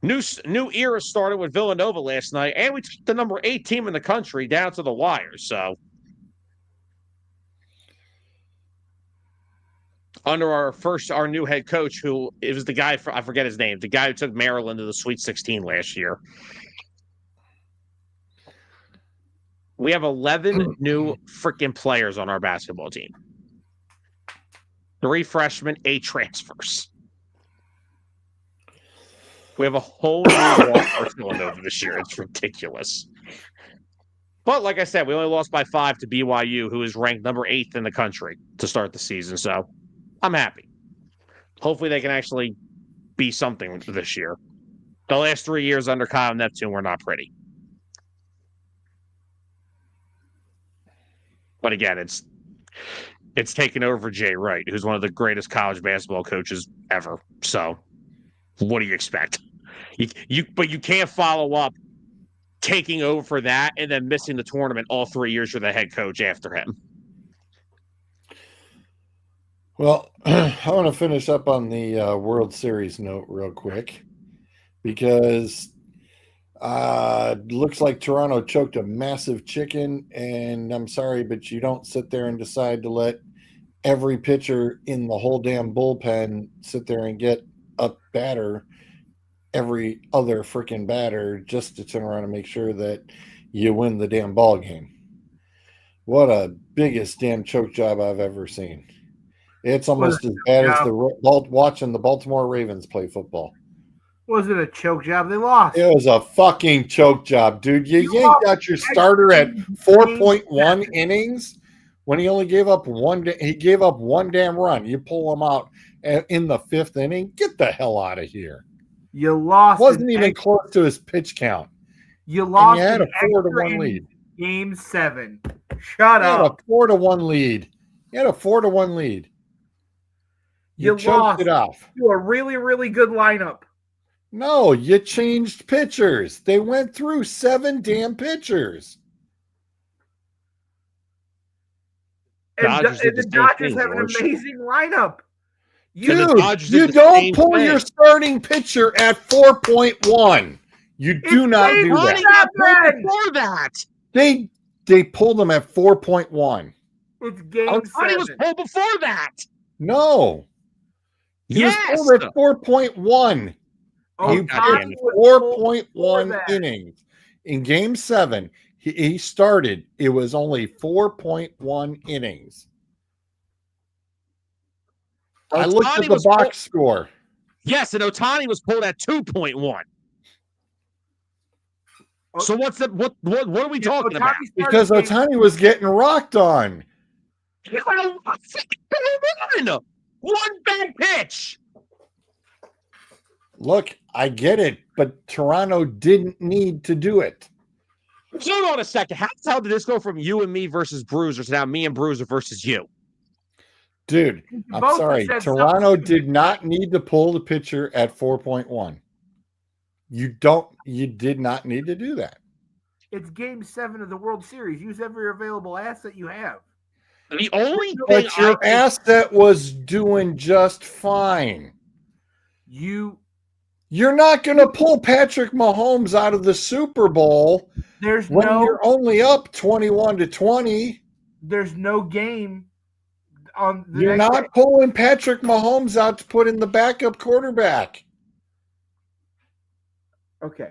B: New era started with Villanova last night, and we took the number 8 team in the country down to the wire. So, under our new head coach, who it was the guy I forget his name, the guy who took Maryland to the Sweet 16 last year. We have 11 new freaking players on our basketball team. 3 freshmen, 8 transfers. We have a whole new roster Villanova this year. It's ridiculous. But like I said, we only lost by 5 to BYU, who is ranked number 8th in the country to start the season. So I'm happy. Hopefully they can actually be something this year. The last 3 years under Kyle Neptune were not pretty. But again, it's taken over for Jay Wright, who's one of the greatest college basketball coaches ever. So what do you expect? But you can't follow up taking over for that and then missing the tournament all 3 years for the head coach after him.
A: Well, I want to finish up on the World Series note real quick because looks like Toronto choked a massive chicken, and I'm sorry, but you don't sit there and decide to let every pitcher in the whole damn bullpen sit there and get a batter every other freaking batter just to turn around and make sure that you win the damn ball game. What a biggest damn choke job I've ever seen. It's almost as bad as watching the Baltimore Ravens play football.
C: Was it a choke job? They lost.
A: It was a fucking choke job, dude. You ain't got your starter at 4.1 innings when he only gave up one. He gave up one damn run. You pull him out in the 5th inning. Get the hell out of here.
C: You lost.
A: Wasn't even close to his pitch count.
C: You lost.
A: And you had a 4-1 lead.
C: Game 7. Shut up.
A: You had a 4-1 lead. You had a 4-1 lead. You choked it off.
C: To a really, really good lineup.
A: No, you changed pitchers. They went through 7 damn pitchers.
C: And the Dodgers have an amazing lineup.
A: Dude, you don't pull your starting pitcher at 4.1. You do not do that.
B: Before that.
A: They pulled them at 4.1.
C: It's game 7.
B: He was pulled before that.
A: No. He was pulled at 4.1. You pitched 4.1 innings. In game 7, he started. It was only 4.1 innings. I looked at the box score.
B: Yes, and Ohtani was pulled at 2.1. So what are we talking about?
A: Because Ohtani was getting rocked on.
B: One bad pitch.
A: Look, I get it, but Toronto didn't need to do it.
B: Hold on a second. How the hell did this go from you and me versus Bruiser to now me and Bruiser versus you?
A: Dude, I'm sorry. Toronto did not need to pull the pitcher at 4.1. You did not need to do that.
C: It's Game 7 of the World Series. Use every available asset you have.
B: The only thing
A: But your asset was doing just fine.
C: You're
A: not going to pull Patrick Mahomes out of the Super Bowl when you're only up 21-20.
C: There's no game on the
A: You're
C: next
A: not
C: day.
A: pulling Patrick Mahomes out to put in the backup quarterback.
C: Okay.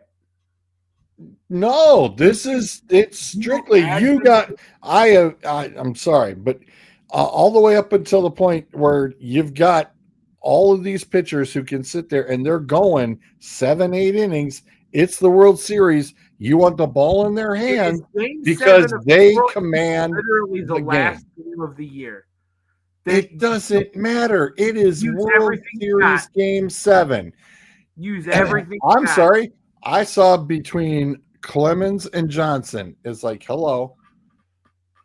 A: No, it's strictly I'm sorry, but all the way up until the point where you've got all of these pitchers who can sit there and they're going 7-8 innings. It's the World Series. You want the ball in their hands because they command
C: literally the last
A: game.
C: game of the year.
A: It doesn't matter. It is World Series Game 7.
C: Use everything.
A: I'm sorry. I saw between Clemens and Johnson. It's like, hello.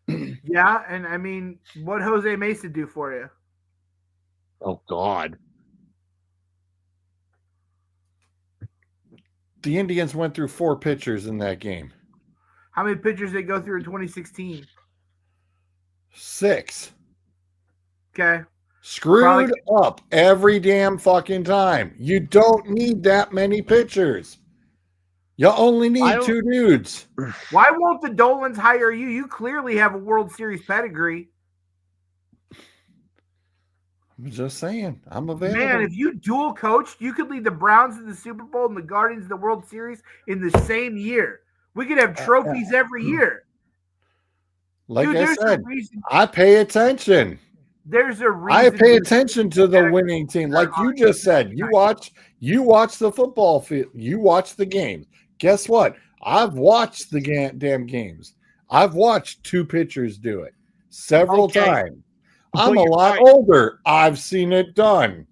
C: Yeah, and I mean, what Jose Mesa do for you?
B: Oh God.
A: The Indians went through 4 pitchers in that game.
C: How many pitchers they go through in 2016?
A: 6.
C: Okay.
A: Screwed up every damn fucking time. You don't need that many pitchers. You only need 2 dudes.
C: Why won't the Dolans hire you? You clearly have a World Series pedigree.
A: I'm just saying. I'm available.
C: Man, if you dual coached, you could lead the Browns in the Super Bowl and the Guardians in the World Series in the same year. We could have trophies every year.
A: Like I said, I pay attention.
C: There's a reason.
A: I pay attention to the winning team. Like you just said, you watch the football field. You watch the game. Guess what? I've watched the damn games. I've watched 2 pitchers do it several times. I'm a lot older. I've seen it done.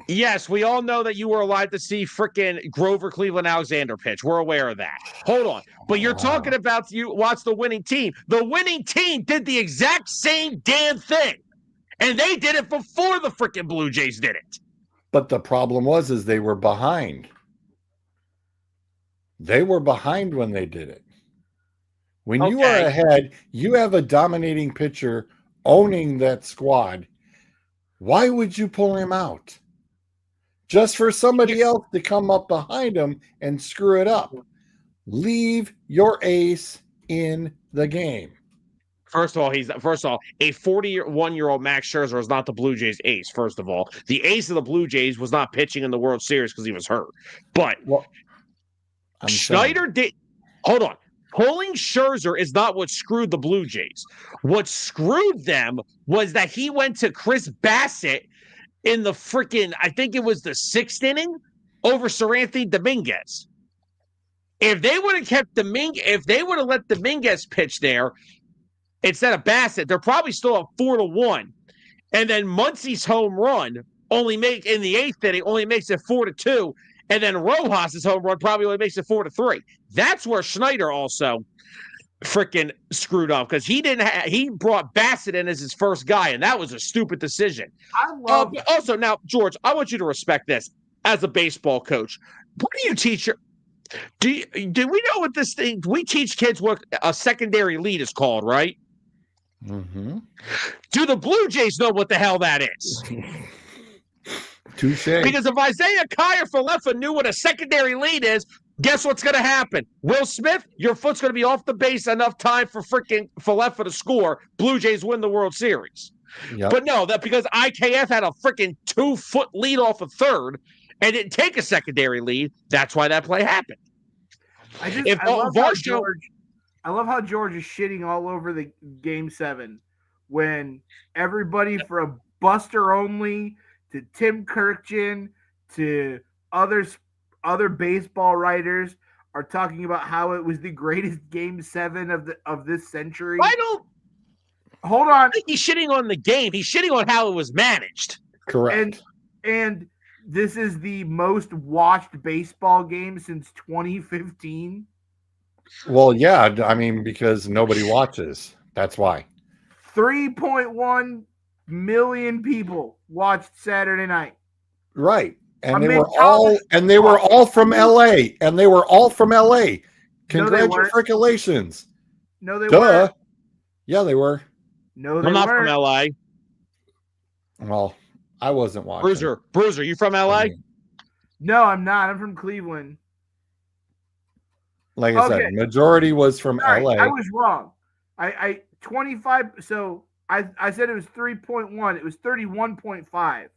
B: Yes, we all know that you were alive to see frickin' Grover Cleveland Alexander pitch. We're aware of that. Hold on. But you're talking about you watch the winning team. The winning team did the exact same damn thing. And they did it before the frickin' Blue Jays did it.
A: But the problem is they were behind. They were behind when they did it. When you are ahead, you have a dominating pitcher owning that squad. Why would you pull him out? Just for somebody else to come up behind him and screw it up. Leave your ace in the game.
B: First of all, a 41-year-old Max Scherzer is not the Blue Jays' ace. First of all, the ace of the Blue Jays was not pitching in the World Series because he was hurt. But Schneider did. Hold on. Pulling Scherzer is not what screwed the Blue Jays. What screwed them was that he went to Chris Bassett in the freaking, I think it was the 6th inning over Seranthony Dominguez. If they would have kept if they would have let Dominguez pitch there instead of Bassett, they're probably still up 4-1. And then Muncie's home run in the 8th inning only makes it 4-2. And then Rojas's home run probably only makes it 4-3. That's where Schneider also freaking screwed up because he brought Bassett in as his first guy, and that was a stupid decision. Also, now, George, I want you to respect this as a baseball coach. What do you teach do we know what this thing? We teach kids what a secondary lead is called, right?
A: Mm-hmm.
B: Do the Blue Jays know what the hell that is?
A: Touche.
B: Because if Isaiah Kyer Falefa knew what a secondary lead is, guess what's going to happen? Will Smith, your foot's going to be off the base enough time for freaking Falefa to score. Blue Jays win the World Series. Yep. But no, that because IKF had a freaking 2-foot lead off a third and didn't take a secondary lead, that's why that play happened.
C: I love how George is shitting all over the Game 7 when everybody from Buster Only to Tim Kirkjian to other baseball writers are talking about how it was the greatest Game 7 of this century. Hold on.
B: I think he's shitting on the game. He's shitting on how it was managed.
A: Correct.
C: And this is the most watched baseball game since 2015.
A: Well, yeah, I mean, because nobody watches. That's why.
C: 3.1 million people watched Saturday night.
A: Right. And
C: I
A: they
C: mean,
A: were all from LA. And they were all from LA.
C: No, they weren't.
A: Congratulations.
C: No, they
A: Duh.
C: weren't.
A: Yeah, they were.
C: No, they
B: I'm not from
C: weren't.
B: LA.
A: Well, I wasn't watching.
B: Bruiser, you from LA?
C: No, I'm not. I'm from Cleveland.
A: Like I said, majority was from
C: Sorry,
A: LA.
C: I was wrong. I 25. So I said it was 3.1. It was 31.5.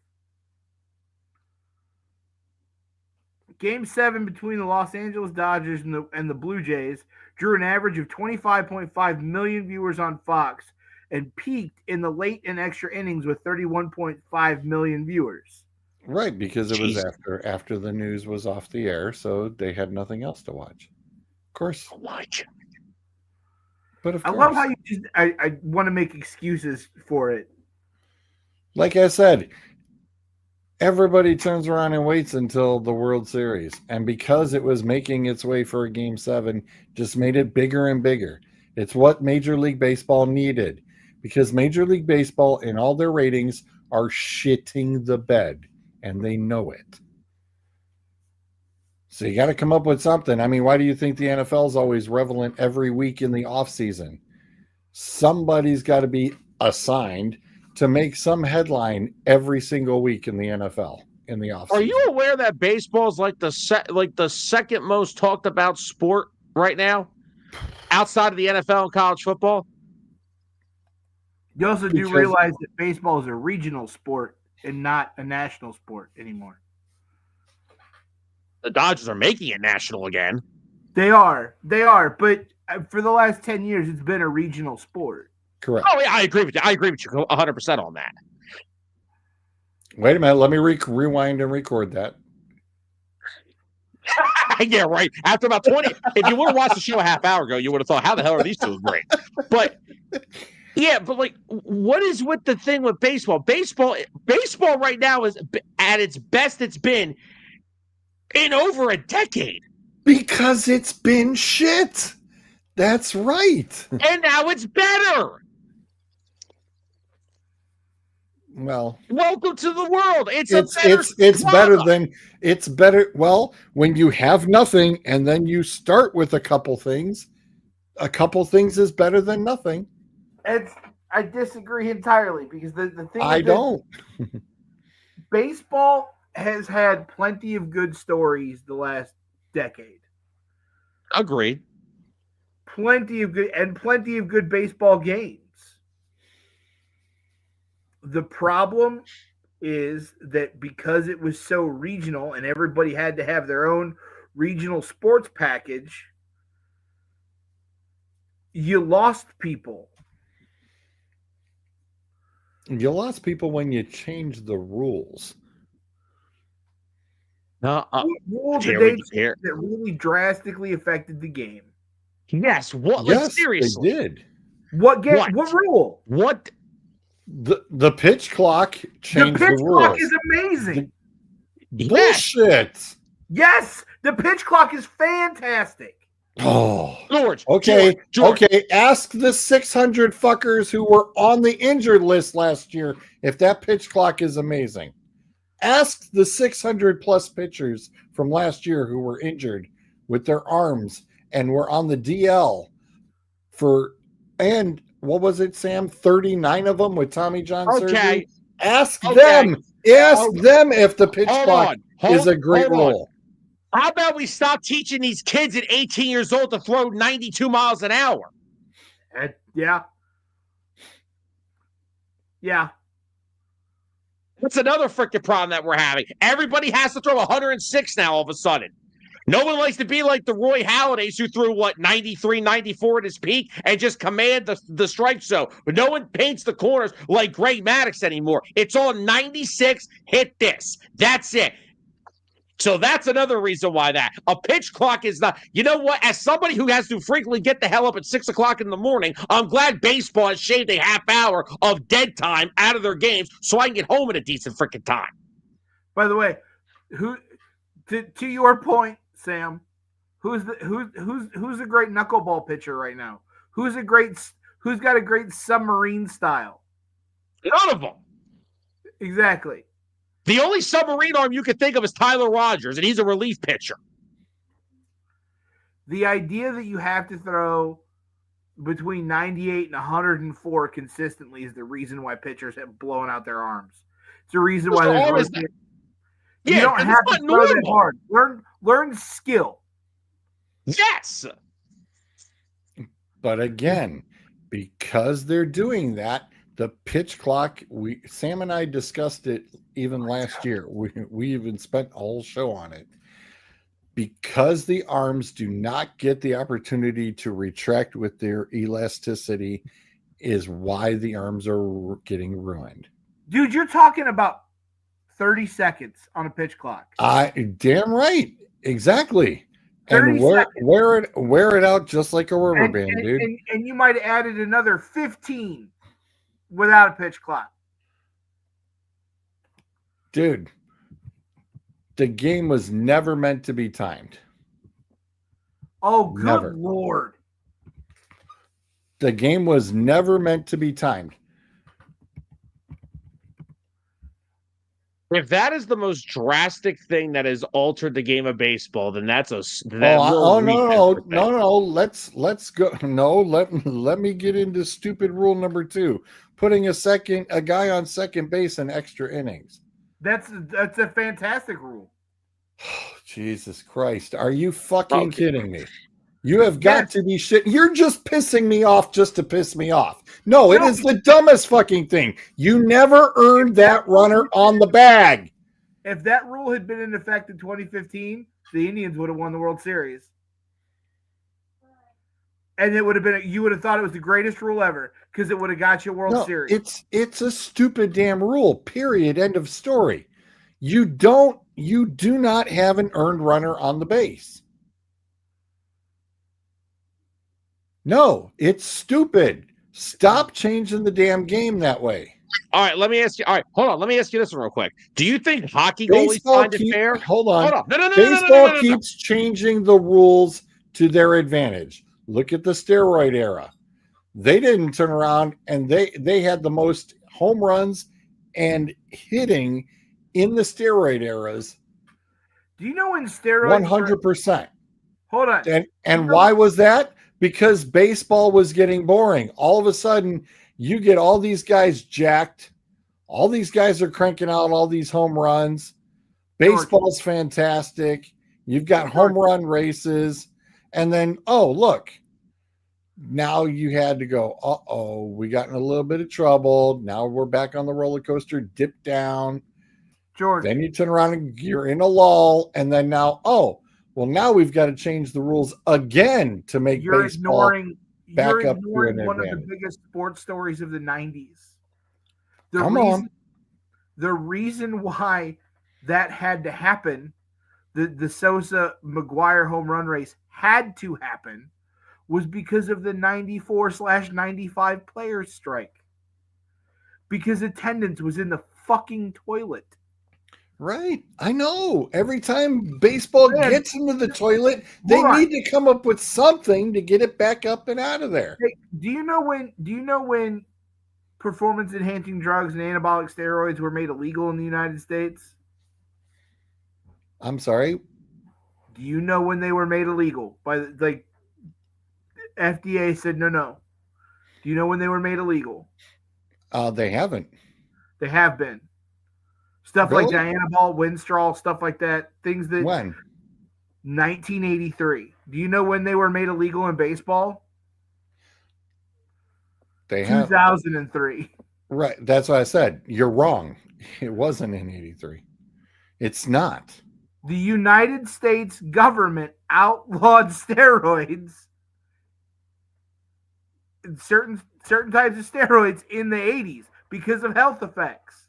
C: Game 7 between the Los Angeles Dodgers and the Blue Jays drew an average of 25.5 million viewers on Fox and peaked in the late and extra innings with 31.5 million viewers.
A: Right, because it was
B: Jeez.
A: after the news was off the air, so they had nothing else to watch. Of course.
B: Watch.
A: But of
C: I
A: course.
C: love how you just I want to make excuses for it.
A: Like I said, everybody turns around and waits until the World Series. And because it was making its way for a Game 7, just made it bigger and bigger. It's what Major League Baseball needed. Because Major League Baseball, in all their ratings, are shitting the bed. And they know it. So you got to come up with something. I mean, why do you think the NFL is always relevant every week in the offseason? Somebody's got to be assigned to make some headline every single week in the NFL in the offseason.
B: Are you aware that baseball is like the second most talked about sport right now, outside of the NFL and college football?
C: You also do realize that baseball is a regional sport and not a national sport anymore.
B: The Dodgers are making it national again.
C: They are, but for the last 10 years, it's been a regional sport.
A: Correct.
B: Oh, yeah, I agree with you. I agree with you 100% on that.
A: Wait a minute. Let me rewind and record that.
B: Yeah, right. After about 20, if you would have watched the show a half hour ago, you would have thought, how the hell are these two great? But yeah, but like, what is with the thing with baseball? Baseball right now is at its best it's been in over a decade.
A: Because it's been shit. That's right.
B: And now it's better.
A: Well,
B: welcome to the world. It's
A: better. Well, when you have nothing and then you start with a couple things is better than nothing.
C: I disagree entirely because the thing
A: I don't.
C: Baseball has had plenty of good stories the last decade.
B: Agreed.
C: Plenty of good baseball games. The problem is that because it was so regional and everybody had to have their own regional sports package, you lost people.
A: You lost people when you changed the rules.
C: Rules that really drastically affected the game.
B: Yes. What?
A: Yes,
B: like, seriously.
A: they did.
C: What game? What rule?
B: What?
A: The pitch clock changed the rules.
C: The pitch clock is amazing.
A: Bullshit.
C: Yes, the pitch clock is fantastic.
A: Oh,
B: George.
A: Okay. Ask the 600 fuckers who were on the injured list last year if that pitch clock is amazing. Ask the 600 plus pitchers from last year who were injured with their arms and were on the DL and what was it, Sam? 39 of them with Tommy John surgery. Ask them if the pitch clock is a great rule.
B: How about we stop teaching these kids at 18 years old to throw 92 miles an hour?
C: Yeah.
B: That's another freaking problem that we're having. Everybody has to throw 106 now all of a sudden. No one likes to be like the Roy Halladays who threw, 93, 94 at his peak and just command the strike zone. But no one paints the corners like Greg Maddux anymore. It's all 96, hit this. That's it. So that's another reason why a pitch clock is not. You know what? As somebody who has to frequently get the hell up at 6 o'clock in the morning, I'm glad baseball has shaved a half hour of dead time out of their games so I can get home at a decent freaking time.
C: By the way, to your point, Sam, who's a great knuckleball pitcher right now? Who's got a great submarine style?
B: None of them.
C: Exactly.
B: The only submarine arm you could think of is Tyler Rogers, and he's a relief pitcher.
C: The idea that you have to throw between 98 and 104 consistently is the reason why pitchers have blown out their arms. It's the reason why there's rotation. You
B: Yeah,
C: don't
B: and
C: have
B: it's
C: to
B: not
C: throw that
B: normal.
C: hard. Learn skill.
B: Yes.
A: But again, because they're doing that, the pitch clock, Sam and I discussed it even last year. We even spent a whole show on it. Because the arms do not get the opportunity to retract with their elasticity is why the arms are getting ruined.
C: Dude, you're talking about 30 seconds on a pitch clock.
A: Damn right. Exactly. And
C: 30
A: wear it out just like a rubber band, dude.
C: And you might have added another 15 without a pitch clock.
A: Dude, the game was never meant to be timed.
C: Oh, good
A: Never.
C: Lord.
A: The game was never meant to be timed.
B: If that is the most drastic thing that has altered the game of baseball, then that's a
A: no. Let's go. No, let me get into stupid rule number 2. Putting a guy on second base in extra innings.
C: That's a fantastic rule.
A: Jesus Christ. Are you fucking kidding me? You have got to be shit. You're just pissing me off just to piss me off. No, it is the dumbest fucking thing. You never earned that runner on the bag.
C: If that rule had been in effect in 2015, the Indians would have won the World Series. And it would have been, you would have thought it was the greatest rule ever because it would have got you a World Series.
A: It's a stupid damn rule, period. End of story. You do not have an earned runner on the base. No, it's stupid. Stop changing the damn game that way.
B: All right, let me ask you. All right, hold on. Let me ask you this one real quick. Do you think hockey goalies find it fair?
A: Hold on.
B: No.
A: Baseball keeps changing the rules to their advantage. Look at the steroid era. They didn't turn around and they had the most home runs and hitting in the steroid eras.
C: Do you know when steroids
A: 100%.
C: Hold on.
A: And why was that? Because baseball was getting boring. All of a sudden, you get all these guys jacked. All these guys are cranking out all these home runs. Baseball's fantastic. You've got home run races. And then, oh, look. Now you had to go, uh-oh, we got in a little bit of trouble. Now we're back on the roller coaster, dip down.
C: George.
A: Then you turn around and you're in a lull. And then now, well, now we've got to change the rules again to make baseball back up to an
C: one
A: advantage.
C: of the biggest sports stories of the 90s. The reason why that had to happen, the Sosa McGuire home run race had to happen, was because of the 94/95 players strike. Because attendance was in the fucking toilet.
A: Right. I know. Every time baseball gets into the toilet, they need to come up with something to get it back up and out of there.
C: Hey, do you know when performance enhancing drugs and anabolic steroids were made illegal in the United States?
A: I'm sorry.
C: Do you know when they were made illegal? FDA said no. Do you know when they were made illegal?
A: They haven't.
C: They have been. Stuff like Dianabol, Winstrol, stuff like that. Things that.
A: When?
C: 1983. Do you know when they were made illegal in baseball?
A: They have.
C: 2003.
A: Right. That's what I said. You're wrong. It wasn't in 83. It's not.
C: The United States government outlawed steroids, certain types of steroids in the 80s because of health effects.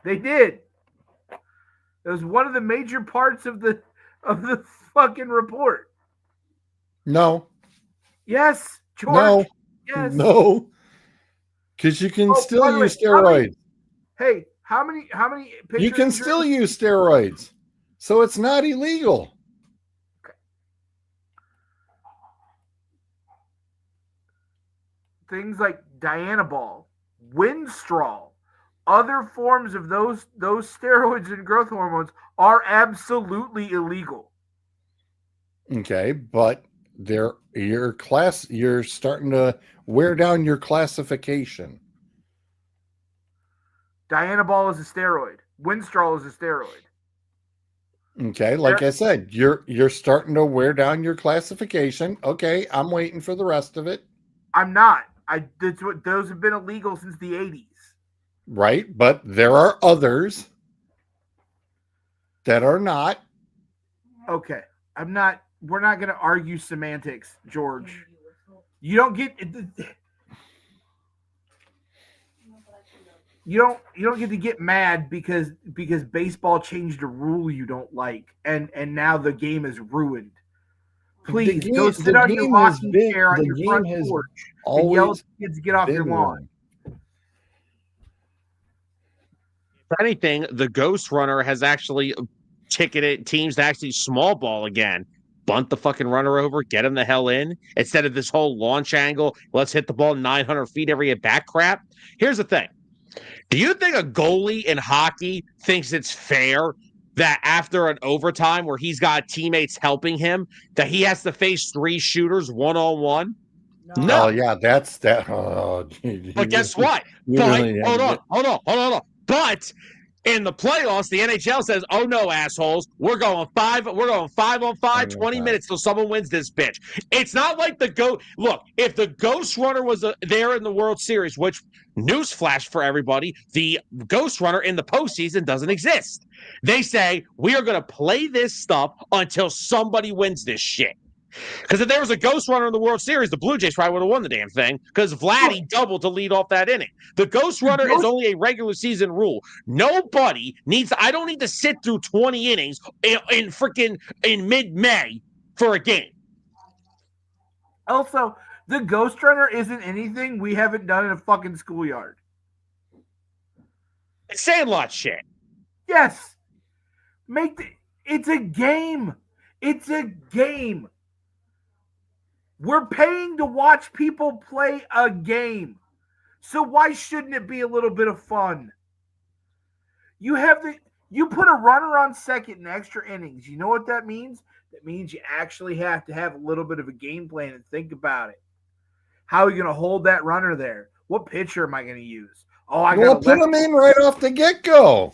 C: They did. It was one of the major parts of the fucking report.
A: No.
C: Yes, George.
A: No.
C: Yes.
A: No. Because you can still use steroids.
C: How many
A: you can still use steroids. So it's not illegal.
C: Okay. Things like Dianabol, Winstrol, Other forms of those steroids and growth hormones are absolutely illegal.
A: Okay, but you're starting to wear down your classification.
C: Dianabol is a steroid. Winstrol is a steroid.
A: Okay, like I said, you're starting to wear down your classification. Okay, I'm waiting for the rest of it.
C: I'm not. Those have been illegal since the 80s.
A: Right, but there are others that are not.
C: Okay, I'm not. We're not going to argue semantics, George. You don't get. You don't get to get mad because baseball changed a rule you don't like, and now the game is ruined. Please go sit on your rocking chair on your front porch and yell at the kids to get off your lawn.
B: If anything, the Ghost Runner has actually ticketed teams to actually small ball again. Bunt the fucking runner over, get him the hell in, instead of this whole launch angle. Let's hit the ball 900 feet every at bat crap. Here's the thing. Do you think a goalie in hockey thinks it's fair that after an overtime where he's got teammates helping him, that he has to face 3 shooters one-on-1? No.
A: Oh yeah, that's that. Oh,
B: But guess what? Hold on. But in the playoffs, the NHL says, "Oh no, assholes, we're going 5 on 5, 20 minutes till someone wins this bitch." It's not like look, if the Ghost Runner was there in the World Series, which newsflash for everybody, the Ghost Runner in the postseason doesn't exist. They say we are going to play this stuff until somebody wins this shit. Because if there was a Ghost Runner in the World Series, the Blue Jays probably would have won the damn thing because Vladdy doubled to lead off that inning. The Ghost Runner is only a regular season rule. Nobody needs. I don't need to sit through 20 innings in mid-May for a game.
C: Also, the Ghost Runner isn't anything we haven't done in a fucking schoolyard.
B: It's Sandlot shit.
C: Yes. It's a game. It's a game. We're paying to watch people play a game. So why shouldn't it be a little bit of fun? You put a runner on second in extra innings. You know what that means? That means you actually have to have a little bit of a game plan and think about it. How are you going to hold that runner there? What pitcher am I going to use? Oh, I got to
A: put him in right off the get-go.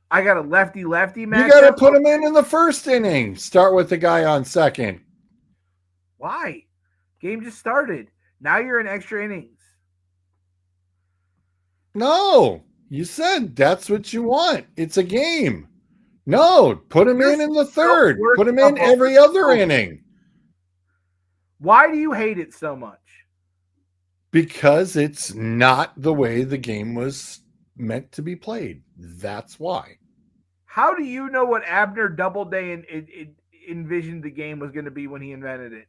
C: I got a lefty-lefty match.
A: You got to put him in the first inning. Start with the guy on second.
C: Why? Game just started. Now you're in extra innings.
A: No, you said that's what you want. It's a game. No, put him in the third. Put him in every other inning.
C: Why do you hate it so much?
A: Because it's not the way the game was meant to be played. That's why.
C: How do you know what Abner Doubleday envisioned the game was going to be when he invented it?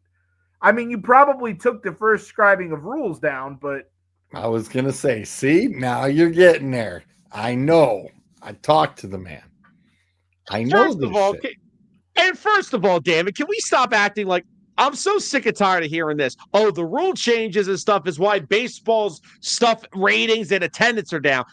C: I mean, you probably took the first scribing of rules down, but...
A: I was going to say, see, now you're getting there. I know. I talked to the man. I know this shit.
B: And first of all, damn it, can we stop acting like... I'm so sick and tired of hearing this. Oh, the rule changes and stuff is why baseball's stuff ratings and attendance are down.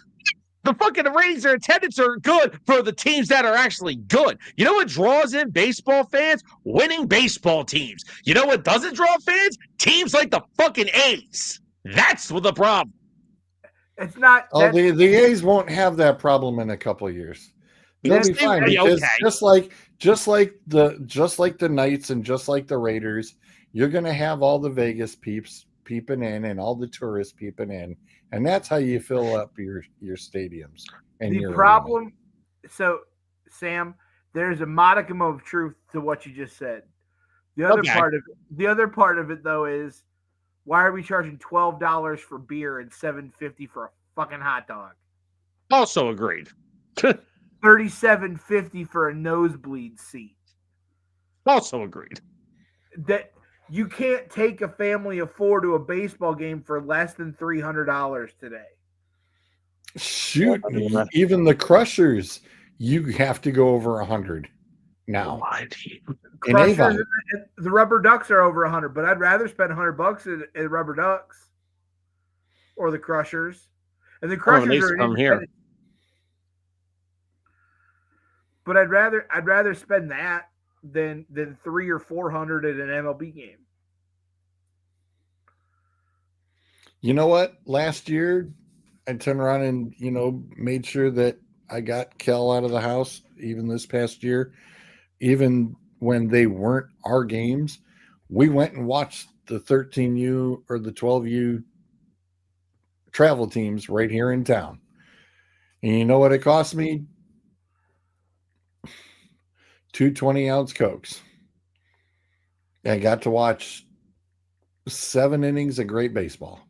B: The fucking ratings and attendance are good for the teams that are actually good. You know what draws in baseball fans? Winning baseball teams. You know what doesn't draw fans? Teams like the fucking A's. That's the problem.
C: It's not.
A: Oh, the A's won't have that problem in a couple of years. They'll be fine because just like the Knights and just like the Raiders, you're going to have all the Vegas peeps peeping in and all the tourists peeping in. And that's how you fill up your stadiums. And
C: the problem, so Sam, there's a modicum of truth to what you just said. The other part of it though is, why are we charging $12 for beer and $7.50 for a fucking hot dog?
B: Also agreed.
C: $37.50 for a nosebleed seat.
B: Also agreed.
C: That. You can't take a family of 4 to a baseball game for less than $300 today.
A: Shoot, even the Crushers, you have to go over 100 now.
C: Crushers, the Rubber Ducks are over 100, but I'd rather spend $100 at Rubber Ducks or the Crushers. And the
B: Oh,
C: Crushers
B: needs
C: are
B: to
C: an
B: come here.
C: independent. But I'd rather spend that than 300 or 400 at an MLB game.
A: You know what? Last year, I turned around and made sure that I got Kel out of the house. Even this past year, even when they weren't our games, we went and watched the 13U or the 12U travel teams right here in town. And you know what it cost me? 2 20-ounce Cokes. I got to watch 7 innings of great baseball.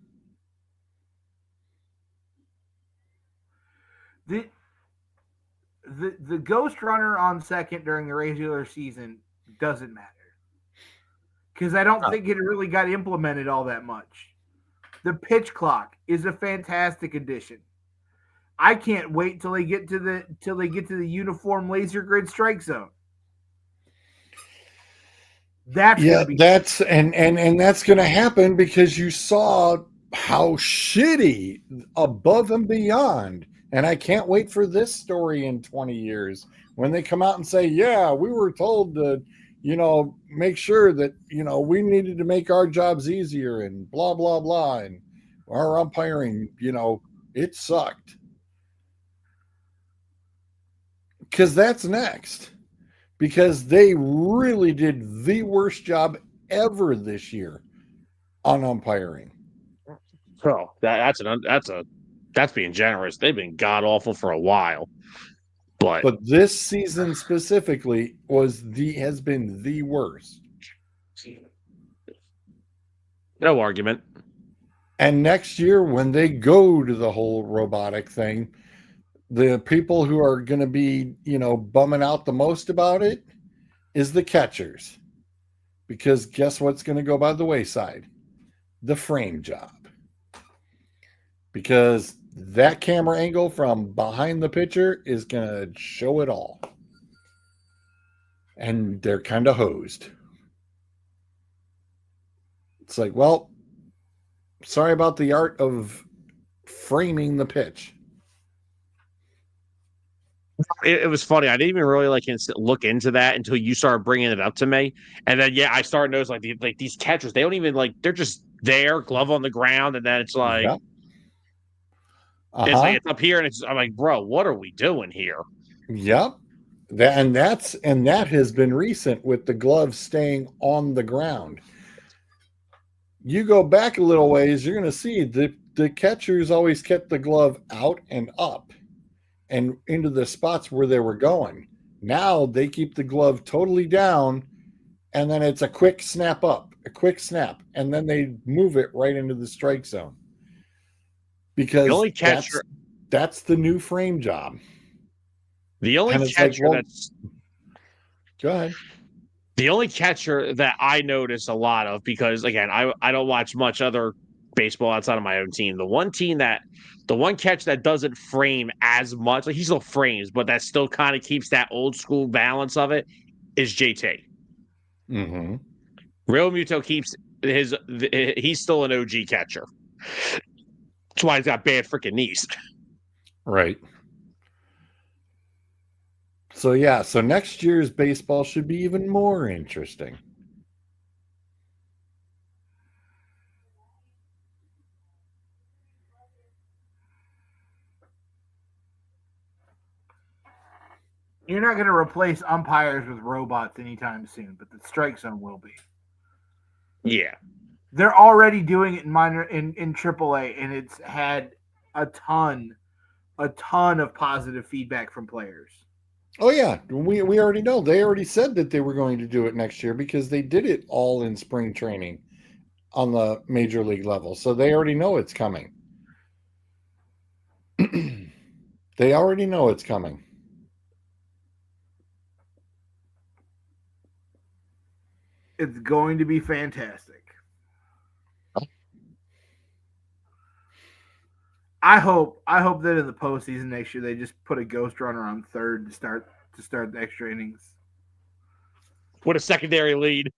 C: The ghost runner on second during the regular season doesn't matter. Because I don't think it really got implemented all that much. The pitch clock is a fantastic addition. I can't wait till they get to the uniform laser grid strike zone. That's
A: Yeah,
C: gonna be
A: that's and that's going to happen because you saw how shitty above and beyond. And I can't wait for this story in 20 years when they come out and say, "Yeah, we were told to, make sure that, we needed to make our jobs easier and blah blah blah and our umpiring, it sucked." Cuz that's next. Because they really did the worst job ever this year on umpiring.
B: Oh, that's being generous. They've been god awful for a while, but
A: this season specifically has been the worst.
B: no argument.
A: And next year, when they go to the whole robotic thing, the people who are going to be, bumming out the most about it is the catchers. Because guess what's going to go by the wayside? The frame job. Because that camera angle from behind the pitcher is going to show it all. And they're kind of hosed. It's like, well, sorry about the art of framing the pitch.
B: It was funny. I didn't even really look into that until you started bringing it up to me, and then I started noticing these catchers. They don't even they're just there, glove on the ground, and then it's like
A: Yeah.
B: it's up here, and I'm like, bro, what are we doing here?
A: Yep. That has been recent with the gloves staying on the ground. You go back a little ways, you're going to see the catchers always kept the glove out and up and into the spots where they were going. Now they keep the glove totally down, and then it's a quick snap up, a quick snap, and then they move it right into the strike zone. Because
B: the only catcher,
A: that's the new frame job.
B: The only catcher that's
A: go ahead.
B: The only catcher that I notice a lot of, because again, I don't watch much other baseball outside of my own team. The one catch that doesn't frame as much, he still frames, but that still kind of keeps that old school balance of it, is JT.
A: Mm-hmm.
B: Real Muto keeps he's still an OG catcher. That's why he's got bad freaking knees.
A: Right. So next year's baseball should be even more interesting.
C: You're not going to replace umpires with robots anytime soon, but the strike zone will be.
B: Yeah.
C: They're already doing it in AAA, and it's had a ton of positive feedback from players.
A: Oh yeah, we already know. They already said that they were going to do it next year because they did it all in spring training on the major league level. So they already know it's coming. They already know it's coming.
C: It's going to be fantastic. I hope that in the postseason next year they just put a ghost runner on third to start the extra innings.
B: What a secondary lead.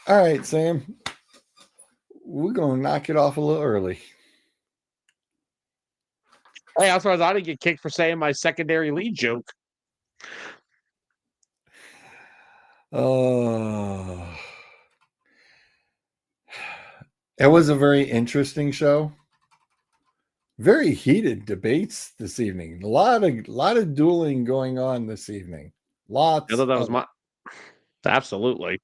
A: All right, Sam. We're gonna knock it off a little early.
B: Hey, I suppose I didn't get kicked for saying my secondary lead joke.
A: Oh, it was a very interesting show. Very heated debates this evening. A lot of dueling going on this evening. Lots.
B: I thought that was
A: of it.
B: absolutely.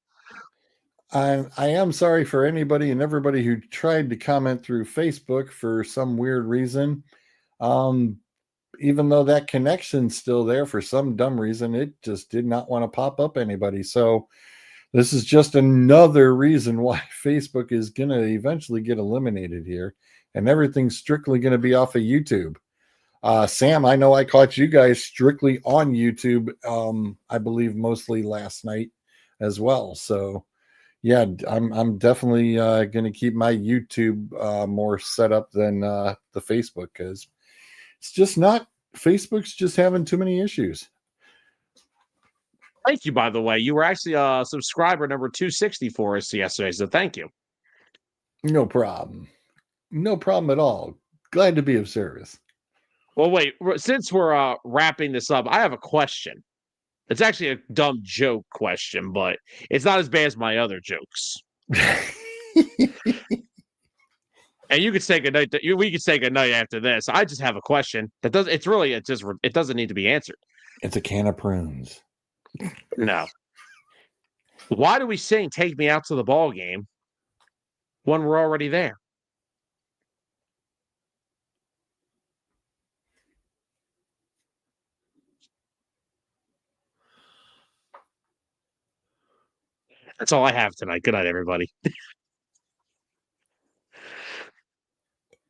A: I am sorry for anybody and everybody who tried to comment through Facebook for some weird reason. Even though that connection's still there, for some dumb reason, it just did not want to pop up anybody. So this is just another reason why Facebook is going to eventually get eliminated here, and everything's strictly going to be off of YouTube. Sam, I know I caught you guys strictly on YouTube, I believe mostly last night as well. So yeah, I'm definitely going to keep my YouTube more set up than the Facebook, because it's just not, Facebook's just having too many issues.
B: Thank you, by the way. You were actually subscriber number 260 for us yesterday, so thank you.
A: No problem. No problem at all. Glad to be of service.
B: Well, wait, since we're wrapping this up, I have a question. It's actually a dumb joke question, but it's not as bad as my other jokes. And you could say goodnight. We could say goodnight after this. I just have a question that does. It's really. It just. It doesn't need to be answered.
A: It's a can of prunes.
B: No. Why do we sing "Take Me Out to the Ball Game" when we're already there? That's all I have tonight. Good night, everybody.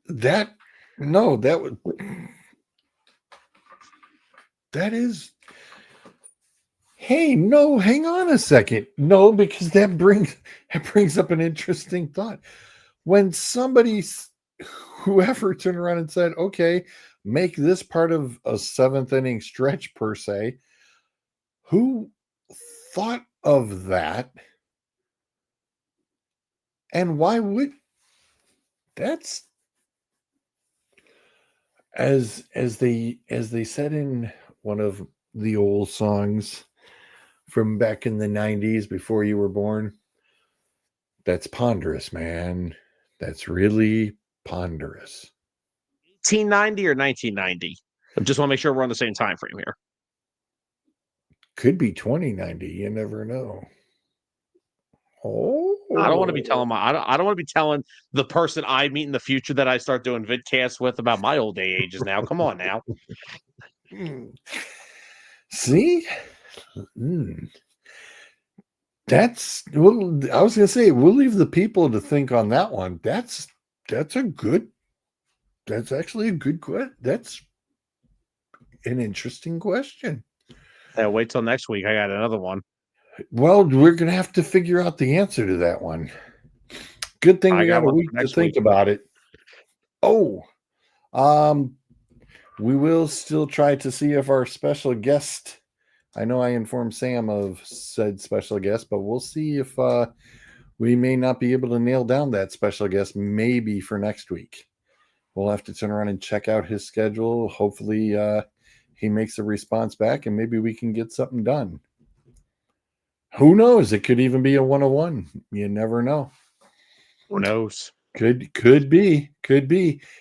A: That is. Hey, no, hang on a second. No, because that brings up an interesting thought. When whoever turned around and said, okay, make this part of a seventh inning stretch per se, who thought of that? And why would that's as they said in one of the old songs from back in the 90s before you were born? That's ponderous, man. That's really ponderous.
B: 1890 or 1990? I just want to make sure we're on the same time frame here.
A: Could be 2090. You never know. Oh,
B: I don't want to be telling I don't want to be telling the person I meet in the future that I start doing vidcasts with about my old ages now. Come on now.
A: See? That's, well, I was gonna say, we'll leave the people to think on that one. That's actually a good question. That's an interesting question.
B: Yeah, wait till next week. I got another one.
A: Well, we're gonna have to figure out the answer to that one. Good thing we got a week to think about it. Oh, we will still try to see if our special guest, I know I informed Sam of said special guest, but we'll see if we may not be able to nail down that special guest maybe for next week. We'll have to turn around and check out his schedule. Hopefully he makes a response back and maybe we can get something done. Who knows? It could even be a 101. You never know.
B: Who knows?
A: Could be.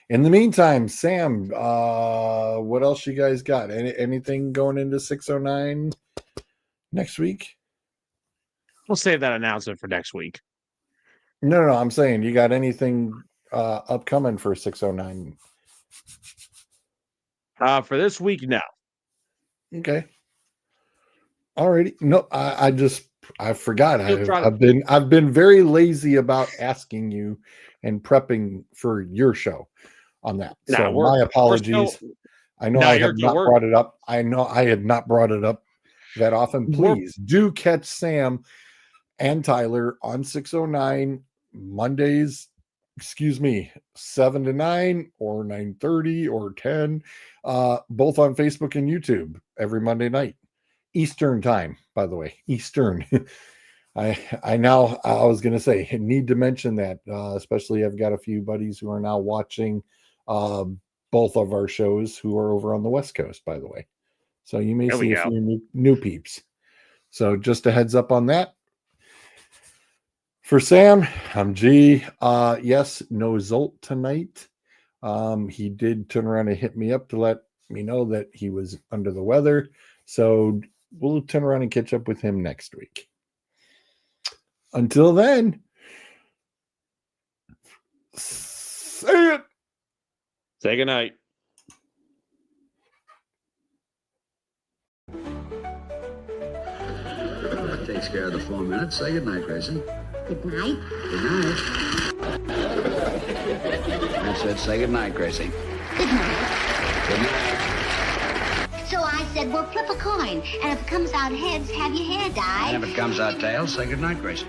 A: In the meantime, Sam, what else you guys got? Anything going into 609 next week?
B: We'll save that announcement for next week.
A: No, I'm saying, you got anything upcoming for 609?
B: For this week, no.
A: Okay. Alrighty. No, I forgot. I've been very lazy about asking you and prepping for your show on that. So my apologies. I know I have not brought it up. I know I had not brought it up that often. Please do catch Sam and Tyler on 609 Mondays. 7 to 9 or 9:30 or 10, both on Facebook and YouTube every Monday night. Eastern time, by the way, Eastern. I was going to say, I need to mention that, especially I've got a few buddies who are now watching both of our shows who are over on the West Coast, by the way. So you may see a few new peeps. So just a heads up on that. For Sam, I'm G. Yes, no Zolt tonight. He did turn around and hit me up to let me know that he was under the weather. So we'll turn around and catch up with him next week. Until then, say it.
B: Say goodnight.
E: That takes care of the 4 minutes. Say goodnight, Gracie.
F: Good night.
E: Good night. I said say goodnight, Gracie.
F: Good night.
E: Good night.
F: So I said, well, flip a coin. And if it comes out heads, have your hair dyed.
E: And if it comes out tails, say goodnight, Gracie.